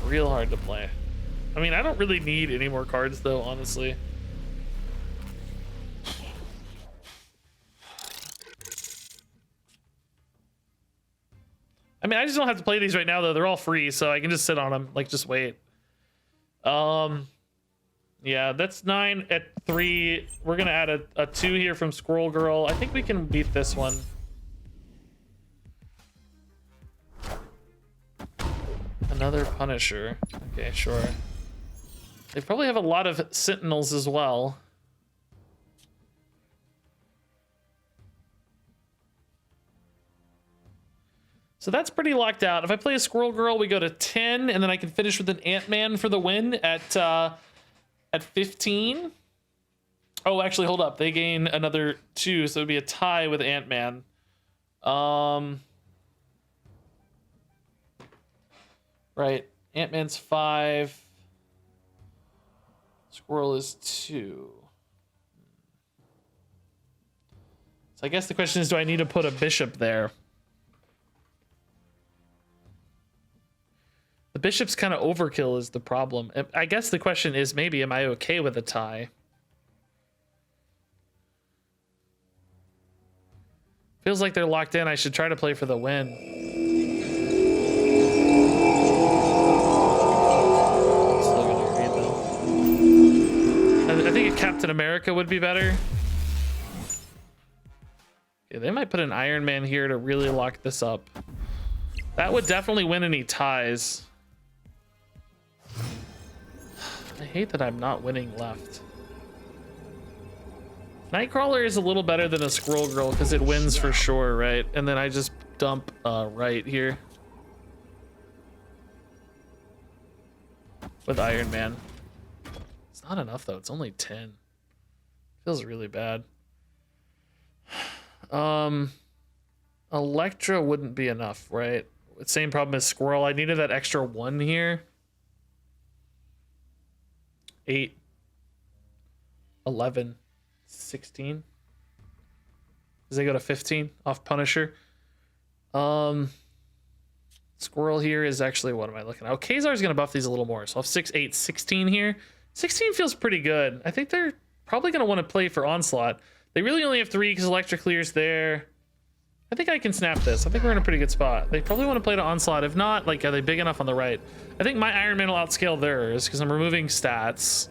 Real hard to play. I mean, I don't really need any more cards though, honestly. I I mean, I just don't have to play these right now though. They're all free, so I can just sit on them, like just wait. Yeah, that's 9 at 3. We're gonna add a 2 here from Squirrel Girl. I think we can beat this one. Another Punisher. Okay, sure. They probably have a lot of Sentinels as well. So that's pretty locked out. If I play a Squirrel Girl, we go to 10, and then I can finish with an Ant-Man for the win at 15. Oh, actually, hold up. They gain another 2, so it'd be a tie with Ant-Man. Right. Ant-Man's 5. Squirrel is 2. So I guess the question is, do I need to put a bishop there? The bishop's kind of overkill is the problem. I guess the question is, maybe, am I okay with a tie? Feels like they're locked in. I should try to play for the win. Still gonna agree, though. I think a Captain America would be better. Yeah, they might put an Iron Man here to really lock this up. That would definitely win any ties. I hate that I'm not winning left. Nightcrawler is a little better than a Squirrel Girl because it wins for sure, right? And then I just dump right here with Iron Man. It's not enough though. It's only 10. Feels really bad. Electra wouldn't be enough, right? Same problem as Squirrel. I needed that extra 1 here. 8, 11, 16. Does they go to 15 off Punisher? Squirrel here is actually, what am I looking at? Oh, Kazar's gonna buff these a little more. So I'll have 6, 8, 16 here. 16 feels pretty good. I think they're probably gonna want to play for Onslaught. They really only have 3 because Electra clears there. I think I can snap this. I think we're in a pretty good spot. They probably want to play to Onslaught. If not, like, are they big enough on the right? I think my Iron Man will outscale theirs because I'm removing stats.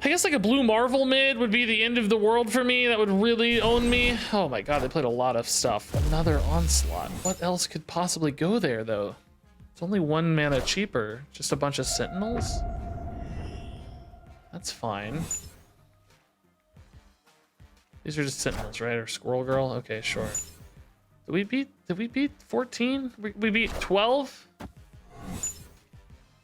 I guess like a blue Marvel mid would be the end of the world for me. That would really own me. Oh my god, they played a lot of stuff. Another Onslaught. What else could possibly go there, though? It's only 1 mana cheaper. Just a bunch of Sentinels? That's fine. These are just Sentinels, right? Or Squirrel Girl? Okay, sure. Did we beat 14? We beat 12?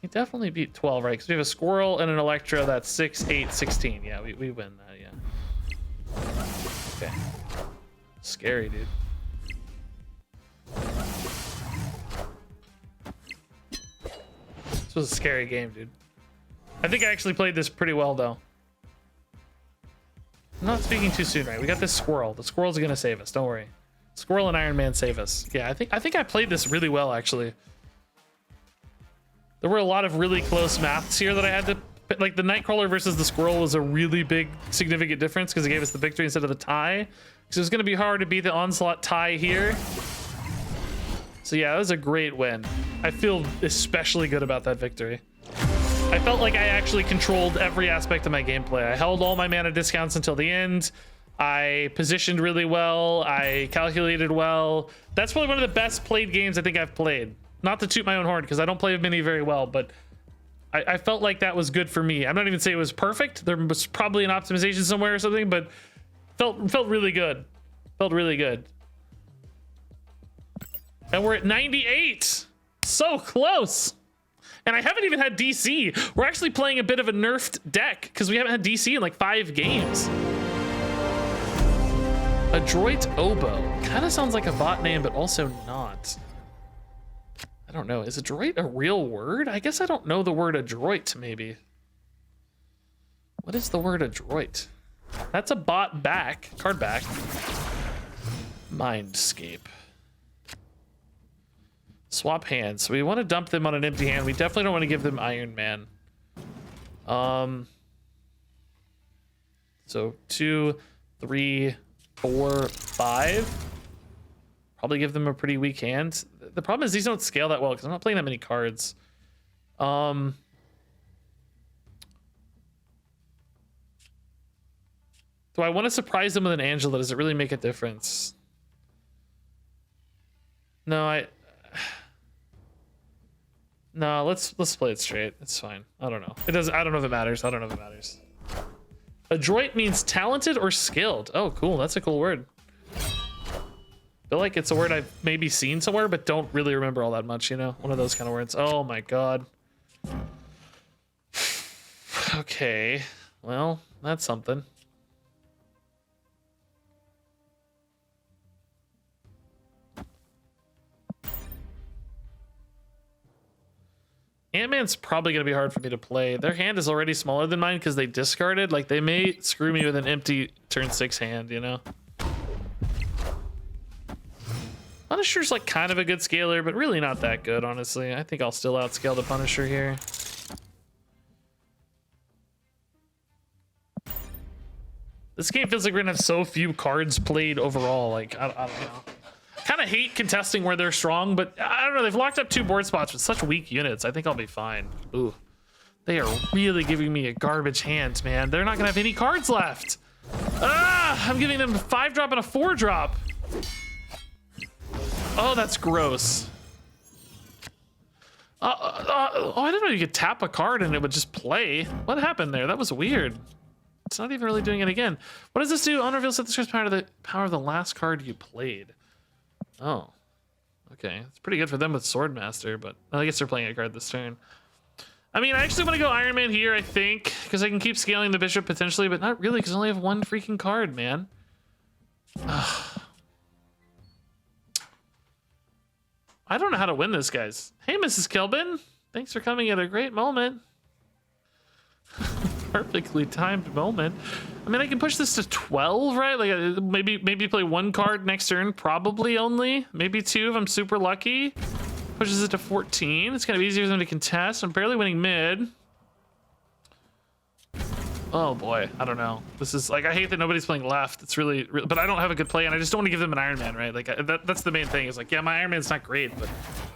We definitely beat 12, right? Because we have a Squirrel and an Electra that's 6, 8, 16. Yeah, we win that, yeah. Okay. Scary, dude. This was a scary game, dude. I think I actually played this pretty well, though. I'm not speaking too soon, right? We got this Squirrel. The Squirrel's gonna save us. Don't worry. Squirrel and Iron Man save us. Yeah, I think I played this really well, actually. There were a lot of really close maths here that I had to... Like, the Nightcrawler versus the Squirrel was a really big, significant difference because it gave us the victory instead of the tie. Because it was going to be hard to beat the Onslaught tie here. So yeah, that was a great win. I feel especially good about that victory. I felt like I actually controlled every aspect of my gameplay. I held all my mana discounts until the end. I positioned really well. I calculated well. That's probably one of the best played games I think I've played. Not to toot my own horn, because I don't play mini very well, but I felt like that was good for me. I'm not even saying it was perfect. There was probably an optimization somewhere or something, but felt really good. Felt really good. And we're at 98. So close. And I haven't even had DC. We're actually playing a bit of a nerfed deck because we haven't had DC in like 5 games. Adroit Oboe. Kind of sounds like a bot name, but also not. I don't know. Is adroit a real word? I guess I don't know the word adroit, maybe. What is the word adroit? That's a bot back. Card back. Mindscape. Swap hands. So we want to dump them on an empty hand. We definitely don't want to give them Iron Man. So 2, 3, 4, 5. Probably give them a pretty weak hand. The problem is these don't scale that well because I'm not playing that many cards. Do I want to surprise them with an Angela? Does it really make a difference? No, no, let's play it straight. It's fine. I don't know. It doesn't. I don't know if it matters. I don't know if it matters. Adroit means talented or skilled. Oh, cool. That's a cool word. I feel like it's a word I've maybe seen somewhere, but don't really remember all that much, you know? One of those kind of words. Oh my god. Okay. Well, that's something. Ant-Man's probably going to be hard for me to play. Their hand is already smaller than mine because they discarded. Like, they may screw me with an empty turn 6 hand, you know? Punisher's like kind of a good scaler, but really not that good, honestly. I think I'll still outscale the Punisher here. This game feels like we're gonna have so few cards played overall. Like, I don't know. Kind of hate contesting where they're strong, but I don't know. They've locked up 2 board spots with such weak units. I think I'll be fine. Ooh, they are really giving me a garbage hand, man. They're not gonna have any cards left. Ah, I'm giving them a 5-drop and a 4-drop. Oh, that's gross. Oh, I didn't know you could tap a card and it would just play. What happened there? That was weird. It's not even really doing it again. What does this do? Unreveal set the power of the last card you played. Oh, okay. It's pretty good for them with Swordmaster, but I guess they're playing a card this turn. I mean, I actually want to go Iron Man here, I think, because I can keep scaling the Bishop potentially, but not really because I only have 1 freaking card, man. I don't know how to win this, guys. Hey, Mrs. Kilbin. Thanks for coming at a great moment. Perfectly timed moment. I mean, I can push this to 12, right? Like maybe play 1 card next turn, probably only. Maybe 2 if I'm super lucky. Pushes it to 14. It's kind of easier for them to contest. I'm barely winning mid. Oh boy, I don't know. This is like, I hate that nobody's playing left. It's really, but I don't have a good play, and I just don't want to give them an Iron Man, right? Like that's the main thing. Is like, yeah, my Iron Man's not great, but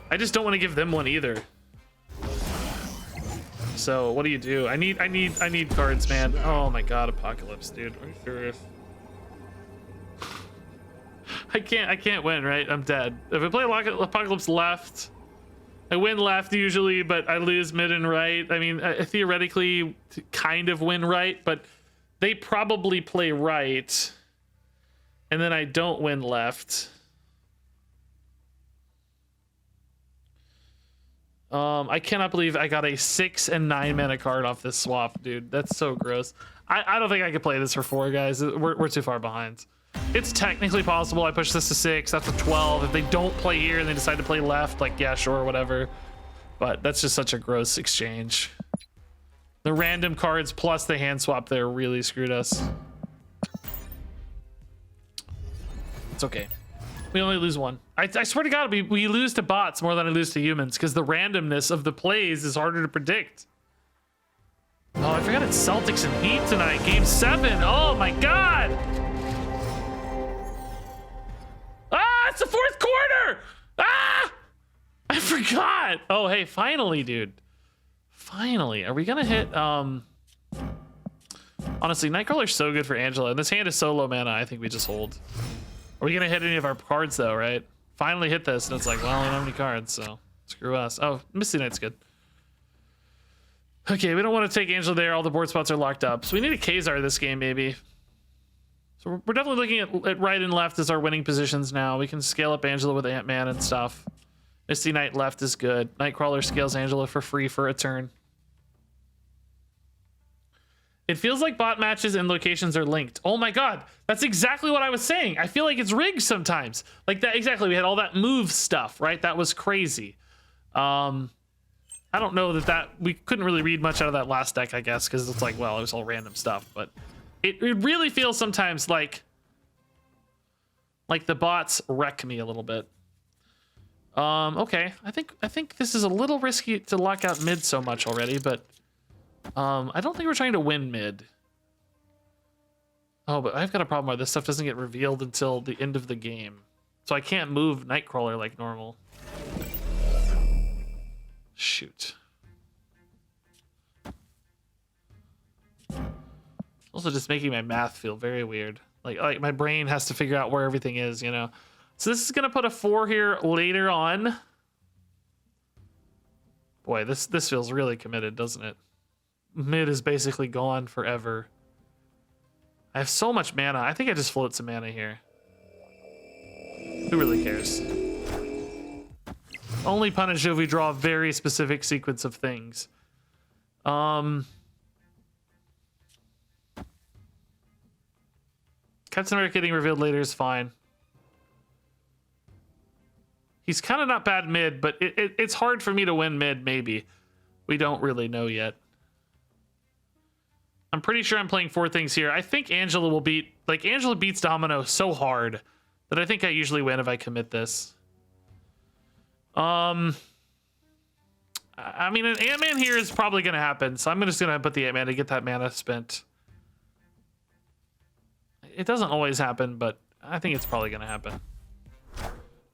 I just don't want to give them one either. So what do? I need cards, man. Oh my god, Apocalypse, dude. Are you serious? I can't win, right? I'm dead. If I play Apocalypse left, I win left usually, but I lose mid and right. I mean, I theoretically kind of win right, but they probably play right, and then I don't win left. I cannot believe I got a 6 and 9 mana card off this swap, dude. That's so gross. I don't think I could play this for 4, guys. We're too far behind. It's technically possible. I push this to 6. That's a 12. If they don't play here and they decide to play left, like, yeah, sure, whatever. But that's just such a gross exchange. The random cards plus the hand swap there really screwed us. It's okay. We only lose 1. I swear to God, we lose to bots more than I lose to humans because the randomness of the plays is harder to predict. Oh, I forgot it's Celtics and Heat tonight. Game 7. Oh my God. Ah, it's the 4th quarter. Ah, I forgot. Oh, hey, finally, dude. Finally. Are we going to hit... Honestly, Nightcrawler's so good for Angela, and this hand is so low mana, I think we just hold. Are we going to hit any of our cards, though, right? Finally hit this, and it's like, well, I don't have any cards, so screw us. Oh, Misty Knight's good. Okay, we don't want to take Angela there. All the board spots are locked up. So we need a Khazar this game, maybe. So we're definitely looking at right and left as our winning positions now. We can scale up Angela with Ant-Man and stuff. Misty Knight left is good. Nightcrawler scales Angela for free for a turn. It feels like bot matches and locations are linked. Oh my God, that's exactly what I was saying. I feel like it's rigged sometimes. Like that, exactly. We had all that move stuff, right? That was crazy. I don't know we couldn't really read much out of that last deck, I guess, because it's like, well, it was all random stuff. But it really feels sometimes like the bots wreck me a little bit. Okay, I think this is a little risky to lock out mid so much already, but I don't think we're trying to win mid. Oh, but I've got a problem where this stuff doesn't get revealed until the end of the game. so I can't move Nightcrawler like normal. Shoot. Also just making my math feel very weird. Like my brain has to figure out where everything is, you know. So this is gonna put a 4 here later on. Boy, this feels really committed, doesn't it? Mid is basically gone forever. I have so much mana. I think I just float some mana here. Who really cares? Only punish if we draw a very specific sequence of things. Captain America getting revealed later is fine. He's kind of not bad mid, but it's hard for me to win mid, maybe. We don't really know yet. I'm pretty sure I'm playing 4 things here. I think Angela will beat... Like, Angela beats Domino so hard that I think I usually win if I commit this. I mean, an Ant-Man here is probably going to happen, so I'm just going to put the Ant-Man to get that mana spent. It doesn't always happen, but I think it's probably going to happen.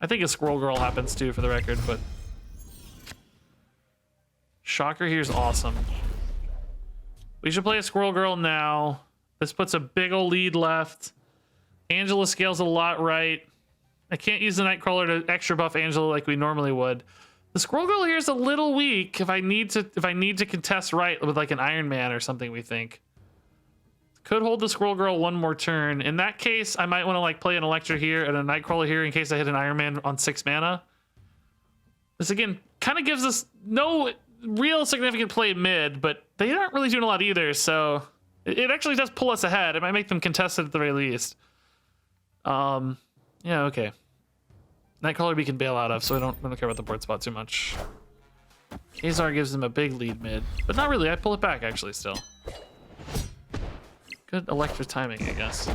I think a Squirrel Girl happens too, for the record, but... Shocker here's awesome. We should play a Squirrel Girl now. This puts a big ol' lead left. Angela scales a lot right. I can't use the Nightcrawler to extra buff Angela like we normally would. The Squirrel Girl here is a little weak if I need to contest right with like an Iron Man or something, we think. Could hold the Squirrel Girl one more turn. In that case, I might want to like play an Electra here and a Nightcrawler here in case I hit an Iron Man on 6 mana. This again kind of gives us no real significant play mid, but they aren't really doing a lot either, so it actually does pull us ahead. It might make them contested at the very least. Yeah, okay. Nightcrawler we can bail out of, so we don't care about the board spot too much. Kazar gives them a big lead mid, but not really. I pull it back actually still. Good Electra timing, I guess.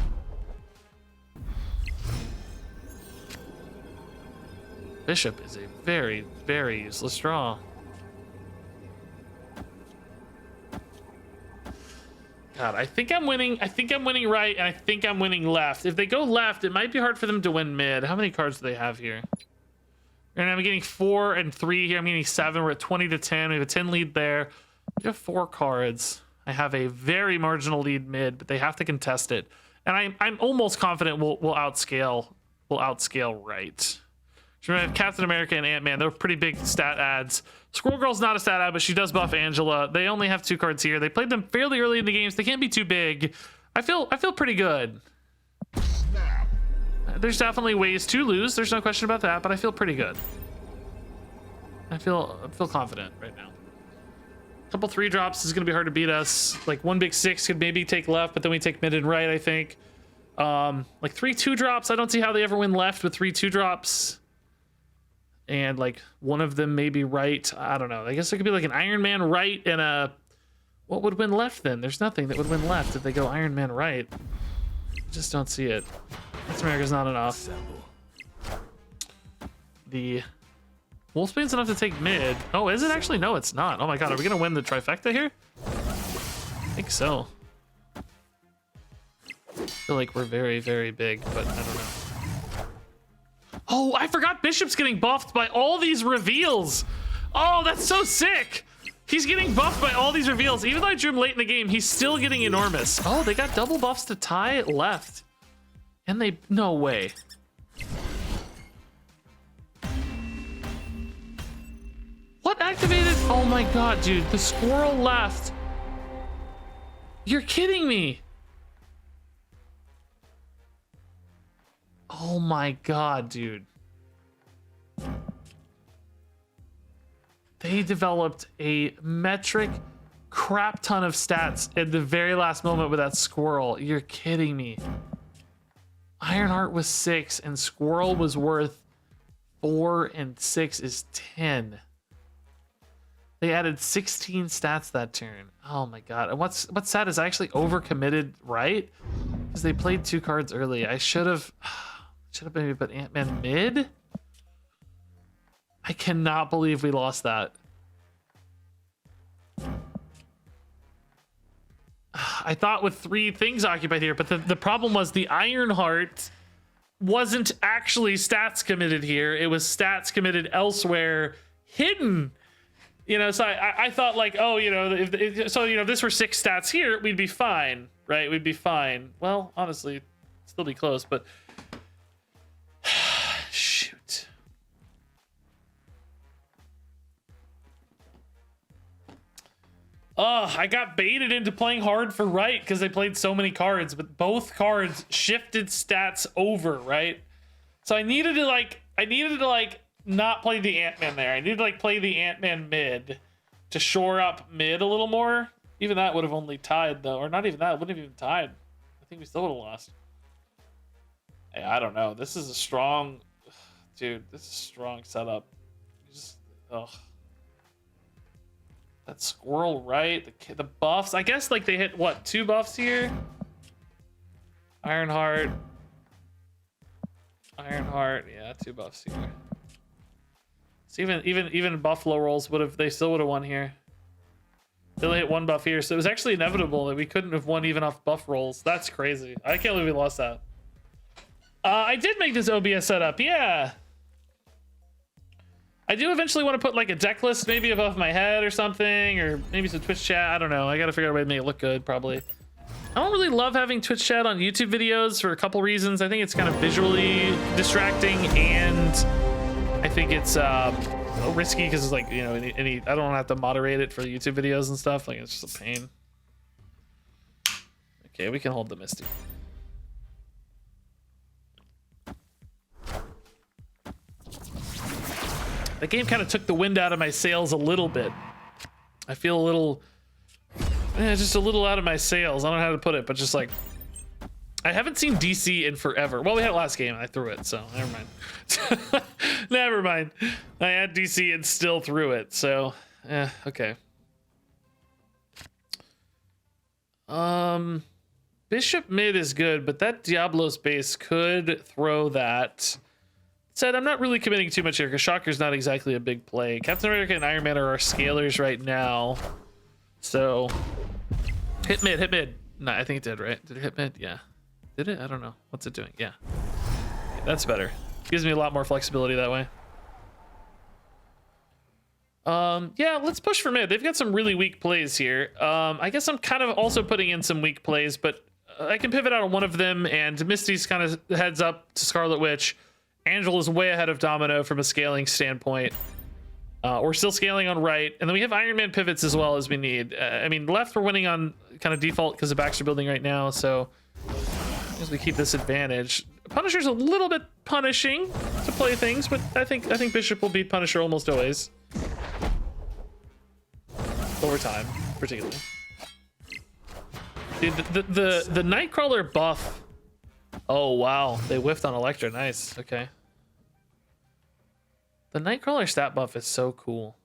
Bishop is a very, very useless draw. God, I think I'm winning. I think I'm winning right, and I think I'm winning left. If they go left, it might be hard for them to win mid. How many cards do they have here? And I'm getting 4 and 3 here. I'm getting 7. We're at 20 to 10. We have a 10 lead there. We have 4 cards. I have a very marginal lead mid, but they have to contest it. And I'm almost confident we'll outscale right. So we have Captain America and Ant-Man. They're pretty big stat adds. Squirrel Girl's not a stat ad, but she does buff Angela. They only have 2 cards here. They played them fairly early in the games. They can't be too big. I feel pretty good. Snap. There's definitely ways to lose. There's no question about that, but I feel pretty good. I feel confident right now. Couple 3 drops is gonna be hard to beat us. Like 1 big 6 could maybe take left, but then we take mid and right, I think. Like 3 2 drops, I don't see how they ever win left with 3 2 drops. And like one of them maybe right. I don't know. I guess it could be like an Iron Man right and a... What would win left then? There's nothing that would win left if they go Iron Man right. I just don't see it. Captain America's not enough. Assemble. The Wolfsbane's enough to take mid. Oh, is it actually? No, it's not. Oh my god, are we gonna win the trifecta here? I think so. I feel like we're very, very big, but I don't know. Oh, I forgot Bishop's getting buffed by all these reveals. Oh, that's so sick. He's getting buffed by all these reveals. Even though I drew him late in the game, he's still getting enormous. Oh, they got double buffs to tie left. And they... No way. What activated? Oh my god, dude. The squirrel left. You're kidding me. Oh my god, dude. They developed a metric crap ton of stats at the very last moment with that squirrel. You're kidding me. Ironheart was 6 and squirrel was worth 4 and 6 is 10. They added 16 stats that turn. Oh my god. And what's sad is I actually overcommitted, right? Because they played 2 cards early. I should have maybe put Ant-Man mid. I cannot believe we lost that. I thought with 3 things occupied here, but the problem was the Ironheart wasn't actually stats committed here. It was stats committed elsewhere, hidden. You know, so I thought like, oh, you know, if this were 6 stats here, we'd be fine, right? We'd be fine. Well, honestly, it'd still be close, but shoot. Oh, I got baited into playing hard for right because they played so many cards, but both cards shifted stats over, right? So I needed to like not play the Ant-Man there. I needed to like play the Ant-Man mid to shore up mid a little more. Even that would have only tied though, or not even that, it wouldn't have even tied. I think we still would have lost. Hey, I don't know. This is a strong, dude. This is a strong setup. Just, ugh. That squirrel right, the buffs. I guess like they hit what, 2 buffs here? Ironheart, yeah, 2 buffs here. So even Buffalo rolls they still would have won here. They only hit 1 buff here, so it was actually inevitable that we couldn't have won even off buff rolls. That's crazy. I can't believe we lost that. I did make this OBS setup, yeah. I do eventually want to put like a deck list maybe above my head or something, or maybe some Twitch chat. I don't know. I got to figure out a way to make it look good, probably. I don't really love having Twitch chat on YouTube videos for a couple reasons. I think it's kind of visually distracting, and I think it's risky because it's like, you know, I don't have to moderate it for YouTube videos and stuff. Like, it's just a pain. Okay, we can hold the Misty. The game kind of took the wind out of my sails a little bit. I feel a little, just a little out of my sails. I don't know how to put it, but just like, I haven't seen DC in forever. Well, we had it last game and I threw it, so never mind. Never mind. I had DC and still threw it, so okay. Bishop mid is good, but that Diablo's base could throw that. Said I'm not really committing too much here because Shocker's not exactly a big play. Captain America and Iron Man are our scalers right now. So hit mid, hit mid. No, I think it did, right? Did it hit mid? Yeah. Did it? I don't know. What's it doing? Yeah. Okay, that's better. Gives me a lot more flexibility that way. Yeah, let's push for mid. They've got some really weak plays here. I guess I'm kind of also putting in some weak plays, but I can pivot out on one of them, and Misty's kind of heads up to Scarlet Witch. Angela's way ahead of Domino from a scaling standpoint. We're still scaling on right, and then we have Iron Man pivots as well as we need. I mean, left we're winning on kind of default because the backs are building right now, so as we keep this advantage. Punisher's a little bit punishing to play things, but I think Bishop will beat Punisher almost always. Over time, particularly. Dude, the Nightcrawler buff. Oh wow, they whiffed on Elektra. Nice. Okay. The Nightcrawler stat buff is so cool.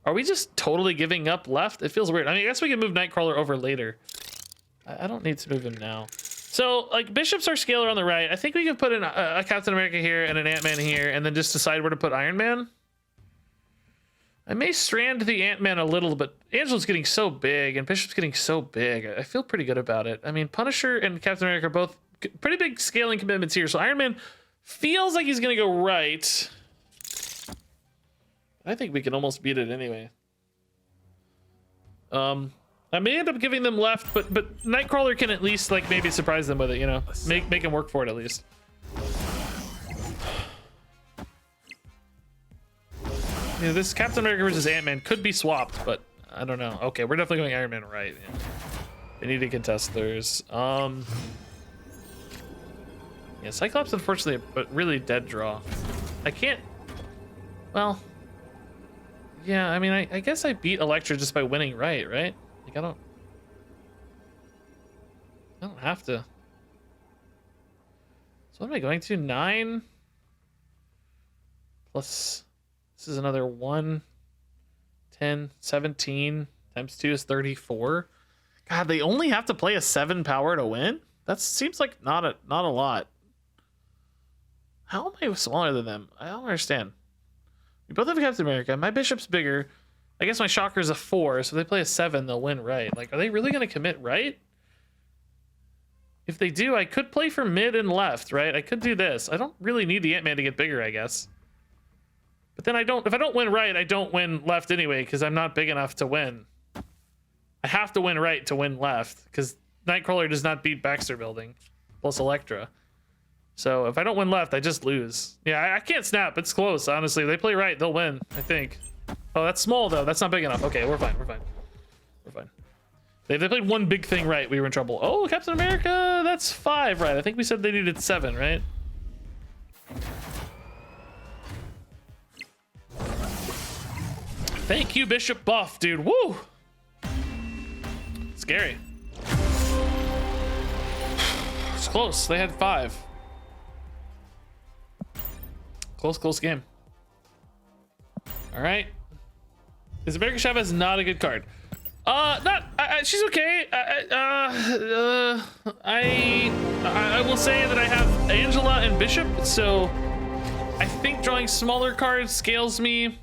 Are we just totally giving up left? It feels weird. I mean, I guess we can move Nightcrawler over later. I don't need to move him now. So, like, Bishop's our scaler on the right. I think we can put in a Captain America here and an Ant-Man here, and then just decide where to put Iron Man. I may strand the Ant-Man a little, but Angela's getting so big, and Bishop's getting so big. I feel pretty good about it. I mean, Punisher and Captain America are both pretty big scaling commitments here, so Iron Man feels like he's going to go right. I think we can almost beat it anyway. I may end up giving them left, but Nightcrawler can at least like maybe surprise them with it, you know, make him work for it at least. You know, this Captain America versus Ant-Man could be swapped, but I don't know. Okay, we're definitely going Iron Man right. Yeah. They need to contest theirs. Yeah, Cyclops unfortunately a really dead draw. I can't. Well. Yeah, I mean, I guess I beat Elektra just by winning right? Like, I don't have to. So what am I going to? 9 plus, this is another 1, 10, 17 times 2 is 34. God, they only have to play a 7 power to win? That seems like not a lot. How am I smaller than them? I don't understand. We both have Captain America. My Bishop's bigger. I guess my Shocker's a 4, so if they play a 7, they'll win right. Like, are they really going to commit right? If they do, I could play for mid and left, right? I could do this. I don't really need the Ant-Man to get bigger, I guess. But then if I don't win right, I don't win left anyway, because I'm not big enough to win. I have to win right to win left, because Nightcrawler does not beat Baxter Building, plus Elektra. So if I don't win left, I just lose. Yeah, I can't snap. It's close, honestly. If they play right, they'll win, I think. Oh, that's small, though. That's not big enough. Okay, we're fine. We're fine. We're fine. If they played one big thing right, we were in trouble. Oh, Captain America, that's 5, right? I think we said they needed 7, right? Thank you, Bishop Buff, dude. Woo! Scary. It's close. They had 5. Close game. All right. Is America Chavez not a good card? She's okay. I will say that I have Angela and Bishop, so I think drawing smaller cards scales me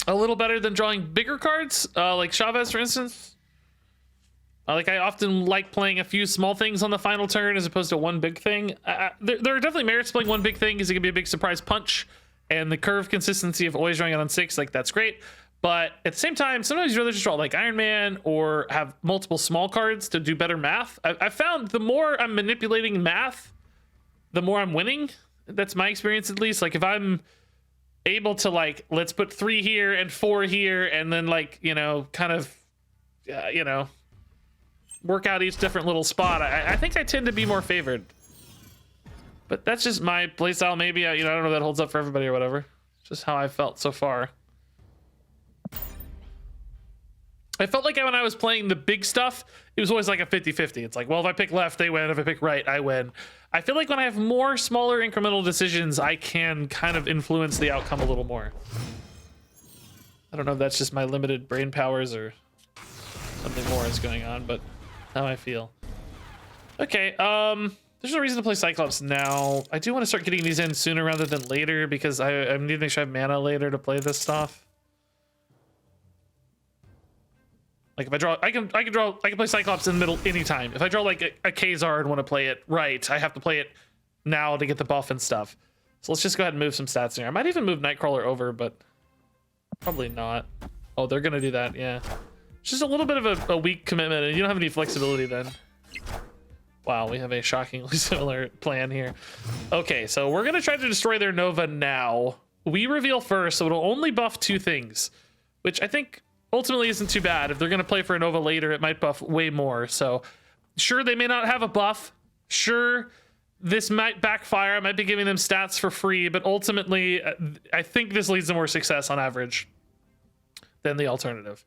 a little better than drawing bigger cards, like Chavez, for instance. Like, I often like playing a few small things on the final turn as opposed to one big thing. There are definitely merits to playing one big thing because it can be a big surprise punch, and the curve consistency of always drawing it on 6, like, that's great. But at the same time, sometimes you'd rather just draw like Iron Man or have multiple small cards to do better math. I found the more I'm manipulating math, the more I'm winning. That's my experience, at least. Like, if I'm able to, like, let's put 3 here and 4 here, and then, like, you know, kind of, you know, work out each different little spot, I think I tend to be more favored. But that's just my playstyle. Maybe, I don't know if that holds up for everybody or whatever. Just how I felt so far. I felt like when I was playing the big stuff, it was always like a 50-50. It's like, well, if I pick left, they win. If I pick right, I win. I feel like when I have more smaller incremental decisions, I can kind of influence the outcome a little more. I don't know if that's just my limited brain powers or something more is going on, but how I feel. Okay, there's no reason to play Cyclops now. I do want to start getting these in sooner rather than later because I need to make sure I have mana later to play this stuff. Like, if I draw, I can play Cyclops in the middle anytime. If I draw like a Kazar and want to play it right, I have to play it now to get the buff and stuff. So let's just go ahead and move some stats in here. I might even move Nightcrawler over, but probably not. Oh, they're gonna do that, yeah. It's just a little bit of a weak commitment, and you don't have any flexibility then. Wow, we have a shockingly similar plan here. Okay, so we're gonna try to destroy their Nova now. We reveal first, so it'll only buff 2 things, which I think ultimately isn't too bad. If they're going to play for a Nova later, it might buff way more. So sure, they may not have a buff. Sure, this might backfire. I might be giving them stats for free, but ultimately I think this leads to more success on average than the alternative.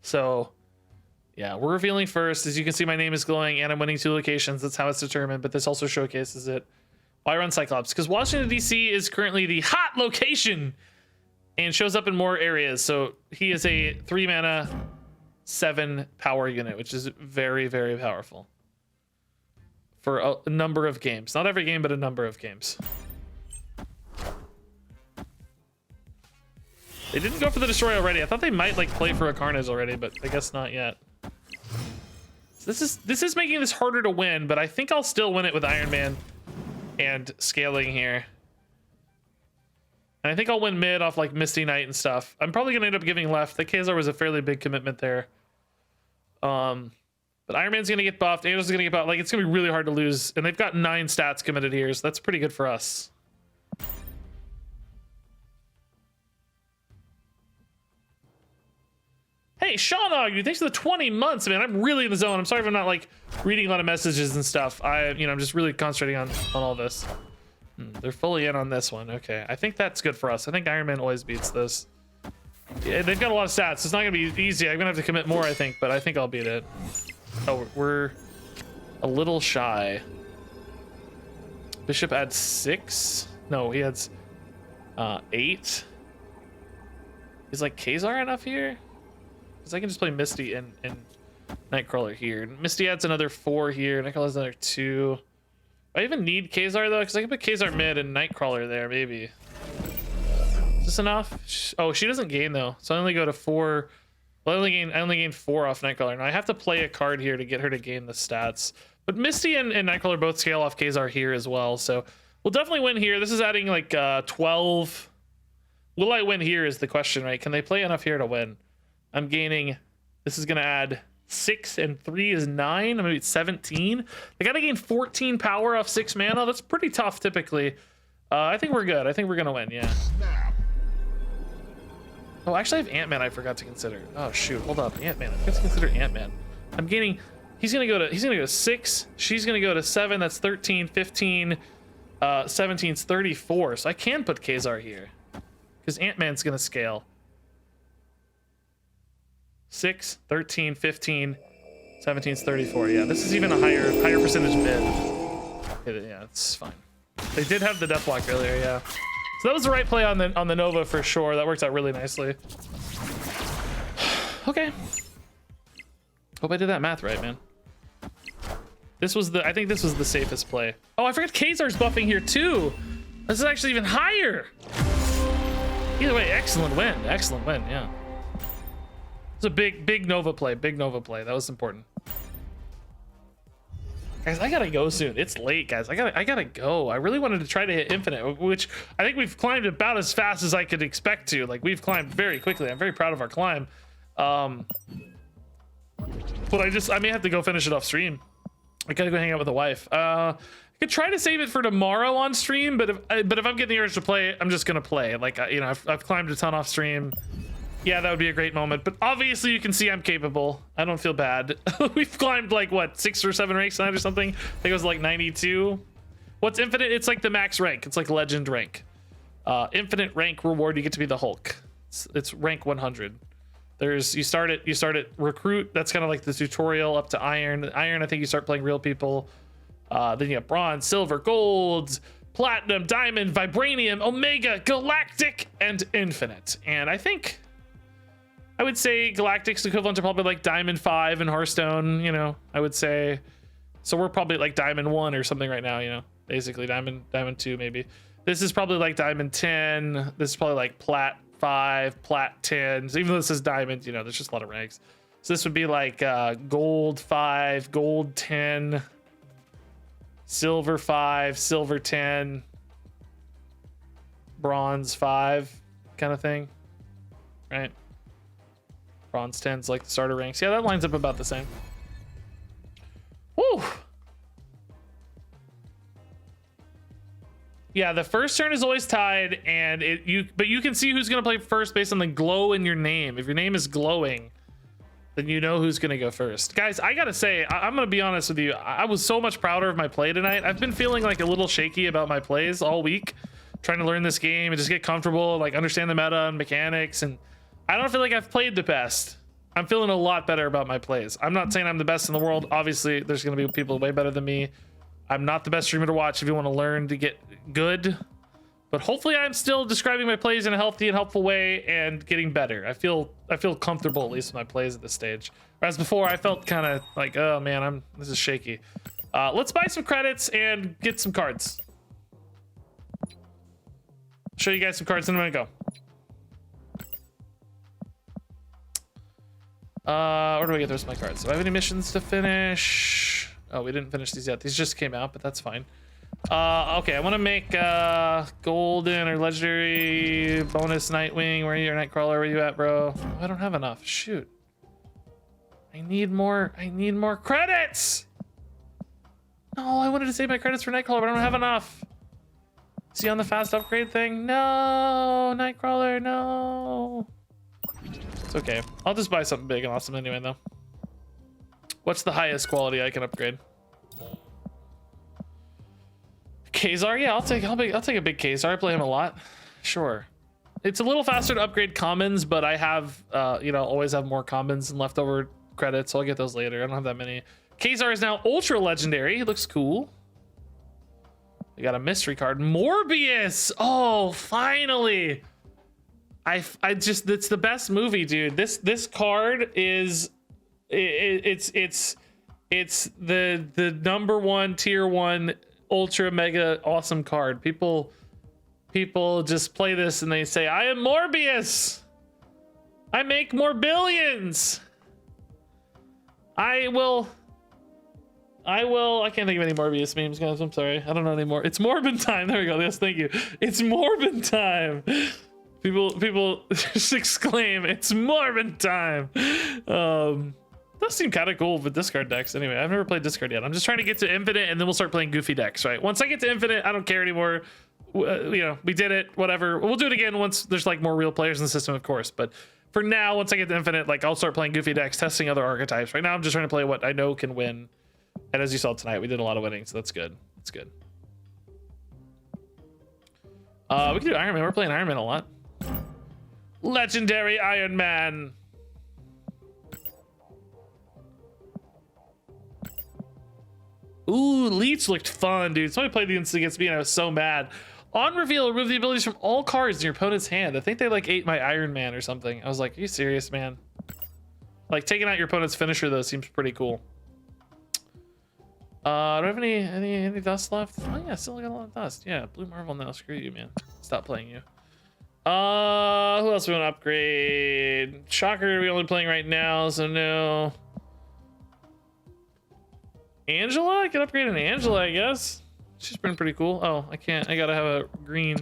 So yeah, we're revealing first. As you can see, my name is glowing and I'm winning 2 locations. That's how it's determined, but this also showcases it. Why run Cyclops? Because Washington, DC is currently the hot location and shows up in more areas. So he is a 3 mana, 7 power unit, which is very, very powerful for a number of games. Not every game, but a number of games. They didn't go for the Destroy already. I thought they might like play for a Carnage already, but I guess not yet. So this is making this harder to win, but I think I'll still win it with Iron Man and scaling here. And I think I'll win mid off like Misty Knight and stuff. I'm probably gonna end up giving left. The Kazar was a fairly big commitment there. But Iron Man's gonna get buffed. Angel's gonna get buffed. Like, it's gonna be really hard to lose. And they've got 9 stats committed here, so that's pretty good for us. Hey, Sean Ogden, thanks for the 20 months, man. I'm really in the zone. I'm sorry if I'm not like reading a lot of messages and stuff. I'm just really concentrating on all this. They're fully in on this one. Okay, I think that's good for us. I think Iron Man always beats this. Yeah, they've got a lot of stats. It's not gonna be easy. I'm gonna have to commit more, I think, but I think I'll beat it. Oh, we're a little shy. Bishop adds 6. No, he adds 8. Is like Kazar enough here? Because I can just play Misty and Nightcrawler here. Misty adds another 4 here. Nightcrawler adds another 2. I even need Kazar though, because I can put Kazar mid and Nightcrawler there, maybe. Is this enough? Oh, she doesn't gain though, so I only go to 4 Well, I only gained 4 off Nightcrawler. Now I have to play a card here to get her to gain the stats. But Misty and Nightcrawler both scale off Kazar here as well. So we'll definitely win here. This is adding like 12. Will I win here is the question, right? Can they play enough here to win? I'm gaining. This is going to add 6 and 3 is 9. I'm going to be 17. They got to gain 14 power off 6 mana. That's pretty tough typically. I think we're good. I think we're going to win. Yeah. Snap. Oh, actually, I have Ant-Man I forgot to consider. Oh, shoot. Hold up. Ant-Man. I forgot to consider Ant-Man. I'm gaining... He's going to go to 6. She's going to go to 7. That's 13, 15. 17 is 34. So I can put Kazar here. Because Ant-Man's going to scale. 6, 13, 15, 17 is 34. Yeah, this is even a higher percentage bid. Yeah, it's fine. They did have the Deathblock earlier, yeah. So that was the right play on the Nova for sure. That worked out really nicely. Okay. Hope I did that math right, man. I think this was the safest play. Oh, I forgot Kazar's buffing here too. This is actually even higher. Either way, excellent win. Excellent win, yeah. It's a big Nova play. Big Nova play. That was important. Guys, I gotta go soon. It's late, guys. I gotta go. I really wanted to try to hit infinite, which I think we've climbed about as fast as I could expect to. Like, we've climbed very quickly. I'm very proud of our climb. But I may have to go finish it off stream. I gotta go hang out with the wife. I could try to save it for tomorrow on stream, but if I'm getting the urge to play, I'm just gonna play. Like, you know, I've climbed a ton off stream. Yeah, that would be a great moment. But obviously, you can see I'm capable. I don't feel bad. We've climbed like what 6 or 7 ranks tonight or something. I think it was like 92. What's infinite? It's like the max rank. It's like legend rank. Infinite rank reward. You get to be the Hulk. It's rank 100. You start at recruit. That's kind of like the tutorial up to iron. Iron, I think you start playing real people. Then you have bronze, silver, gold, platinum, diamond, vibranium, omega, galactic, and infinite. And I would say Galactic's equivalent to probably like Diamond 5 and Hearthstone, you know, I would say. So we're probably like Diamond 1 or something right now, you know, basically Diamond 2 maybe. This is probably like Diamond 10. This is probably like Plat 5, Plat 10. So even though this is Diamond, you know, there's just a lot of ranks. So this would be like Gold 5, Gold 10, Silver 5, Silver 10, Bronze 5 kind of thing, right? Bronze 10's like the starter ranks. Yeah, that lines up about the same. Woo! Yeah, the first turn is always tied, and but you can see who's gonna play first based on the glow in your name. If your name is glowing, then you know who's gonna go first. Guys, I gotta say, I'm gonna be honest with you. I was so much prouder of my play tonight. I've been feeling like a little shaky about my plays all week, trying to learn this game and just get comfortable, like understand the meta and mechanics, and I don't feel like I've played the best. I'm feeling a lot better about my plays. I'm not saying I'm the best in the world. Obviously, there's going to be people way better than me. I'm not the best streamer to watch if you want to learn to get good. But hopefully I'm still describing my plays in a healthy and helpful way and getting better. I feel comfortable, at least with my plays at this stage. Whereas before, I felt kind of like, oh man, this is shaky. Let's buy some credits and get some cards. Show you guys some cards and I'm going to go. Where do I get the rest of my cards? Do I have any missions to finish? Oh, we didn't finish these yet. These just came out, but that's fine. Okay, I want to make golden or legendary bonus Nightwing. Where are you, Nightcrawler? Where are you at, bro? Oh, I don't have enough. Shoot. I need more credits. No, I wanted to save my credits for Nightcrawler, but I don't have enough. See on the fast upgrade thing? No, Nightcrawler, no. It's okay. I'll just buy something big and awesome anyway, though. What's the highest quality I can upgrade? Kazar? Yeah, I'll take a big Kazar. I play him a lot. Sure. It's a little faster to upgrade commons, but I have, you know, always have more commons and leftover credits, so I'll get those later. I don't have that many. Kazar is now ultra legendary. He looks cool. We got a mystery card. Morbius! Oh, finally! I just, it's the best movie, dude. This card is it's the number 1 tier 1 ultra mega awesome card. People just play this and they say, I am Morbius. I make more billions. I can't think of any Morbius memes, guys. I'm sorry. I don't know anymore. It's Morbin time. There we go. Yes, thank you. It's Morbin time. People just exclaim, it's Morbin time. Does seem kind of cool with discard decks. Anyway, I've never played discard yet. I'm just trying to get to infinite and then we'll start playing goofy decks, right? Once I get to infinite, I don't care anymore. You know, we did it, whatever. We'll do it again once there's like more real players in the system, of course. But for now, once I get to infinite, like I'll start playing goofy decks, testing other archetypes. Right now, I'm just trying to play what I know can win. And as you saw tonight, we did a lot of winning, so that's good. That's good. We can do Iron Man. We're playing Iron Man a lot. Legendary Iron Man. Ooh, Leech looked fun, dude. Somebody played against me and I was so mad. On reveal, remove the abilities from all cards in your opponent's hand. I think they like ate my Iron Man or something. I was like, are you serious, man? Like taking out your opponent's finisher though seems pretty cool. Do I have any dust left? Oh yeah, still got a lot of dust. Yeah, Blue Marvel now. Screw you, man. Stop playing you. Who else we want to upgrade? Shocker, we only playing right now, so no. Angela? I can upgrade an Angela, I guess. She's been pretty cool. Oh, I can't. I gotta have a green.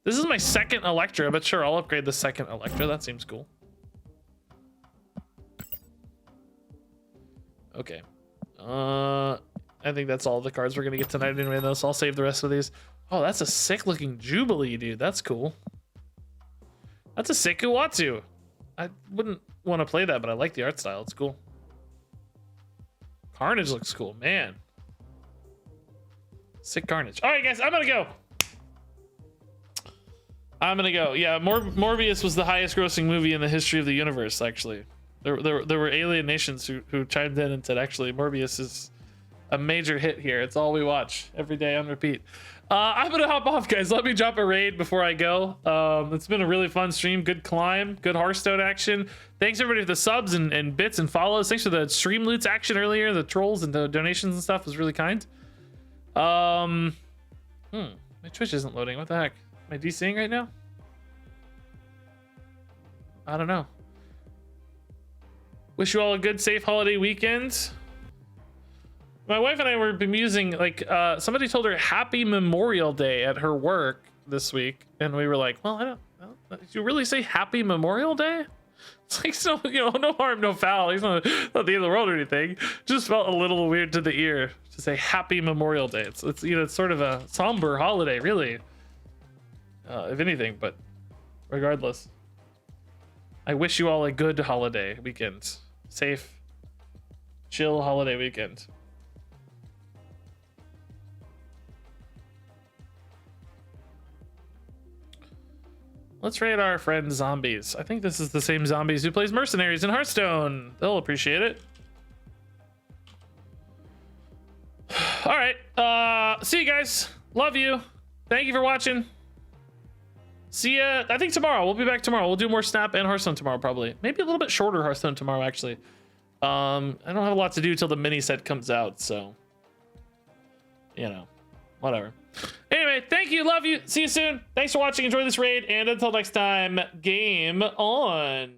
This is my second Electra, but sure, I'll upgrade the second Electra. That seems cool. Okay. I think that's all the cards we're gonna get tonight anyway, though, so I'll save the rest of these. Oh, that's a sick looking Jubilee, dude. That's cool. That's a sick Uatu. I wouldn't want to play that, but I like the art style. It's cool. Carnage looks cool, man. Sick Carnage. All right, guys, I'm gonna go. Yeah, Morbius was the highest grossing movie in the history of the universe, actually. There were alien nations who chimed in and said, actually, Morbius is a major hit here. It's all we watch every day on repeat. I'm gonna hop off, guys. Let me drop a raid before I go. It's been a really fun stream. Good climb, good Hearthstone action. Thanks everybody for the subs and bits and follows. Thanks for the stream loots action earlier. The trolls and the donations and stuff was really kind. My Twitch isn't loading. What the heck? Am I DCing right now? I don't know. Wish you all a good, safe holiday weekend. My wife and I were bemusing, like, somebody told her Happy Memorial Day at her work this week. And we were like, well, I don't know. Did you really say Happy Memorial Day? It's like, so, you know, no harm, no foul. It's not the end of the world or anything. Just felt a little weird to the ear to say Happy Memorial Day. It's you know, it's sort of a somber holiday, really. If anything, but regardless. I wish you all a good holiday weekend. Safe, chill holiday weekend. Let's raid our friend Zombies. I think this is the same Zombies who plays Mercenaries in Hearthstone. They'll appreciate it. All right. See you guys. Love you. Thank you for watching. See ya. I think tomorrow. We'll be back tomorrow. We'll do more Snap and Hearthstone tomorrow, probably. Maybe a little bit shorter Hearthstone tomorrow, actually. I don't have a lot to do till the mini set comes out, so you know, whatever. Anyway, thank you, love you, see you soon. Thanks for watching, enjoy this raid, and until next time, game on.